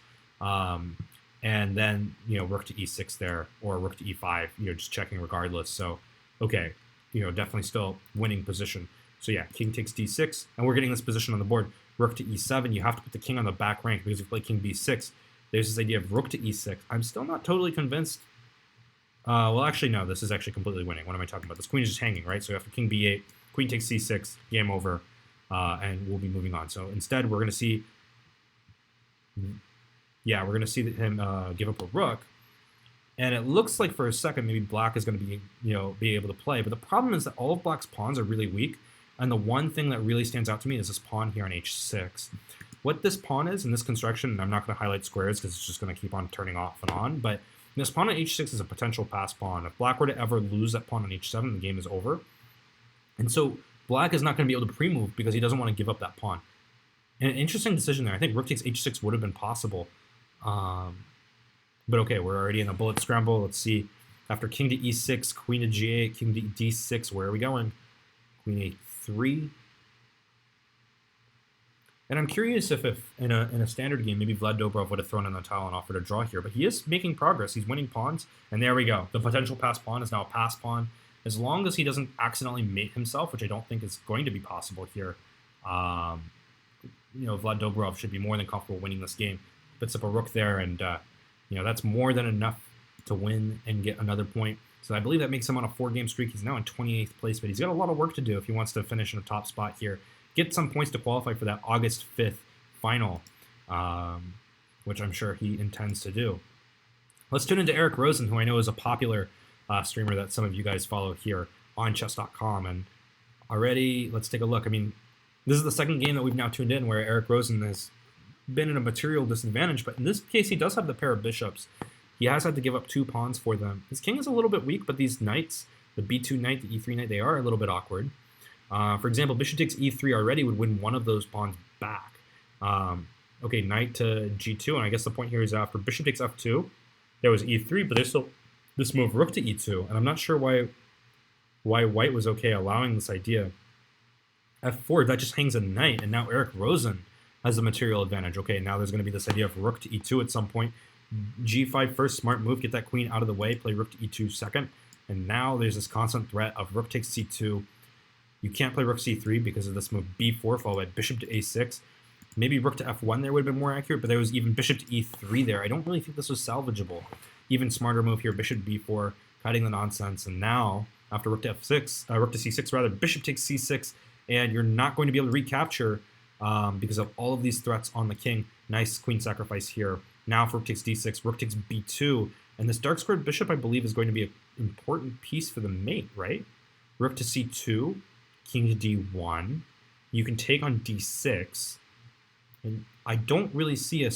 Speaker 1: And then, rook to e6 there, or rook to e5, just checking regardless. So, okay, definitely still winning position. So yeah, king takes d6, and we're getting this position on the board. Rook to e7, you have to put the king on the back rank, because if you play king b6, there's this idea of rook to e6. I'm still not totally convinced. Well, actually, no, this is actually completely winning. What am I talking about? This queen is just hanging, right? So after king b8, queen takes c6, game over, and we'll be moving on. So instead, we're going to see Yeah, we're going to see him give up a rook. And it looks like for a second maybe black is going to be able to play. But the problem is that all of black's pawns are really weak. And the one thing that really stands out to me is this pawn here on h6. What this pawn is in this construction, and I'm not going to highlight squares because it's just going to keep on turning off and on, but this pawn on h6 is a potential pass pawn. If black were to ever lose that pawn on h7, the game is over. And so black is not going to be able to pre-move because he doesn't want to give up that pawn. And an interesting decision there. I think rook takes h6 would have been possible. But okay, we're already in a bullet scramble. Let's see. After king to e6, queen to g8, king to d6, where are we going? Queen a3. And I'm curious if in a standard game, maybe Vlad Dobrev would have thrown in the towel and offered a draw here. But he is making progress. He's winning pawns. And there we go. The potential pass pawn is now a pass pawn. As long as he doesn't accidentally mate himself, which I don't think is going to be possible here, Vlad Dobrev should be more than comfortable winning this game. Puts up a rook there, and that's more than enough to win and get another point. So I believe that makes him on a 4-game streak. He's now in 28th place, but he's got a lot of work to do if he wants to finish in a top spot here. Get some points to qualify for that August 5th final, which I'm sure he intends to do. Let's tune into Eric Rosen, who I know is a popular streamer that some of you guys follow here on Chess.com. And already, let's take a look. I mean, this is the second game that we've now tuned in where Eric Rosen has been in a material disadvantage, but in this case, he does have the pair of bishops. He has had to give up 2 pawns for them. His king is a little bit weak, but these knights, the b2 knight, the e3 knight, they are a little bit awkward. For example, bishop takes e3 already would win one of those pawns back. Okay, knight to g2, and I guess the point here is after bishop takes f2, there was e3, but there's still this move rook to e2, and I'm not sure why white was okay allowing this idea. f4, that just hangs a knight, and now Eric Rosen has the material advantage. Okay, now there's going to be this idea of rook to e2 at some point. g5 first, smart move, get that queen out of the way, play rook to e2 second, and now there's this constant threat of rook takes c2. You can't play rook c3 because of this move b4 followed by bishop to a6. Maybe rook to f1 there would have been more accurate, but there was even bishop to e3 there. I don't really think this was salvageable. Even smarter move here, bishop b4, hiding the nonsense. And now, after rook to f6, rook to c6 rather, bishop takes c6, and you're not going to be able to recapture because of all of these threats on the king. Nice queen sacrifice here. Now if rook takes d6, rook takes b2, and this dark squared bishop, I believe, is going to be an important piece for the mate, right? Rook to c2, king to d1. You can take on d6, and I don't really see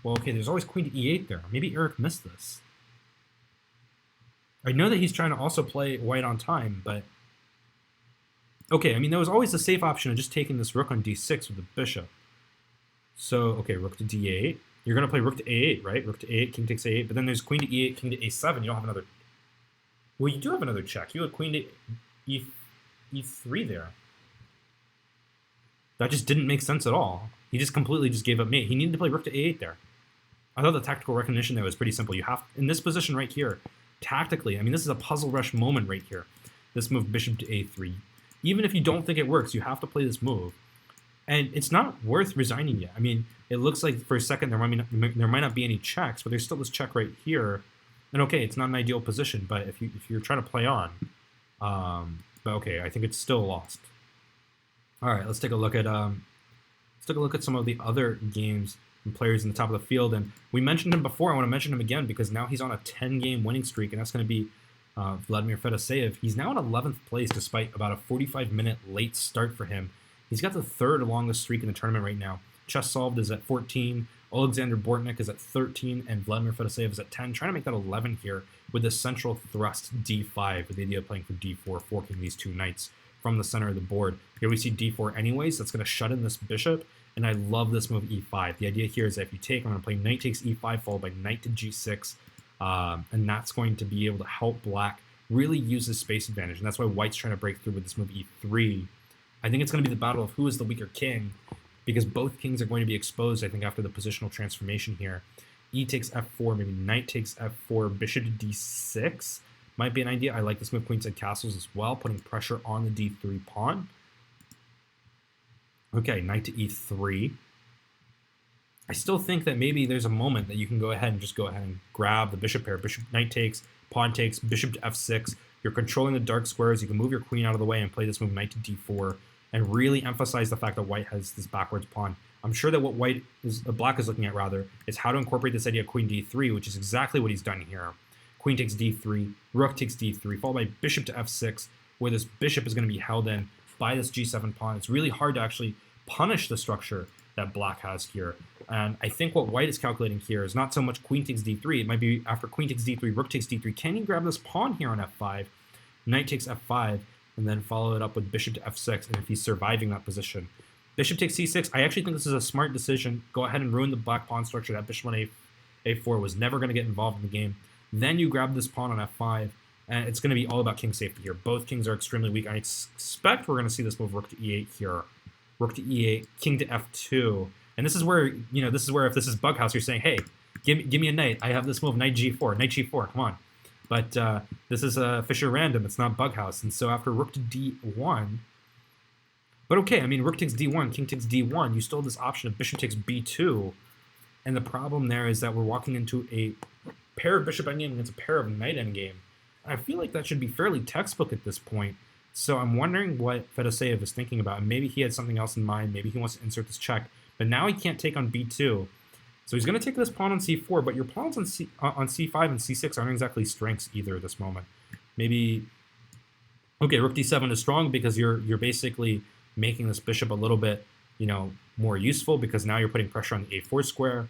Speaker 1: well, okay, there's always queen to e8 there. Maybe Eric missed this. I know that he's trying to also play white on time, but okay, I mean, there was always the safe option of just taking this rook on d6 with the bishop. So, okay, rook to d8. You're going to play rook to a8, right? Rook to a8, king takes a8, but then there's queen to e8, king to a7. You don't have another... Well, you do have another check. You have queen to e3 there. That just didn't make sense at all. He just completely just gave up mate. He needed to play rook to a8 there. I thought the tactical recognition there was pretty simple. You have, in this position right here, tactically, I mean, this is a puzzle rush moment right here. This move, bishop to a3. Even if you don't think it works, you have to play this move. And it's not worth resigning yet. I mean, it looks like for a second there might not be any checks, but there's still this check right here. And okay, it's not an ideal position, but if you're trying to play on, but okay, I think it's still lost. All right, let's take a look at some of the other games and players in the top of the field. And we mentioned him before. I want to mention him again because now he's on a 10-game winning streak, and that's going to be Vladimir Fedorsev. He's now in 11th place despite about a 45-minute late start for him. He's got the 3rd longest streak in the tournament right now. Chess Solved is at 14, Alexander Bortnik is at 13, and Vladimir Fedorsev is at 10. Trying to make that 11 here with the central thrust d5, with the idea of playing for d4, forking these 2 knights from the center of the board. Here we see d4 anyways. That's going to shut in this bishop, and I love this move e5. The idea here is that if you take, I'm going to play knight takes e5 followed by knight to g6, and that's going to be able to help black really use his space advantage, and that's why white's trying to break through with this move e3. I think it's going to be the battle of who is the weaker king, because both kings are going to be exposed, I think, after the positional transformation here. E takes f4, maybe knight takes f4, bishop to d6 might be an idea. I like this move, queenside castles as well, putting pressure on the d3 pawn. Okay, knight to e3. I still think that maybe there's a moment that you can go ahead and grab the bishop pair. Bishop, knight takes, pawn takes, bishop to f6. You're controlling the dark squares. You can move your queen out of the way and play this move knight to d4 and really emphasize the fact that white has this backwards pawn. I'm sure that what black is looking at rather is how to incorporate this idea of queen d3, which is exactly what he's done here. Queen takes d3, rook takes d3, followed by bishop to f6, where this bishop is going to be held in by this g7 pawn. It's really hard to actually punish the structure that black has here. And I think what white is calculating here is not so much queen takes d3. It might be after queen takes d3, rook takes d3. Can he grab this pawn here on f5? Knight takes f5, and then follow it up with bishop to f6, and if he's surviving that position. Bishop takes c6. I actually think this is a smart decision. Go ahead and ruin the black pawn structure. That bishop on a4 was never going to get involved in the game. Then you grab this pawn on f5, and it's going to be all about king safety here. Both kings are extremely weak. I expect we're going to see this move rook to e8 here. Rook to e8, king to f2. And this is where, if this is Bughouse, you're saying, hey, give me a knight. I have this move, knight g4, come on. But this is Fischer Random, it's not Bughouse. And so after rook to d1, but okay, I mean, rook takes d1, king takes d1, you still have this option of bishop takes b2. And the problem there is that we're walking into a pair of bishop endgame against a pair of knight endgame. And I feel like that should be fairly textbook at this point. So I'm wondering what Fedoseev is thinking about. And maybe he had something else in mind. Maybe he wants to insert this check. But now he can't take on b2. So he's going to take this pawn on c4, but your pawns on c5 and c6 aren't exactly strengths either at this moment. Maybe, okay, rook d7 is strong because you're basically making this bishop a little bit, more useful because now you're putting pressure on the a4 square.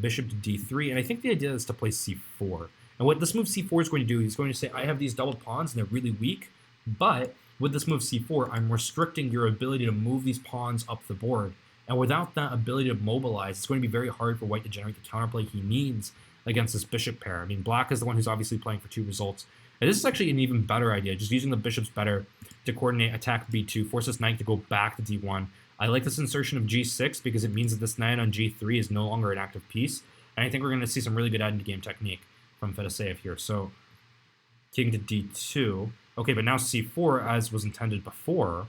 Speaker 1: Bishop to d3, and I think the idea is to play c4. And what this move c4 is going to do, he's going to say, I have these doubled pawns and they're really weak, but with this move c4, I'm restricting your ability to move these pawns up the board. And without that ability to mobilize, it's going to be very hard for white to generate the counterplay he needs against this bishop pair. I mean, black is the one who's obviously playing for 2 results. And this is actually an even better idea, just using the bishops better to coordinate attack b2, force this knight to go back to d1. I like this insertion of g6 because it means that this knight on g3 is no longer an active piece. And I think we're going to see some really good endgame technique from Fedoseev here. So king to d2. Okay, but now c4 as was intended before.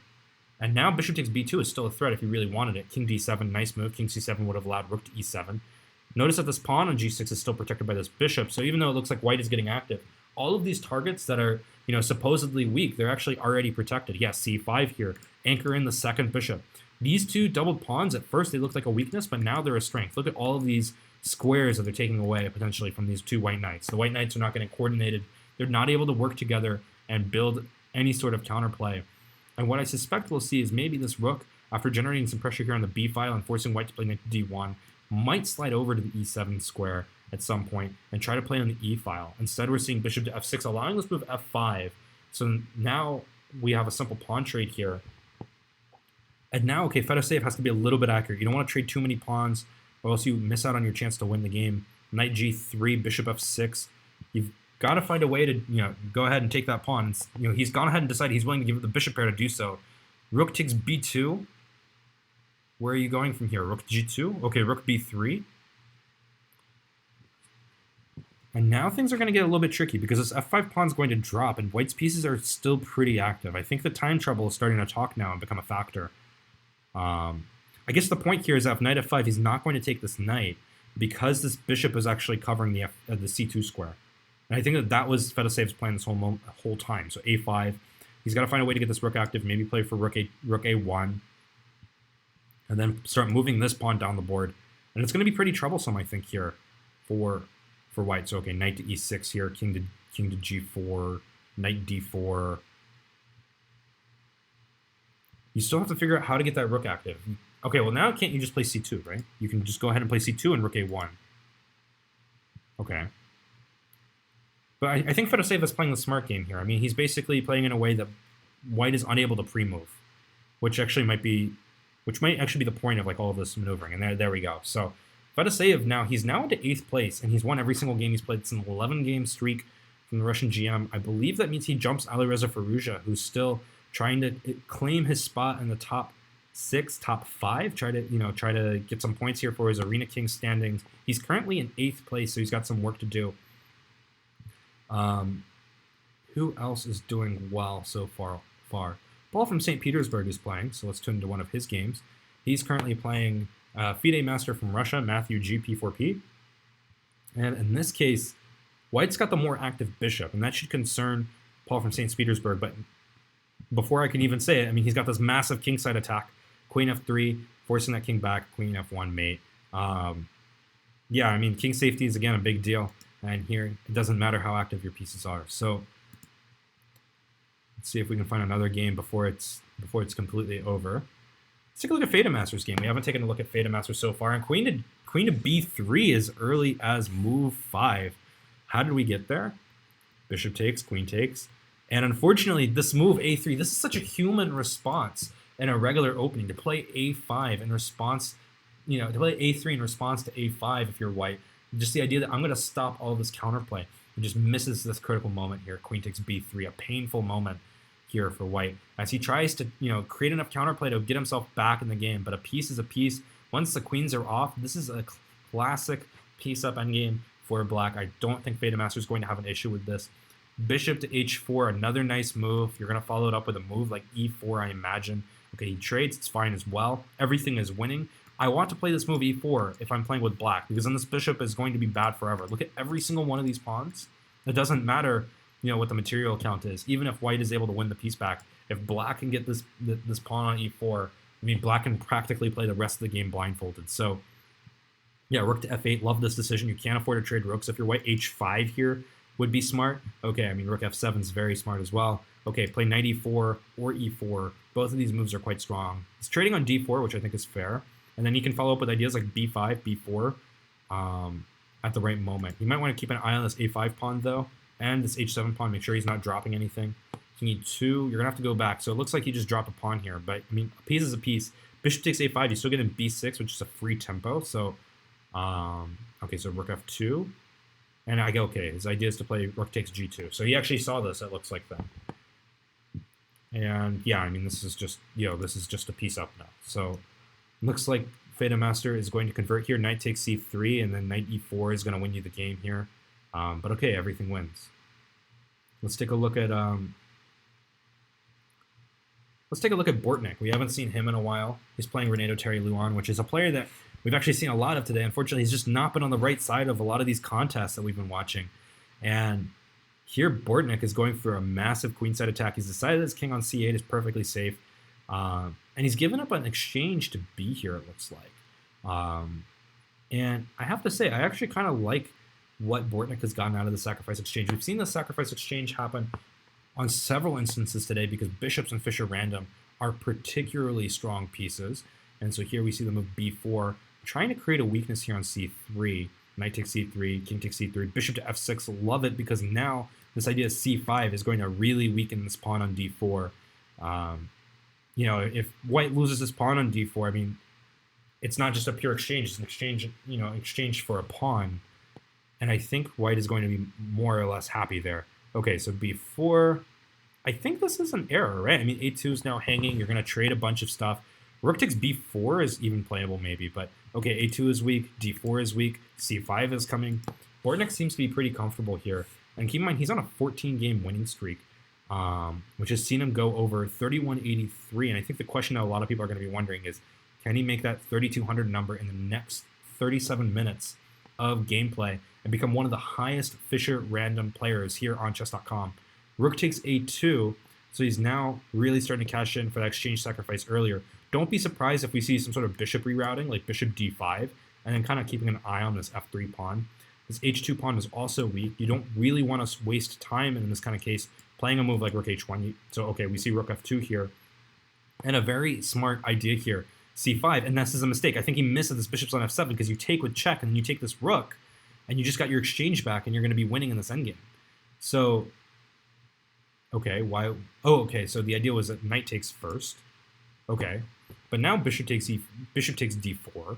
Speaker 1: And now bishop takes b2 is still a threat if you really wanted it. King d7, nice move. King c7 would have allowed rook to e7. Notice that this pawn on g6 is still protected by this bishop. So even though it looks like white is getting active, all of these targets that are, supposedly weak, they're actually already protected. Yeah, c5 here. Anchor in the second bishop. These 2 doubled pawns, at first they looked like a weakness, but now they're a strength. Look at all of these squares that they're taking away potentially from these 2 white knights. The white knights are not getting coordinated. They're not able to work together and build any sort of counterplay. And what I suspect we'll see is maybe this rook, after generating some pressure here on the b file and forcing white to play knight to d1, might slide over to the e7 square at some point and try to play on the e file. Instead, we're seeing bishop to f6, allowing this move f5. So now we have a simple pawn trade here. And now, okay, Fedoseev has to be a little bit accurate. You don't want to trade too many pawns, or else you miss out on your chance to win the game. Knight g3, bishop f6. You've got to find a way to, go ahead and take that pawn. He's gone ahead and decided he's willing to give it the bishop pair to do so. Rook takes b2. Where are you going from here? Rook g2? Okay, rook b3. And now things are going to get a little bit tricky because this f5 pawn is going to drop, and white's pieces are still pretty active. I think the time trouble is starting to talk now and become a factor. I guess the point here is that if knight f5, he's not going to take this knight because this bishop is actually covering the c2 square. And I think that was Fedoseev's plan this whole time. So a5, he's got to find a way to get this rook active, maybe play for rook a1, and then start moving this pawn down the board. And it's going to be pretty troublesome, I think, here for white. So okay, knight to e6 here, king to g4, knight d4. You still have to figure out how to get that rook active. Okay, well now can't you just play c2, right? You can just go ahead and play c2 and rook a1. Okay. But I think Fedoseev is playing the smart game here. I mean, he's basically playing in a way that white is unable to pre-move, which might actually be the point of like all of this maneuvering. And there we go. So Fedoseev he's now into 8th place, and he's won every single game he's played. It's an 11-game streak from the Russian GM. I believe that means he jumps Alireza Firouzja, who's still trying to claim his spot in the top 6, top 5, try to get some points here for his Arena King standings. He's currently in 8th place, so he's got some work to do. Who else is doing well so far? Paul from St. Petersburg is playing, so let's tune into one of his games. He's currently playing BetaMaster from Russia, Matthew GP4P. And in this case, white's got the more active bishop, and that should concern Paul from St. Petersburg. But before I can even say it, I mean, he's got this massive kingside attack, queen f3, forcing that king back, queen f1 mate. Yeah, I mean, king safety is, again, a big deal. And here, it doesn't matter how active your pieces are. So let's see if we can find another game before it's completely over. Let's take a look at BetaMaster's game. We haven't taken a look at BetaMaster so far. And queen to b3 as early as move 5. How did we get there? Bishop takes, queen takes. And unfortunately, this move a3, this is such a human response in a regular opening to play a5 in response, to play a3 in response to a5 if you're white. Just the idea that I'm going to stop all this counterplay. It just misses this critical moment here. Queen takes b3, a painful moment here for white as he tries to, create enough counterplay to get himself back in the game. But a piece is a piece. Once the queens are off, this is a classic piece up endgame for black. I don't think BetaMaster is going to have an issue with this. Bishop to h4, another nice move. You're going to follow it up with a move like e4, I imagine. Okay, he trades. It's fine as well. Everything is winning. I want to play this move e4 if I'm playing with black, because then this bishop is going to be bad forever. Look at every single one of these pawns. It doesn't matter, what the material count is. Even if white is able to win the piece back, if black can get this pawn on e4, I mean, black can practically play the rest of the game blindfolded. So, yeah, rook to f8. Love this decision. You can't afford to trade rooks. If you're white, h5 here would be smart. Okay, I mean, rook f7 is very smart as well. Okay, play knight e4 or e4. Both of these moves are quite strong. He's trading on d4, which I think is fair. And then he can follow up with ideas like b5, b4 at the right moment. You might want to keep an eye on this a5 pawn, though, and this h7 pawn. Make sure he's not dropping anything. King e2, you're going to have to go back. So it looks like he just dropped a pawn here. But, I mean, a piece is a piece. Bishop takes a5. You still get in b6, which is a free tempo. So, okay, so rook f2. And I go, okay, his idea is to play rook takes g2. So he actually saw this, it looks like that. And, yeah, I mean, this is just, this is just a piece up now. So looks like BetaMaster is going to convert here. Knight takes c3, and then knight e4 is going to win you the game here. But okay, everything wins. Let's take a look at Bortnik. We haven't seen him in a while. He's playing Renato Terry Luan, which is a player that we've actually seen a lot of today. Unfortunately, he's just not been on the right side of a lot of these contests that we've been watching. And here, Bortnik is going for a massive queenside attack. He's decided his king on c8 is perfectly safe. And he's given up an exchange to b here, it looks like. And I have to say, I actually kind of like what Bortnik has gotten out of the sacrifice exchange. We've seen the sacrifice exchange happen on several instances today because bishops and Fischer Random are particularly strong pieces. And so here we see the move b4, trying to create a weakness here on c3. Knight takes c3, king takes c3, bishop to f6. Love it because now this idea of c5 is going to really weaken this pawn on d4. If white loses this pawn on d4, I mean, it's not just a pure exchange. It's an exchange, exchange for a pawn. And I think white is going to be more or less happy there. Okay, so b4. I think this is an error, right? I mean, a2 is now hanging. You're going to trade a bunch of stuff. Rook takes b4 is even playable maybe, but okay, a2 is weak, d4 is weak, c5 is coming. Bortnik seems to be pretty comfortable here. And keep in mind, he's on a 14-game winning streak, which has seen him go over 3183. And I think the question that a lot of people are going to be wondering is, can he make that 3200 number in the next 37 minutes of gameplay and become one of the highest Fischer Random players here on Chess.com? Rook takes a2, so he's now really starting to cash in for that exchange sacrifice earlier. Don't be surprised if we see some sort of bishop rerouting, like bishop d5, and then kind of keeping an eye on this f3 pawn. This h2 pawn is also weak. You don't really want to waste time in this kind of case playing a move like rook h1. So, okay, we see rook f2 here. And a very smart idea here, c5, and this is a mistake. I think he missed this bishop's on f7 because you take with check, and then you take this rook, and you just got your exchange back, and you're going to be winning in this endgame. So, okay, why? Oh, okay, so the idea was that knight takes first. Okay, but now bishop takes d4.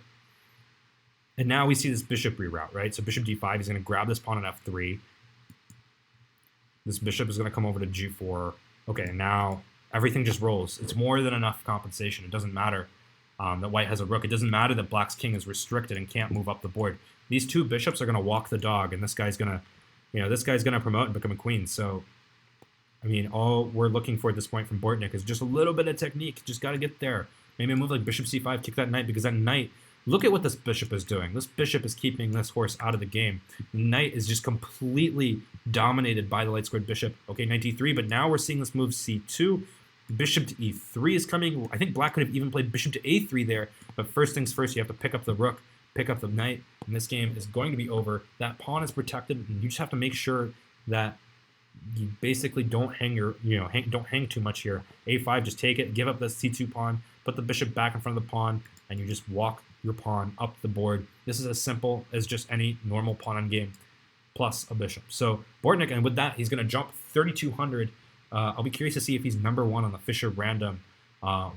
Speaker 1: And now we see this bishop reroute, right? So bishop d5 is going to grab this pawn on f3. This bishop is going to come over to g4. Okay, now everything just rolls. It's more than enough compensation. It doesn't matter that white has a rook. It doesn't matter that black's king is restricted and can't move up the board. These two bishops are going to walk the dog, and this guy's going to, promote and become a queen. So, I mean, all we're looking for at this point from Bortnik is just a little bit of technique. Just got to get there. Maybe a move like bishop c5, kick that knight, because that knight, look at what this bishop is doing. This bishop is keeping this horse out of the game. The knight is just completely dominated by the light squared bishop. Okay, knight d3, but now we're seeing this move c2. Bishop to e3 is coming. I think black could have even played bishop to a3 there, but first things first, you have to pick up the rook, pick up the knight, and this game is going to be over. That pawn is protected, and you just have to make sure that you basically don't hang your, don't hang too much here. a5, just take it, give up the c2 pawn, put the bishop back in front of the pawn, and you just walk your pawn up the board. This is as simple as just any normal pawn on game, plus a bishop. So Bortnik, and with that, he's going to jump 3,200. I'll be curious to see if he's #1 on the Fischer Random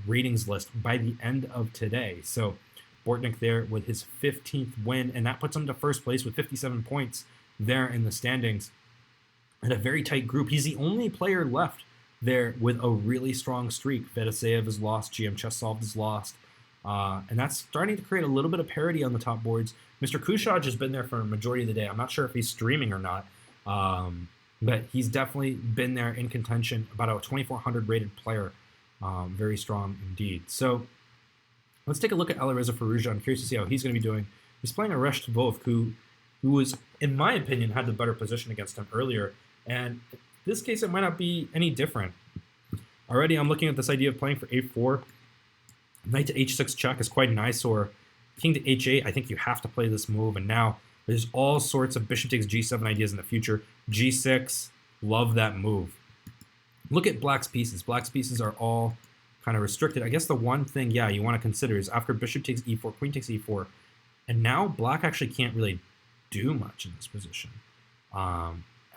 Speaker 1: ratings list by the end of today. So Bortnik there with his 15th win, and that puts him to first place with 57 points there in the standings. And a very tight group. He's the only player left there with a really strong streak. Fedoseev is lost, GM Chess Solved is lost, and that's starting to create a little bit of parity on the top boards. MrKooShahJi has been there for a majority of the day. I'm not sure if he's streaming or not, but he's definitely been there in contention, about a 2,400 rated player. Very strong indeed. So let's take a look at Alireza Firouzja. I'm curious to see how he's going to be doing. He's playing a Reshetnikov, who was, in my opinion, had the better position against him earlier. And in this case, it might not be any different. Already, I'm looking at this idea of playing for a4. Knight to h6 check is quite nice, or king to h8. I think you have to play this move. And now there's all sorts of bishop takes g7 ideas in the future. g6, love that move. Look at black's pieces. Black's pieces are all kind of restricted. I guess the one thing, yeah, you want to consider is after bishop takes e4, queen takes e4, and now black actually can't really do much in this position.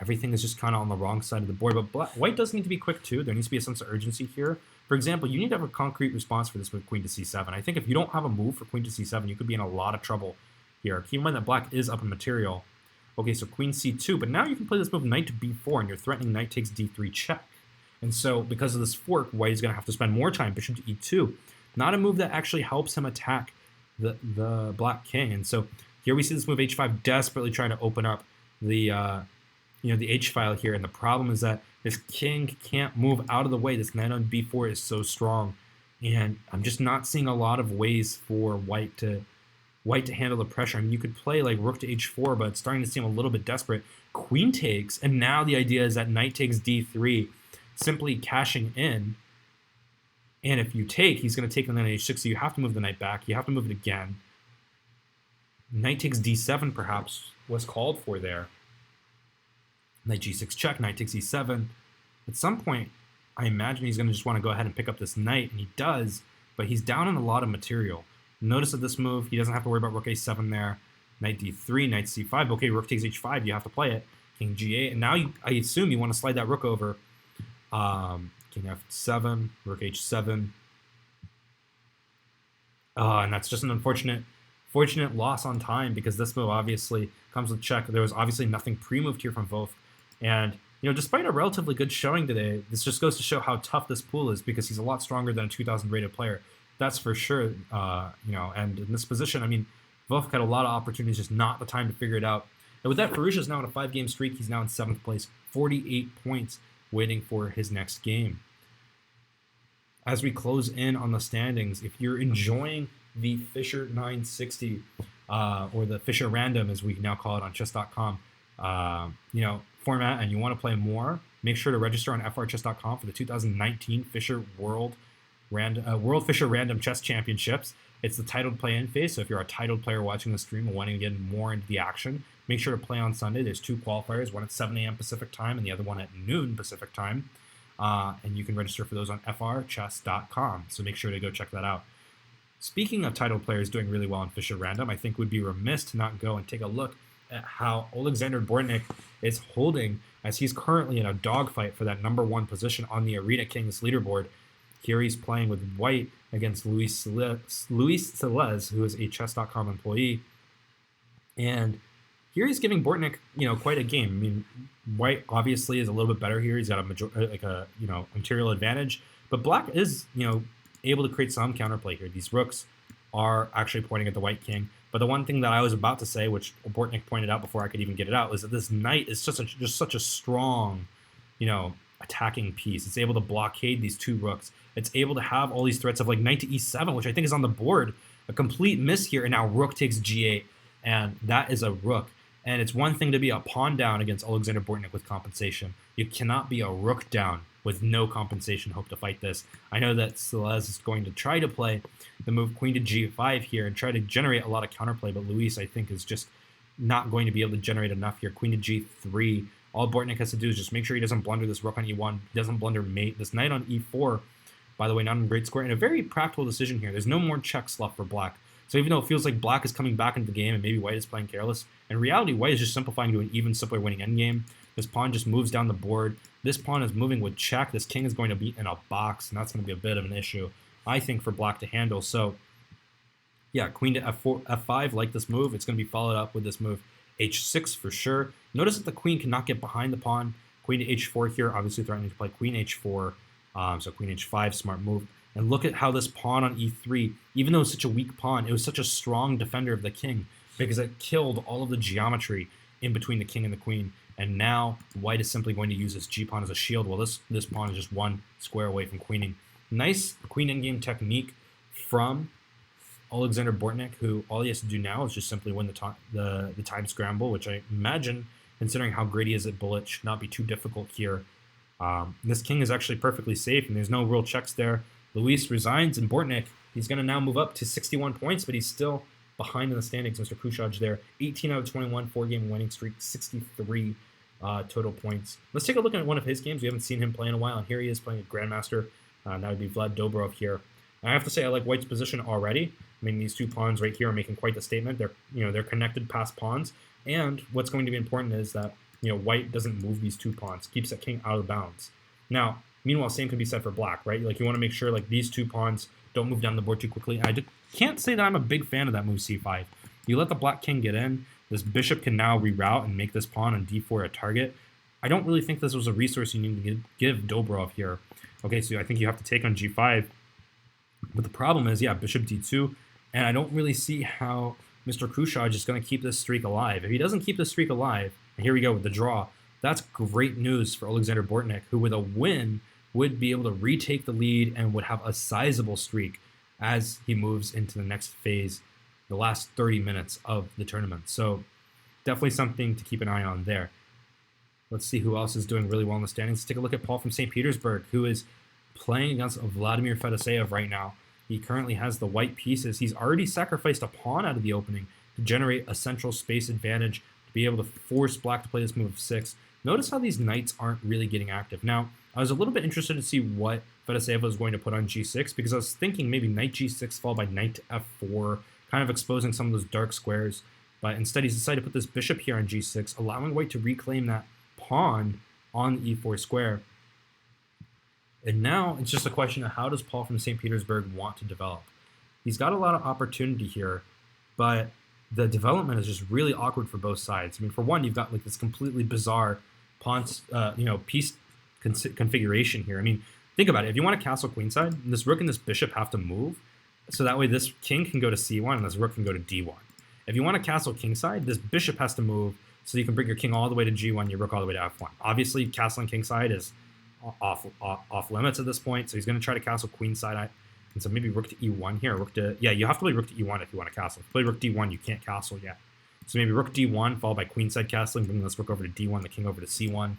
Speaker 1: Everything is just kind of on the wrong side of the board, but white does need to be quick too. There needs to be a sense of urgency here. For example, you need to have a concrete response for this with queen to c7. I think if you don't have a move for queen to c7, you could be in a lot of trouble here. Keep in mind that black is up in material. Okay, so queen c2, but now you can play this move knight to b4, and you're threatening knight takes d3 check. And so because of this fork, white is going to have to spend more time, bishop to e2. Not a move that actually helps him attack the black king. And so here we see this move h5 desperately trying to open up the the h-file here, and the problem is that this king can't move out of the way. This knight on b4 is so strong, and I'm just not seeing a lot of ways for white to handle the pressure. I mean, you could play like rook to h4, but it's starting to seem a little bit desperate. Queen takes, and now the idea is that knight takes d3, simply cashing in, and if you take, he's going to take the knight on h6, so you have to move the knight back. You have to move it again. Knight takes d7 perhaps was called for there. Knight g6 check, knight takes e7. At some point, I imagine he's going to just want to go ahead and pick up this knight, and he does, but he's down in a lot of material. Notice that this move, he doesn't have to worry about rook a7 there. Knight d3, knight c5. Okay, rook takes h5, you have to play it. King g8, and now I assume you want to slide that rook over. King f7, rook h7. And that's just an unfortunate loss on time, because this move obviously comes with check. There was obviously nothing pre-moved here from both. And, despite a relatively good showing today, this just goes to show how tough this pool is, because he's a lot stronger than a 2,000 rated player. That's for sure, and in this position, I mean, Vovk had a lot of opportunities, just not the time to figure it out. And with that, Firouzja is now in a 5-game streak. He's now in 7th place, 48 points, waiting for his next game. As we close in on the standings, if you're enjoying the Fischer 960, or the Fischer Random, as we now call it on Chess.com, format, and you want to play more, make sure to register on frchess.com for the 2019 Fischer World Fischer Random Chess Championships. It's the titled play-in phase, so if you're a titled player watching the stream and wanting to get more into the action, make sure to play on Sunday. There's 2 qualifiers, one at 7 a.m. Pacific time and the other one at noon Pacific time, and you can register for those on frchess.com, so make sure to go check that out. Speaking of titled players doing really well in Fischer Random, I think we'd be remiss to not go and take a look at how Alexander Bortnik is holding, as he's currently in a dogfight for that #1 position on the Arena Kings leaderboard. Here he's playing with white against Luis Celez, who is a Chess.com employee. And here he's giving Bortnik, quite a game. I mean, white obviously is a little bit better here. He's got a material advantage, but black is, able to create some counterplay here. These rooks are actually pointing at the white king. But the one thing that I was about to say, which Bortnik pointed out before I could even get it out, is that this knight is just such a strong, attacking piece. It's able to blockade these 2 rooks. It's able to have all these threats of like knight to e7, which I think is on the board. A complete miss here, and now rook takes g8, and that is a rook. And it's one thing to be a pawn down against Alexander Bortnik with compensation. You cannot be a rook down with no compensation hope to fight this. I know that Celeste is going to try to play the move queen to g5 here and try to generate a lot of counterplay, but Luis, I think, is just not going to be able to generate enough here. Queen to g3. All Bortnik has to do is just make sure he doesn't blunder this rook on e1, he doesn't blunder mate. This knight on e4, by the way, not in great square, and a very practical decision here. There's no more checks left for black. So even though it feels like black is coming back into the game and maybe white is playing careless, in reality, white is just simplifying to an even simpler winning endgame. This pawn just moves down the board. This pawn is moving with check. This king is going to be in a box, and that's going to be a bit of an issue, I think, for black to handle. So yeah, queen to f4, f5, like this move. It's going to be followed up with this move h6 for sure. Notice that the queen cannot get behind the pawn. Queen to h4 here, obviously threatening to play queen h4. So queen h5, smart move. And look at how this pawn on e3, even though it's such a weak pawn, it was such a strong defender of the king because it killed all of the geometry in between the king and the queen. And now white is simply going to use this g-pawn as a shield while this pawn is just one square away from queening. Nice queen endgame technique from Alexander Bortnik, who all he has to do now is just simply win the time scramble, which I imagine, considering how great he is at bullet, should not be too difficult here. This king is actually perfectly safe, and there's no real checks there. Luis resigns, and Bortnik, he's going to now move up to 61 points, but he's still behind in the standings. MrKooShahJi there, 18 out of 21, 4-game winning streak, 63 total points. Let's take a look at one of his games. We haven't seen him play in a while, and here he is playing a Grandmaster. That would be Vlad Dobrev here. And I have to say, I like white's position already. I mean, these two pawns right here are making quite the statement. They're connected past pawns, and what's going to be important is that white doesn't move these two pawns, keeps that king out of bounds. Now, meanwhile, same can be said for black, right? Like you want to make sure like these two pawns don't move down the board too quickly. And I can't say that I'm a big fan of that move c5. You let the black king get in. This bishop can now reroute and make this pawn on d4 a target. I don't really think this was a resource you need to give Dobrev here. Okay, so I think you have to take on g5. But the problem is, yeah, bishop d2. And I don't really see how MrKooShahJi is going to keep this streak alive. If he doesn't keep this streak alive, and here we go with the draw, that's great news for Alexander Bortnik, who with a win would be able to retake the lead and would have a sizable streak as he moves into the next phase, the last 30 minutes of the tournament. So definitely something to keep an eye on there. Let's see who else is doing really well in the standings. Let's take a look at Paul from St. Petersburg, who is playing against Vladimir Fedoseev right now. He currently has the white pieces. He's already sacrificed a pawn out of the opening to generate a central space advantage to be able to force black to play this move of 6. Notice how these knights aren't really getting active. Now, I was a little bit interested to see what Fedoseev was going to put on g6 because I was thinking maybe knight g6 followed by knight to f4, kind of exposing some of those dark squares. But instead, he's decided to put this bishop here on g6, allowing white to reclaim that pawn on the e4 square. And now it's just a question of how does Paul from St. Petersburg want to develop? He's got a lot of opportunity here, but the development is just really awkward for both sides. I mean, for one, you've got like this completely bizarre pawn, piece configuration here. I mean, think about it. If you want a castle queenside, this rook and this bishop have to move, so that way this king can go to c1 and this rook can go to d1. If you want a castle kingside, this bishop has to move so you can bring your king all the way to g1, your rook all the way to f1. Obviously, castling kingside is off limits at this point, so he's going to try to castle queenside. And so maybe rook to e1 here. You have to play rook to e1 if you want to castle. If you play rook d1, you can't castle yet. So maybe rook d1 followed by queenside castling, bringing this rook over to d1, the king over to c1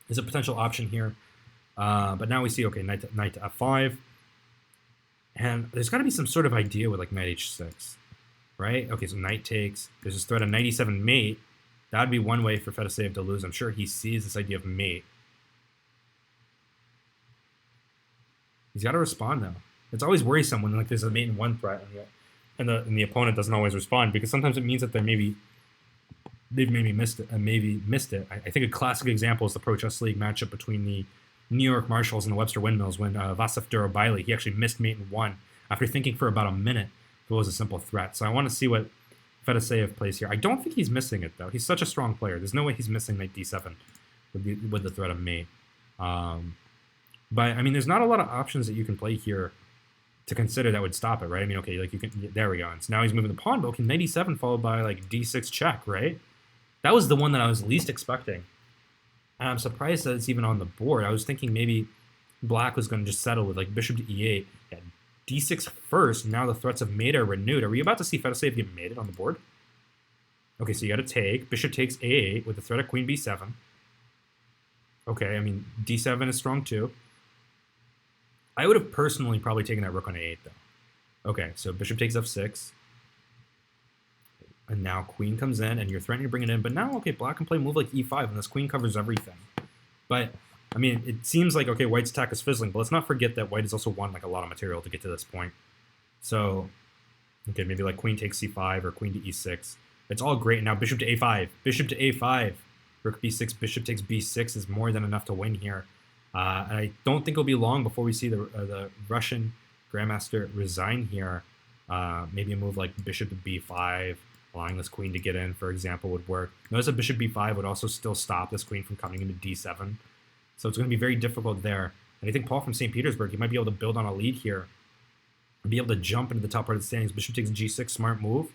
Speaker 1: is a potential option here. But now we see, okay, knight to f5. And there's got to be some sort of idea with like knight h6, right? Okay, so knight takes. There's this threat of knight e7 mate. That would be one way for Fedoseev to lose. I'm sure he sees this idea of mate. He's got to respond though. It's always worrisome when like there's a mate in one threat and the opponent doesn't always respond, because sometimes it means that they've maybe missed it. I think a classic example is the Pro Chess League matchup between the New York Marshalls and the Webster Windmills when Vasef Durabaili, he actually missed mate in one after thinking for about a minute if it was a simple threat. So I want to see what Fedoseev plays here. I don't think he's missing it though. He's such a strong player. There's no way he's missing knight d7 with the threat of mate. But I mean, there's not a lot of options that you can play here to consider that would stop it, right? I mean, okay, like you can, there we go. And so now he's moving the pawn, but okay, knight e7 followed by like d6 check, right? That was the one that I was least expecting. And I'm surprised that it's even on the board. I was thinking maybe black was going to just settle with like bishop to e8, yeah, d6 first. Now the threats of mate are renewed. Are we about to see Fedoseev get mated on the board? Okay, so you got to take. Bishop takes a8 with the threat of queen b7. Okay, I mean, d7 is strong too. I would have personally probably taken that rook on a8 though. Okay, so bishop takes f6. And now queen comes in, and you're threatening to bring it in. But now, okay, black can play a move like e5, and this queen covers everything. But, I mean, it seems like, okay, white's attack is fizzling, but let's not forget that white has also won, like, a lot of material to get to this point. So, okay, maybe, like, queen takes c5 or queen to e6. It's all great. Now, bishop to a5. Bishop to a5. Rook b6, bishop takes b6 is more than enough to win here. And I don't think it'll be long before we see the Russian Grandmaster resign here. Maybe a move like bishop to b5, allowing this queen to get in, for example, would work. Notice that bishop b5 would also still stop this queen from coming into d7. So it's going to be very difficult there. And I think Paul from St. Petersburg, he might be able to build on a lead here. And be able to jump into the top part of the standings. Bishop takes g6, smart move.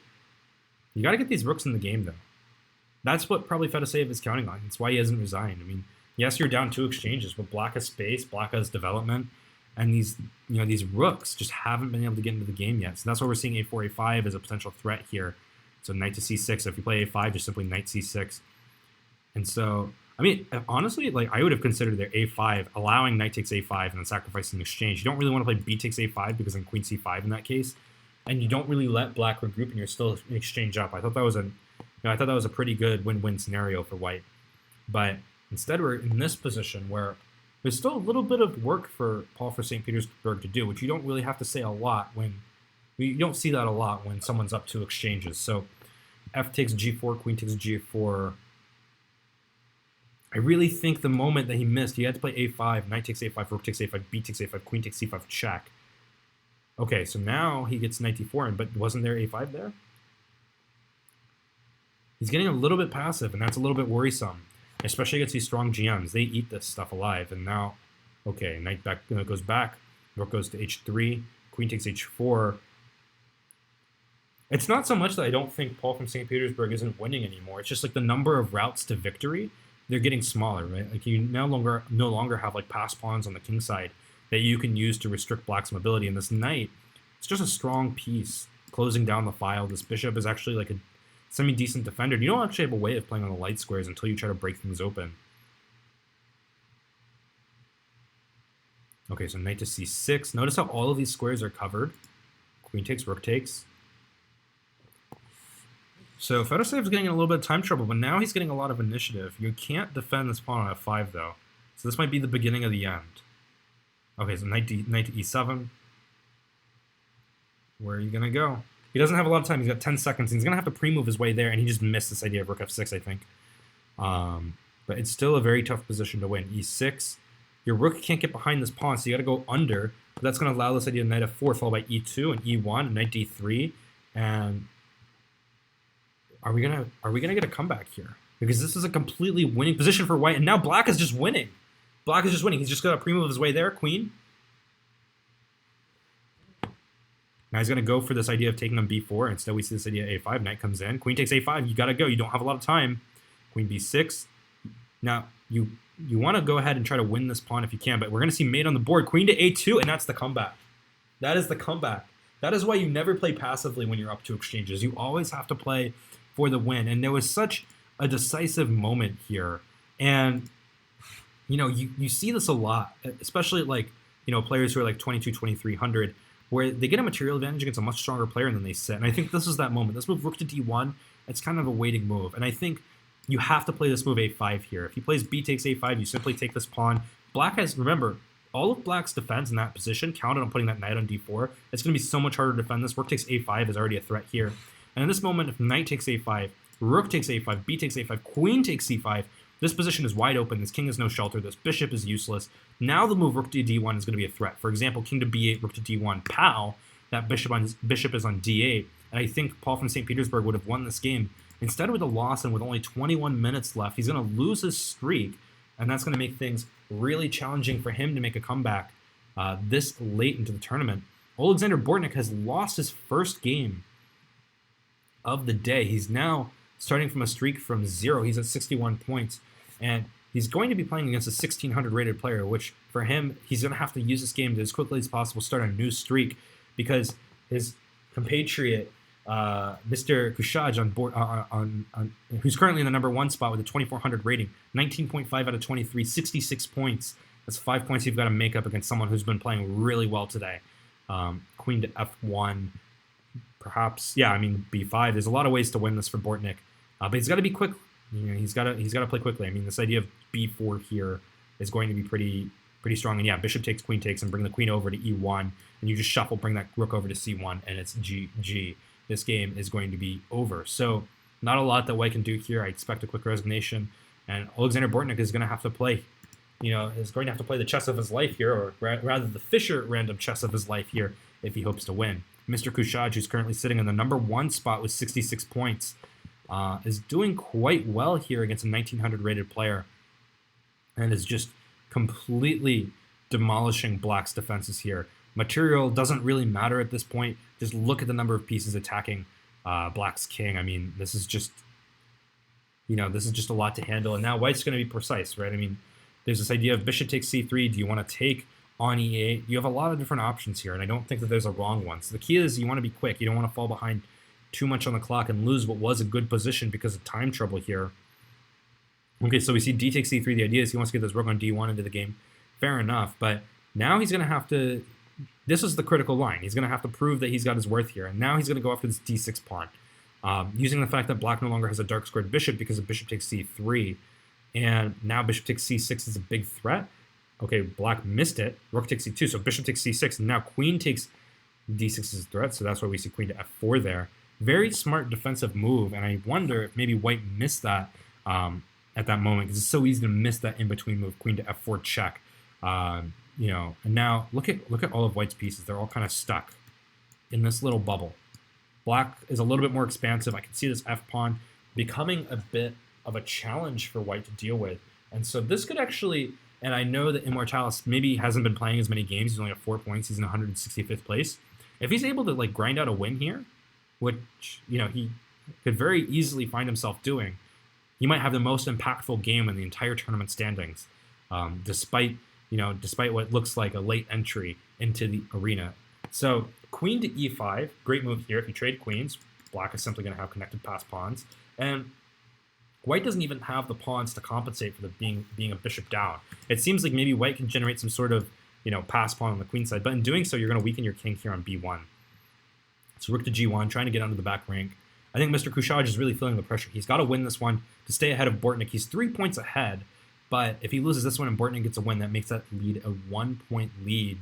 Speaker 1: You got to get these rooks in the game, though. That's what probably Fedoseev is counting on. That's why he hasn't resigned. I mean, yes, you're down 2 exchanges, but black has space, black has development, and these rooks just haven't been able to get into the game yet. So that's why we're seeing a4, a5 as a potential threat here. So knight to c6. If you play a5, just simply knight c6. And so, I mean, honestly, like I would have considered their a5, allowing knight takes a5 and then sacrificing exchange. You don't really want to play b takes a5 because then queen c5 in that case, and you don't really let black regroup and you're still in exchange up. I thought that was a pretty good win-win scenario for white. But instead, we're in this position where there's still a little bit of work for Paul for St. Petersburg to do, which you don't really have to say a lot when you don't see that a lot when someone's up 2 exchanges. So f takes g4, queen takes g4. I really think the moment that he missed, he had to play a5, knight takes a5, rook takes a5, b takes a5, queen takes c5, check. Okay, so now he gets knight d4 in, but wasn't there a5 there? He's getting a little bit passive, and that's a little bit worrisome, especially against these strong GMs. They eat this stuff alive, and now, okay, knight back goes back, rook goes to h3, queen takes h4. It's not so much that I don't think Paul from St. Petersburg isn't winning anymore. It's just like the number of routes to victory, they're getting smaller, right? Like you no longer have like pass pawns on the king side that you can use to restrict black's mobility. And this knight, it's just a strong piece closing down the file. This bishop is actually like a semi-decent defender. You don't actually have a way of playing on the light squares until you try to break things open. Okay, so knight to c6. Notice how all of these squares are covered. Queen takes, rook takes. So Fedoseev's getting in a little bit of time trouble, but now he's getting a lot of initiative. You can't defend this pawn on f5, though. So this might be the beginning of the end. Okay, so knight to e7. Where are you going to go? He doesn't have a lot of time. He's got 10 seconds. And he's going to have to pre-move his way there, and he just missed this idea of rook f6, I think. But it's still a very tough position to win. e6. Your rook can't get behind this pawn, so you got to go under. But that's going to allow this idea of knight f4 followed by e2 and e1 and knight d3. And are we gonna get a comeback here? Because this is a completely winning position for white, and now black is just winning. Black is just winning. He's just got to pre-move his way there, queen. Now he's gonna go for this idea of taking on b4. Instead, we see this idea a5. Knight comes in. Queen takes a5. You gotta go. You don't have a lot of time. Queen b6. Now you want to go ahead and try to win this pawn if you can, but we're gonna see mate on the board. Queen to a2, and that's the comeback. That is the comeback. That is why you never play passively when you're up 2 exchanges. You always have to play for the win. And there was such a decisive moment here. And, you see this a lot, especially like, players who are like 22, 2300, where they get a material advantage against a much stronger player and then they sit. And I think this is that moment. This move, rook to d1, it's kind of a waiting move. And I think you have to play this move a5 here. If he plays b takes a5, you simply take this pawn. Black has, remember, all of black's defense in that position counted on putting that knight on d4. It's going to be so much harder to defend this. Rook takes a5 is already a threat here. And in this moment, if knight takes a5, rook takes a5, b takes a5, queen takes c5, this position is wide open. This king has no shelter. This bishop is useless. Now the move rook to d1 is going to be a threat. For example, king to b8, rook to d1, pow. That bishop is on d8. And I think Paul from St. Petersburg would have won this game. Instead, with a loss and with only 21 minutes left, he's going to lose his streak. And that's going to make things really challenging for him to make a comeback this late into the tournament. Alexander Bortnik has lost his first game of the day. He's now starting from a streak from 0. He's at 61 points, and he's going to be playing against a 1600 rated player, which for him, he's going to have to use this game to as quickly as possible start a new streak, because his compatriot MrKooShahJi on board, who's currently in the #1 spot with a 2400 rating, 19.5 out of 23, 66 points. That's 5 points you've got to make up against someone who's been playing really well today. Queen to F1, perhaps. Yeah, I mean B5. There's a lot of ways to win this for Bortnik, but he's got to be quick. You know, he's got to play quickly. I mean, this idea of B4 here is going to be pretty strong. And yeah, bishop takes, queen takes, and bring the queen over to E1, and you just shuffle, bring that rook over to C1, and it's GG. This game is going to be over. So not a lot that White can do here. I expect a quick resignation, and Alexander Bortnik is going to have to play, is going to have to play the chess of his life here, or rather the Fischer Random Chess of his life here, if he hopes to win. MrKooShahJi, who's currently sitting in the #1 spot with 66 points, is doing quite well here against a 1900 rated player, and is just completely demolishing Black's defenses here. Material doesn't really matter at this point. Just look at the number of pieces attacking Black's king. I mean, this is just a lot to handle. And now White's going to be precise, right? I mean, there's this idea of bishop takes C3. Do you want to take on E8? You have a lot of different options here, and I don't think that there's a wrong one. So the key is you want to be quick. You don't want to fall behind too much on the clock and lose what was a good position because of time trouble here. Okay, so we see D takes C3. The idea is he wants to get this rook on D1 into the game. Fair enough, but now he's going to have to... This is the critical line. He's going to have to prove that he's got his worth here. And now he's going to go after this D6 pawn, using the fact that Black no longer has a dark squared bishop because of bishop takes C3. And now bishop takes C6 is a big threat. Okay, Black missed it. Rook takes C2, so bishop takes C6. And now queen takes D6 is a threat, so that's why we see queen to F4 there. Very smart defensive move, and I wonder if maybe White missed that at that moment, because it's so easy to miss that in-between move, queen to F4 check. And now look at all of White's pieces. They're all kind of stuck in this little bubble. Black is a little bit more expansive. I can see this F pawn becoming a bit of a challenge for White to deal with. And so this could actually, and I know that Immortalis maybe hasn't been playing as many games. He's only got 4 points. He's in 165th place. If he's able to like grind out a win here, which, he could very easily find himself doing, he might have the most impactful game in the entire tournament standings, despite what looks like a late entry into the arena. So queen to E5, great move here. If you trade queens, Black is simply going to have connected pass pawns. And White doesn't even have the pawns to compensate for the being a bishop down. It seems like maybe White can generate some sort of, pass pawn on the queen side. But in doing so, you're going to weaken your king here on B1. So rook to G1, trying to get onto the back rank. I think MrKooShahJi is really feeling the pressure. He's got to win this one to stay ahead of Bortnik. He's 3 points ahead. But if he loses this one and Bortnik gets a win, that makes that lead a 1-point lead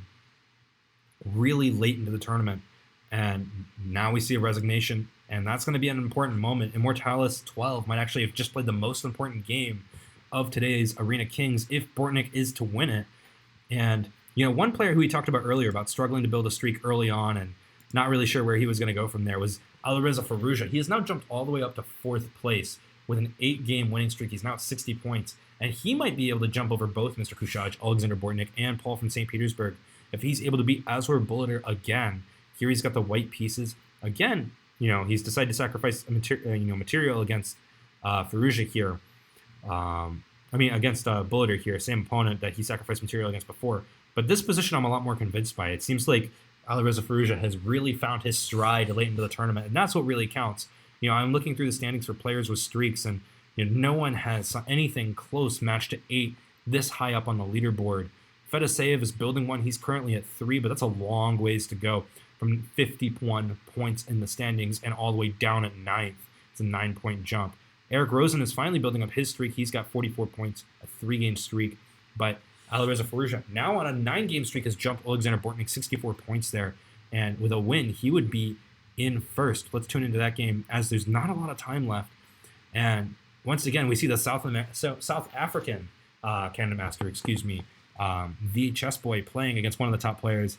Speaker 1: really late into the tournament. And now we see a resignation, and that's going to be an important moment. Immortalis 12 might actually have just played the most important game of today's Arena Kings if Bortnik is to win it. And, one player who we talked about earlier about struggling to build a streak early on and not really sure where he was going to go from there was Alireza Firouzja. He has now jumped all the way up to 4th place with an 8-game winning streak. He's now at 60 points. And he might be able to jump over both MrKooShahJi, Alexander Bortnik, and Paul from St. Petersburg if he's able to beat Azor Bulliter again. Here he's got the white pieces. Again, he's decided to sacrifice material against Firouzja here. Against Bulliter here, same opponent that he sacrificed material against before. But this position I'm a lot more convinced by. It seems like Alireza Firouzja has really found his stride late into the tournament, and that's what really counts. I'm looking through the standings for players with streaks, and no one has anything close matched to 8 this high up on the leaderboard. Feta is building one. He's currently at 3, but that's a long ways to go from 51 points in the standings and all the way down at 9th. It's a 9-point jump. Eric Rosen is finally building up his streak. He's got 44 points, a 3-game streak. But Alireza Firouzja, now on a 9-game streak, has jumped Alexander Bortnik 64 points there. And with a win, he would be in first. Let's tune into that game as there's not a lot of time left. And once again, we see the South African Canada Master, the chess boy playing against one of the top players.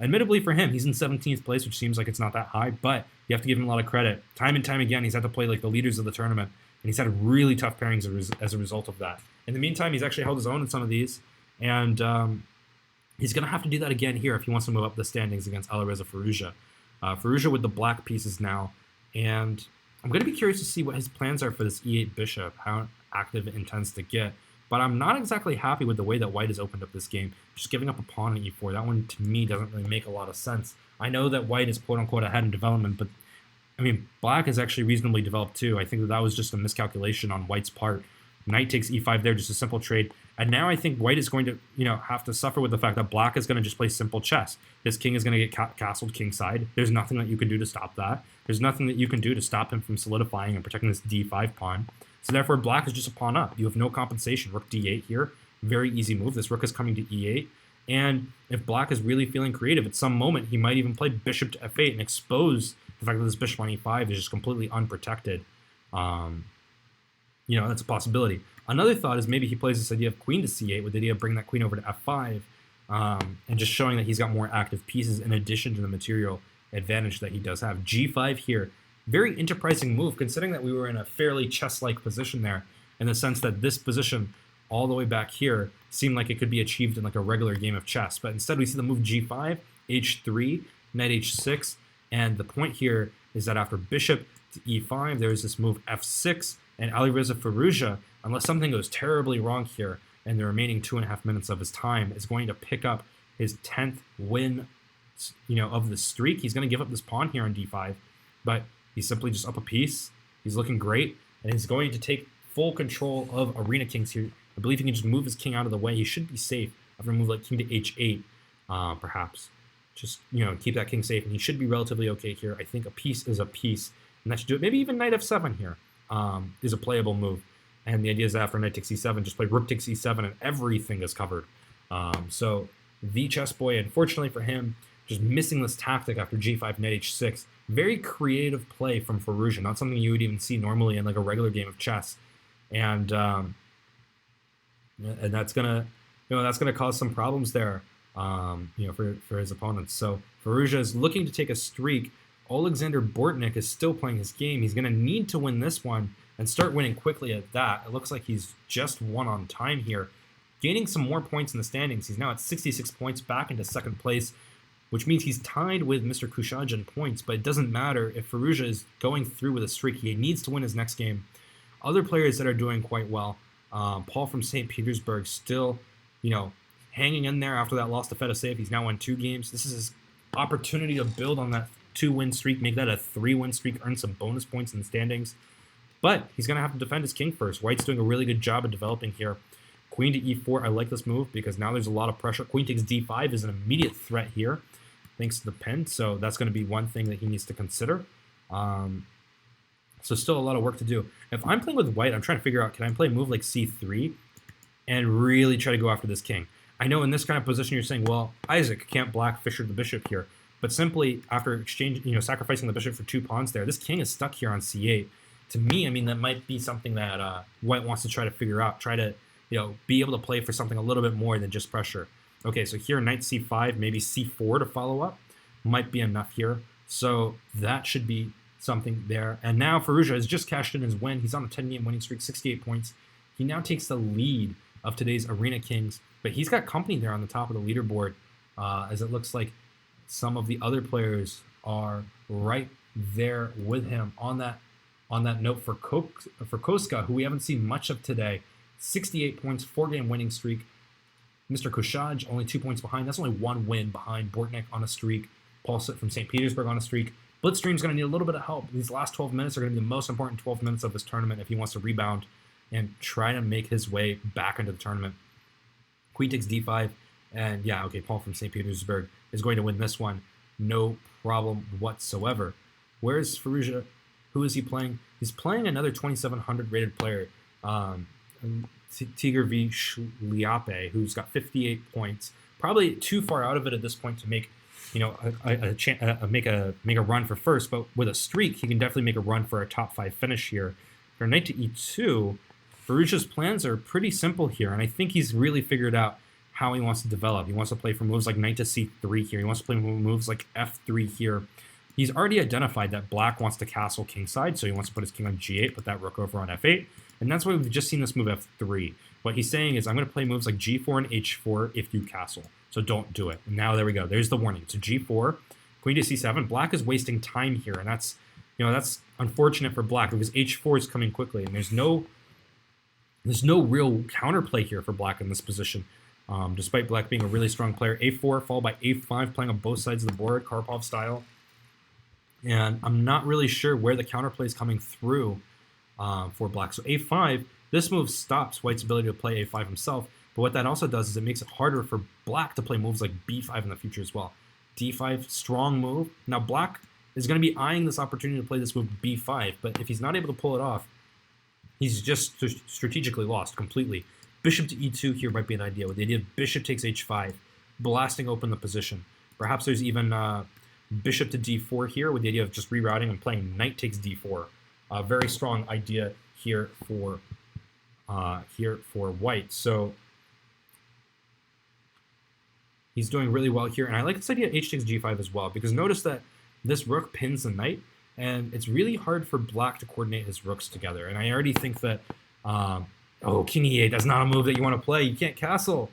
Speaker 1: Admittedly for him, he's in 17th place, which seems like it's not that high, but you have to give him a lot of credit. Time and time again, he's had to play like the leaders of the tournament, and he's had really tough pairings as a result of that. In the meantime, he's actually held his own in some of these, and he's going to have to do that again here if he wants to move up the standings against Alireza Firouzja. Firouzja with the black pieces now, and I'm going to be curious to see what his plans are for this E8 bishop, how active it intends to get. But I'm not exactly happy with the way that white has opened up this game. Just giving up a pawn on e4, that one to me doesn't really make a lot of sense. I know that white is quote-unquote ahead in development, but I mean, black is actually reasonably developed too. I think that was just a miscalculation on white's part. Knight takes e5 there, just a simple trade. And now I think white is going to, have to suffer with the fact that black is going to just play simple chess. This king is going to get castled kingside. There's nothing that you can do to stop that. There's nothing that you can do to stop him from solidifying and protecting this d5 pawn. So therefore, black is just a pawn up. You have no compensation. Rook d8 here. Very easy move. This rook is coming to e8. And if black is really feeling creative, at some moment, he might even play bishop to f8 and expose the fact that this bishop on e5 is just completely unprotected. That's a possibility. Another thought is maybe he plays this idea of queen to c8 with the idea of bringing that queen over to f5 and just showing that he's got more active pieces in addition to the material advantage that he does have. g5 here, very enterprising move considering that we were in a fairly chess-like position there in the sense that this position all the way back here seemed like it could be achieved in like a regular game of chess. But instead we see the move g5, h3, knight h6, and the point here is that after bishop to e5, there's this move f6, and Alireza Firouzja, unless something goes terribly wrong here in the remaining 2.5 minutes of his time, is going to pick up his 10th win, of the streak. He's going to give up this pawn here on d5, but he's simply just up a piece. He's looking great, and he's going to take full control of arena kings here. I believe he can just move his king out of the way. He should be safe after a move like king to h8, perhaps. Just, keep that king safe, and he should be relatively okay here. I think a piece is a piece, and that should do it. Maybe even knight f7 here is a playable move. And the idea is that after knight takes e7, just play rook takes e7, and everything is covered. So the chess boy, unfortunately for him, just missing this tactic after g5, knight h6. Very creative play from Firouzja, not something you would even see normally in like a regular game of chess. And that's gonna cause some problems there, for his opponents. So Firouzja is looking to take a streak. Alexander Bortnik is still playing his game. He's gonna need to win this one and start winning quickly at that. It looks like he's just won on time here, gaining some more points in the standings. He's now at 66 points, back into second place, which means he's tied with MrKooShahJi in points, but it doesn't matter if Firouzja is going through with a streak. He needs to win his next game. Other players that are doing quite well, Paul from St. Petersburg still, hanging in there after that loss to Feta save. He's now won 2 games. This is his opportunity to build on that 2-win streak, make that a 3-win streak, earn some bonus points in the standings. But he's going to have to defend his king first. White's doing a really good job of developing here. Queen to e4, I like this move because now there's a lot of pressure. Queen takes d5 is an immediate threat here, thanks to the pin. So that's going to be one thing that he needs to consider. So still a lot of work to do. If I'm playing with white, I'm trying to figure out, can I play a move like c3 and really try to go after this king? I know in this kind of position you're saying, well, Isaac can't black Fischer the bishop here. But simply after sacrificing the bishop for 2 pawns there, this king is stuck here on c8. To me, I mean, that might be something that white wants to try to figure out, try to, be able to play for something a little bit more than just pressure. Okay, so here, knight c5, maybe c4 to follow up might be enough here. So that should be something there. And now Firouzja has just cashed in his win. He's on a 10-game winning streak, 68 points. He now takes the lead of today's Arena Kings, but he's got company there on the top of the leaderboard, as it looks like some of the other players are right there with him on that note for Koska, who we haven't seen much of today. 68 points, 4-game winning streak. MrKooShahJi only 2 points behind. That's only 1 win behind Bortnik on a streak. Paul from St. Petersburg on a streak. Blitzstream's going to need a little bit of help. These last 12 minutes are going to be the most important 12 minutes of this tournament if he wants to rebound and try to make his way back into the tournament. Queen takes d5. And yeah, okay, Paul from St. Petersburg is going to win this one. No problem whatsoever. Where's Firouzja? Who is he playing? He's playing another 2,700 rated player, Tigr V. Shliape, who's got 58 points. Probably too far out of it at this point to make, make a run for first. But with a streak, he can definitely make a run for a top 5 finish here. For knight to e2, Firouzja's plans are pretty simple here, and I think he's really figured out how he wants to develop. He wants to play for moves like knight to c3 here. He wants to play moves like f3 here. He's already identified that black wants to castle kingside, so he wants to put his king on g8, put that rook over on f8, and that's why we've just seen this move f3. What he's saying is, I'm going to play moves like g4 and h4 if you castle, so don't do it. And now there we go. There's the warning. So g4, queen to c7. Black is wasting time here, and that's unfortunate for black because h4 is coming quickly, and there's no real counterplay here for black in this position. Despite black being a really strong player, a4 followed by a5, playing on both sides of the board, Karpov style. And I'm not really sure where the counterplay is coming through for black. So a5, this move stops white's ability to play a5 himself. But what that also does is it makes it harder for black to play moves like b5 in the future as well. d5, strong move. Now black is going to be eyeing this opportunity to play this move b5. But if he's not able to pull it off, he's just strategically lost completely. Bishop to e2 here might be an idea with the idea of bishop takes h5, blasting open the position. Perhaps there's even bishop to d4 here with the idea of just rerouting and playing knight takes d4. A very strong idea here for white. So he's doing really well here, and I like this idea of h takes g5 as well, because notice that this rook pins the knight, and it's really hard for black to coordinate his rooks together. And I already think that oh, king e8, that's not a move that you want to play. You can't castle.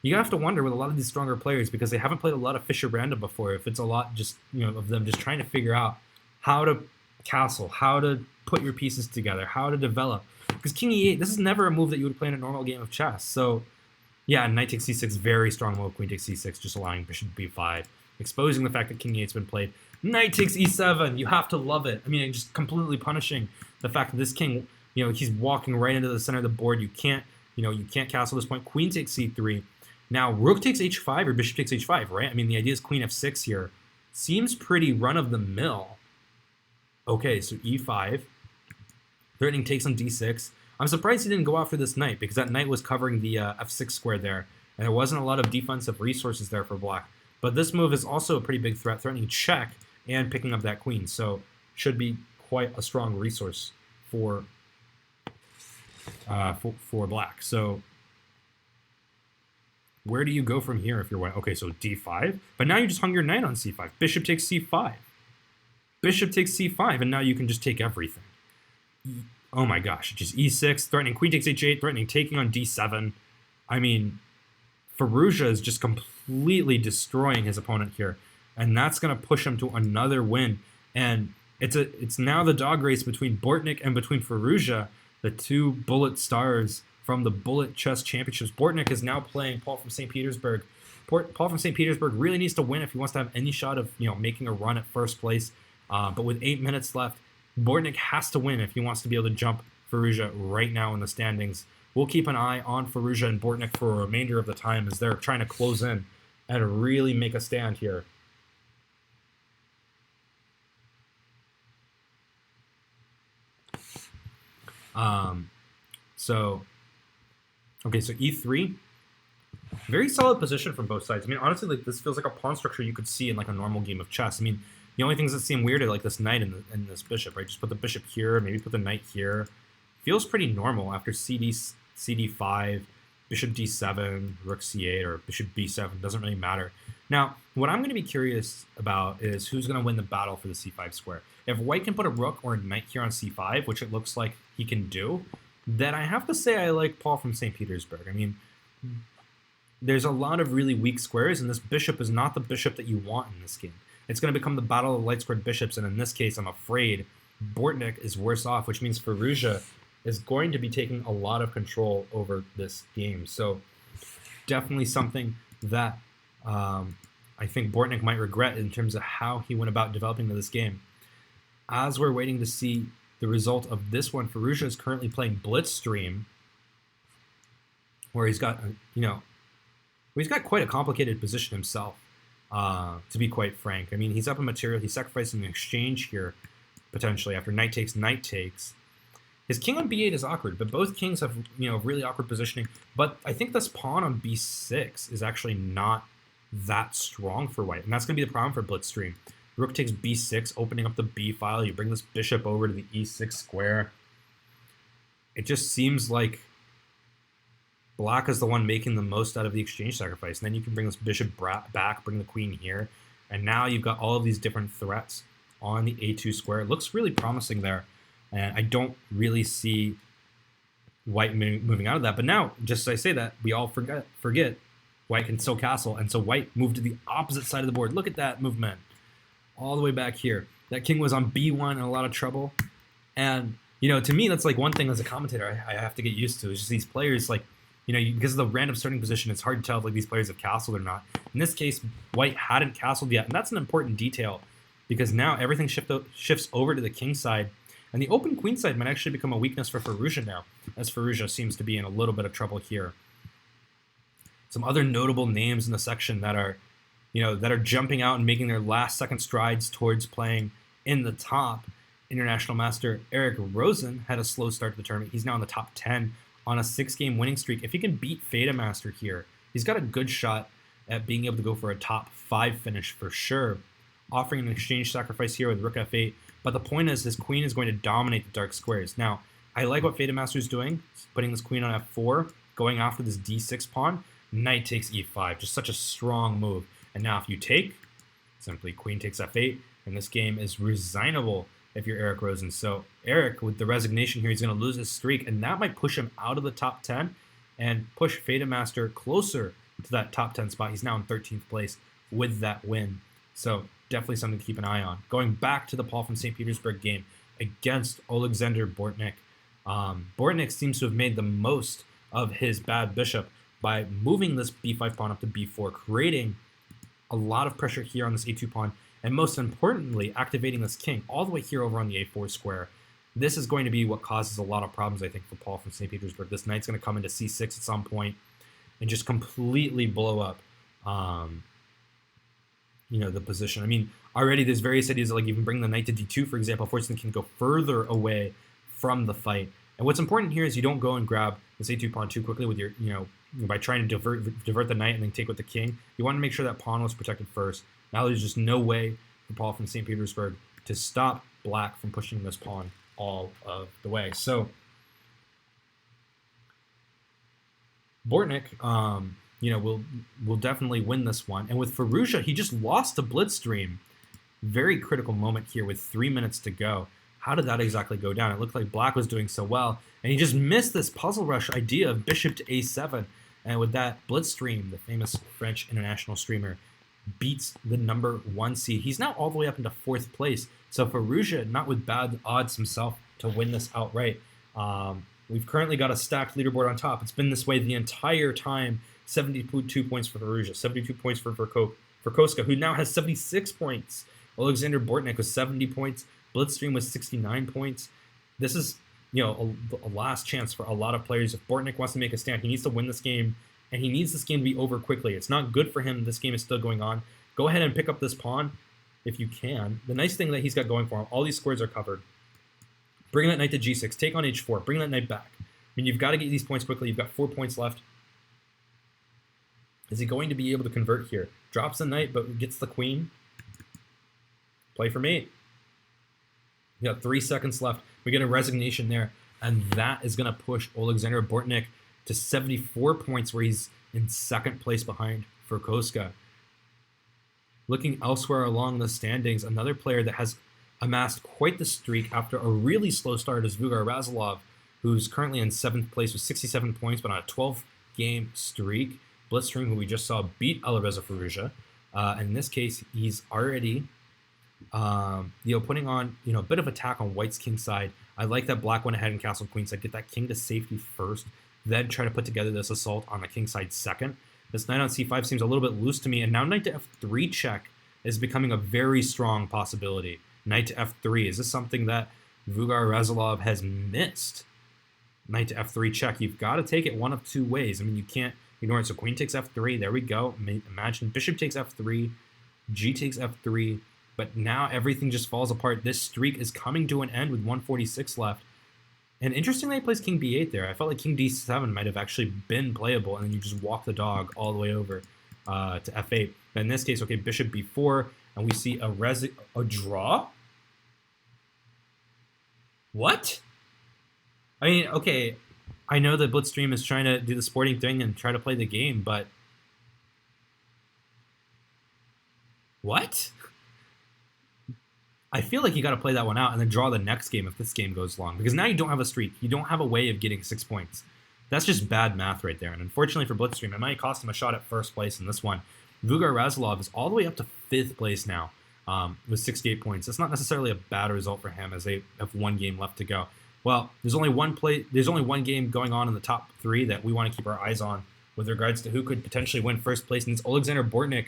Speaker 1: You have to wonder with a lot of these stronger players, because they haven't played a lot of Fischer Random before, if it's a lot just, of them just trying to figure out how to castle, how to put your pieces together, how to develop. Because king e8, this is never a move that you would play in a normal game of chess. So yeah, knight takes c6, very strong move, queen takes c6, just allowing bishop b5, exposing the fact that king e8's been played. Knight takes e7, you have to love it. I mean, just completely punishing the fact that this king, he's walking right into the center of the board. You can't castle this point. Queen takes c3. Now, rook takes h5 or bishop takes h5, right? I mean, the idea is queen f6 here. Seems pretty run-of-the-mill. Okay, so e5. Threatening takes on d6. I'm surprised he didn't go after this knight, because that knight was covering the f6 square there, and there wasn't a lot of defensive resources there for black. But this move is also a pretty big threat, threatening check and picking up that queen, so should be quite a strong resource for black. So where do you go from here if you're white? Okay, so d5, but now you just hung your knight on c5. Bishop takes c5. Bishop takes c5, and now you can just take everything. Oh my gosh, just e6, threatening queen takes h8, threatening taking on d7. I mean, Firouzja is just completely destroying his opponent here, and that's going to push him to another win. And it's now the dog race between Bortnik and between Firouzja, the two bullet stars from the Bullet Chess Championships. Bortnik is now playing Paul from St. Petersburg. Paul from St. Petersburg really needs to win if he wants to have any shot of making a run at first place. But with 8 minutes left, Bortnik has to win if he wants to be able to jump Firouzja right now in the standings. We'll keep an eye on Firouzja and Bortnik for a remainder of the time as they're trying to close in and really make a stand here. Okay, so e3. Very solid position from both sides. I mean, honestly, like this feels like a pawn structure you could see in like a normal game of chess. I mean, the only things that seem weird are like this knight and this bishop, right? Just put the bishop here, maybe put the knight here. Feels pretty normal after cd5, bishop d7, rook c8, or bishop b7. Doesn't really matter. Now, what I'm going to be curious about is who's going to win the battle for the c5 square. If white can put a rook or a knight here on c5, which it looks like he can do, then I have to say I like Paul from St. Petersburg. I mean, there's a lot of really weak squares, and this bishop is not the bishop that you want in this game. It's going to become the battle of light squared bishops, and in this case, I'm afraid Bortnik is worse off, which means Firouzja is going to be taking a lot of control over this game. So definitely something that I think Bortnik might regret in terms of how he went about developing this game. As we're waiting to see the result of this one, Firouzja is currently playing Blitzstream, where he's got, he's got quite a complicated position himself, to be quite frank. I mean, he's up in material. He's sacrificing an exchange here, potentially, after knight takes, knight takes. His king on b8 is awkward, but both kings have, really awkward positioning. But I think this pawn on b6 is actually not that strong for white, and that's going to be the problem for Blitzstream. Rook takes b6, opening up the b file. You bring this bishop over to the e6 square. It just seems like black is the one making the most out of the exchange sacrifice. And then you can bring this bishop back, bring the queen here. And now you've got all of these different threats on the a2 square. It looks really promising there. And I don't really see white moving out of that. But now, just as I say that, we all forget white can still castle. And so white moved to the opposite side of the board. Look at that movement. All the way back here. That king was on b1 in a lot of trouble. And, to me, that's like one thing as a commentator I have to get used to. Is just these players, like, because of the random starting position, it's hard to tell if like these players have castled or not. In this case, white hadn't castled yet. And that's an important detail because now everything shifts over to the king side, and the open queen side might actually become a weakness for Firouzja now, as Firouzja seems to be in a little bit of trouble here. Some other notable names in the section that are, that are jumping out and making their last second strides towards playing in the top. International master Eric Rosen had a slow start to the tournament. He's now in the top 10 on a 6-game winning streak. If he can beat BetaMaster here, he's got a good shot at being able to go for a top 5 finish for sure. Offering an exchange sacrifice here with rook f8, but the point is his queen is going to dominate the dark squares. Now, I like what BetaMaster is doing, putting this queen on f4, going after this d6 pawn. Knight takes e5, just such a strong move. And now if you take, simply queen takes f8, and this game is resignable if you're Eric Rosen. So Eric, with the resignation here, he's going to lose his streak, and that might push him out of the top 10 and push BetaMaster closer to that top 10 spot. He's now in 13th place with that win. So definitely something to keep an eye on. Going back to the Paul from St. Petersburg game against Alexander Bortnik. Bortnik seems to have made the most of his bad bishop by moving this b5 pawn up to b4, creating a lot of pressure here on this a2 pawn, and most importantly, activating this king all the way here over on the a4 square. This is going to be what causes a lot of problems, I think, for Paul from St. Petersburg. This knight's going to come into c6 at some point and just completely blow up, the position. I mean, already there's various ideas, like even bring the knight to d2, for example. Fortunately, can go further away from the fight. And what's important here is you don't go and grab this a2 pawn too quickly with your, by trying to divert the knight and then take with the king. You want to make sure that pawn was protected first. Now there's just no way for Paul from St. Petersburg to stop black from pushing this pawn all of the way. So Bortnik, will definitely win this one. And with Firouzja, he just lost to Blitzstream. Very critical moment here with 3 minutes to go. How did that exactly go down? It looked like black was doing so well, and he just missed this puzzle rush idea of bishop to a7. And with that, Blitzstream, the famous French international streamer, beats the #1 seed. He's now all the way up into 4th place. So Firouzja, not with bad odds himself to win this outright. We've currently got a stacked leaderboard on top. It's been this way the entire time. 72 points for Firouzja, 72 points for Koska, who now has 76 points. Alexander Bortnik with 70 points. Blitzstream with 69 points. This is, a last chance for a lot of players. If Bortnik wants to make a stand, he needs to win this game, and he needs this game to be over quickly. It's not good for him. This game is still going on. Go ahead and pick up this pawn if you can. The nice thing that he's got going for him, all these squares are covered. Bring that knight to g6. Take on h4. Bring that knight back. I mean, you've got to get these points quickly. You've got 4 points left. Is he going to be able to convert here? Drops the knight, but gets the queen. Play for me. We got 3 seconds left. We get a resignation there, and that is going to push Alexander Bortnik to 74 points, where he's in 2nd place behind Koska. Looking elsewhere along the standings, another player that has amassed quite the streak after a really slow start is Vugar Razilov, who's currently in 7th place with 67 points, but on a 12-game streak. Blitzstream, who we just saw beat Alireza Firouzja. In this case, he's already putting on a bit of attack on White's king side. I like that black went ahead and castled queen side. Get that king to safety first, then try to put together this assault on the king side second. This knight on c5 seems a little bit loose to me, and now knight to f3 check is becoming a very strong possibility. Knight to f3, is this something that Vugar Razilov has missed? Knight to f3 check, you've got to take it one of 2 ways. I mean, you can't ignore it. So queen takes f3, there we go. Imagine bishop takes f3, g takes f3, but now everything just falls apart. This streak is coming to an end with 146 left. And interestingly, he plays king b8 there. I felt like king d7 might have actually been playable, and then you just walk the dog all the way over to f8. But in this case, okay, bishop b4, and we see a draw? What? I mean, okay, I know that Blitzstream is trying to do the sporting thing and try to play the game, but what? I feel like you got to play that one out and then draw the next game if this game goes long, because now you don't have a streak. You don't have a way of getting 6 points. That's just bad math right there. And unfortunately for Blitzstream, it might cost him a shot at 1st place in this one. Vugar Razilov is all the way up to 5th place now with 68 points. That's not necessarily a bad result for him, as they have 1 game left to go. Well, there's only one game going on in the top 3 that we want to keep our eyes on with regards to who could potentially win 1st place, and it's Alexander Bortnik,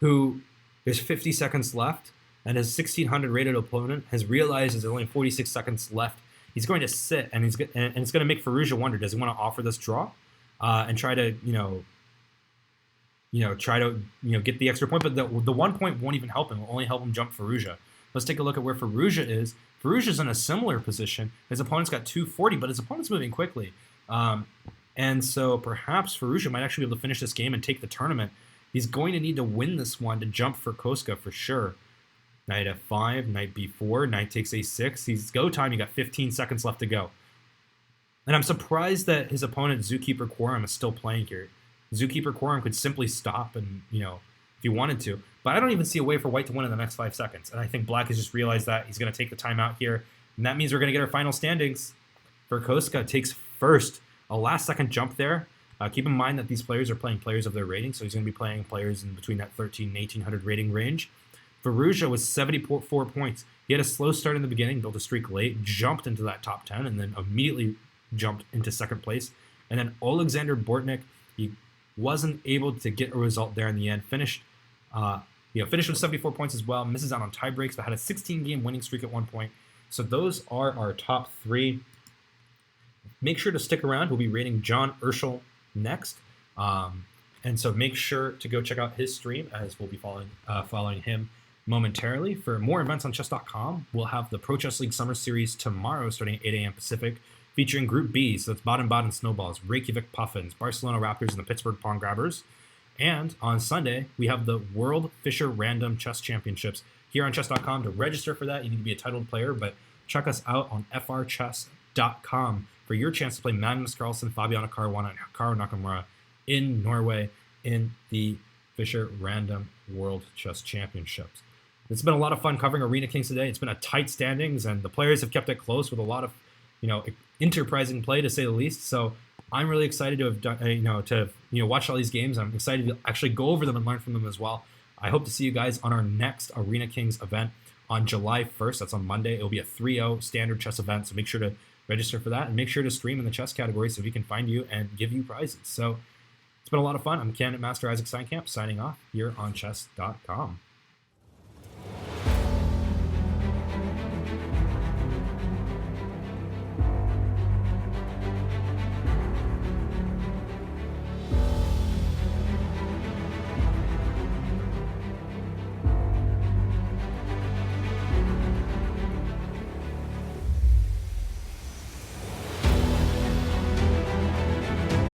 Speaker 1: who there's 50 seconds left, and his 1600 rated opponent has realized there's only 46 seconds left. He's going to sit, and it's going to make Firouzja wonder: does he want to offer this draw and try to get the extra point? But the 1 point won't even help him. It will only help him jump Firouzja. Let's take a look at where Firouzja is. Firouzja's in a similar position. His opponent's got 240, but his opponent's moving quickly. And so perhaps Firouzja might actually be able to finish this game and take the tournament. He's going to need to win this one to jump for Koska for sure. Knight f5, knight b4, knight takes a6. He's go time. You got 15 seconds left to go. And I'm surprised that his opponent, Zookeeper Quorum, is still playing here. Zookeeper Quorum could simply stop and, if he wanted to. But I don't even see a way for white to win in the next 5 seconds. And I think black has just realized that. He's going to take the timeout here. And that means we're going to get our final standings. For Koska takes first. A last-second jump there. Keep in mind that these players are playing players of their rating, so he's going to be playing players in between that 13 and 1800 rating range. Firouzja was 74 points. He had a slow start in the beginning, built a streak late, jumped into that top 10, and then immediately jumped into second place. And then Alexander Bortnik, he wasn't able to get a result there in the end. Finished with 74 points as well. Misses out on tie breaks, but had a 16-game winning streak at one point. So those are our top 3. Make sure to stick around. We'll be rating John Urschel next. And so make sure to go check out his stream, as we'll be following him momentarily. For more events on Chess.com, we'll have the Pro Chess League Summer Series tomorrow starting at 8 a.m. Pacific, featuring Group B. So that's Baden-Baden Snowballs, Reykjavik Puffins, Barcelona Raptors, and the Pittsburgh Pawn Grabbers. And on Sunday, we have the World Fischer Random Chess Championships here on Chess.com. To register for that, you need to be a titled player, but check us out on frchess.com for your chance to play Magnus Carlsen, Fabiano Caruana, and Hikaru Nakamura in Norway in the Fischer Random World Chess Championships. It's been a lot of fun covering Arena Kings today. It's been a tight standings, and the players have kept it close with a lot of, enterprising play, to say the least. So I'm really excited to have done, watch all these games. I'm excited to actually go over them and learn from them as well. I hope to see you guys on our next Arena Kings event on July 1st. That's on Monday. It'll be a 3-0 standard chess event, so make sure to register for that, and make sure to stream in the chess category so we can find you and give you prizes. So it's been a lot of fun. I'm Canty Master Isaac Steincamp signing off here on Chess.com.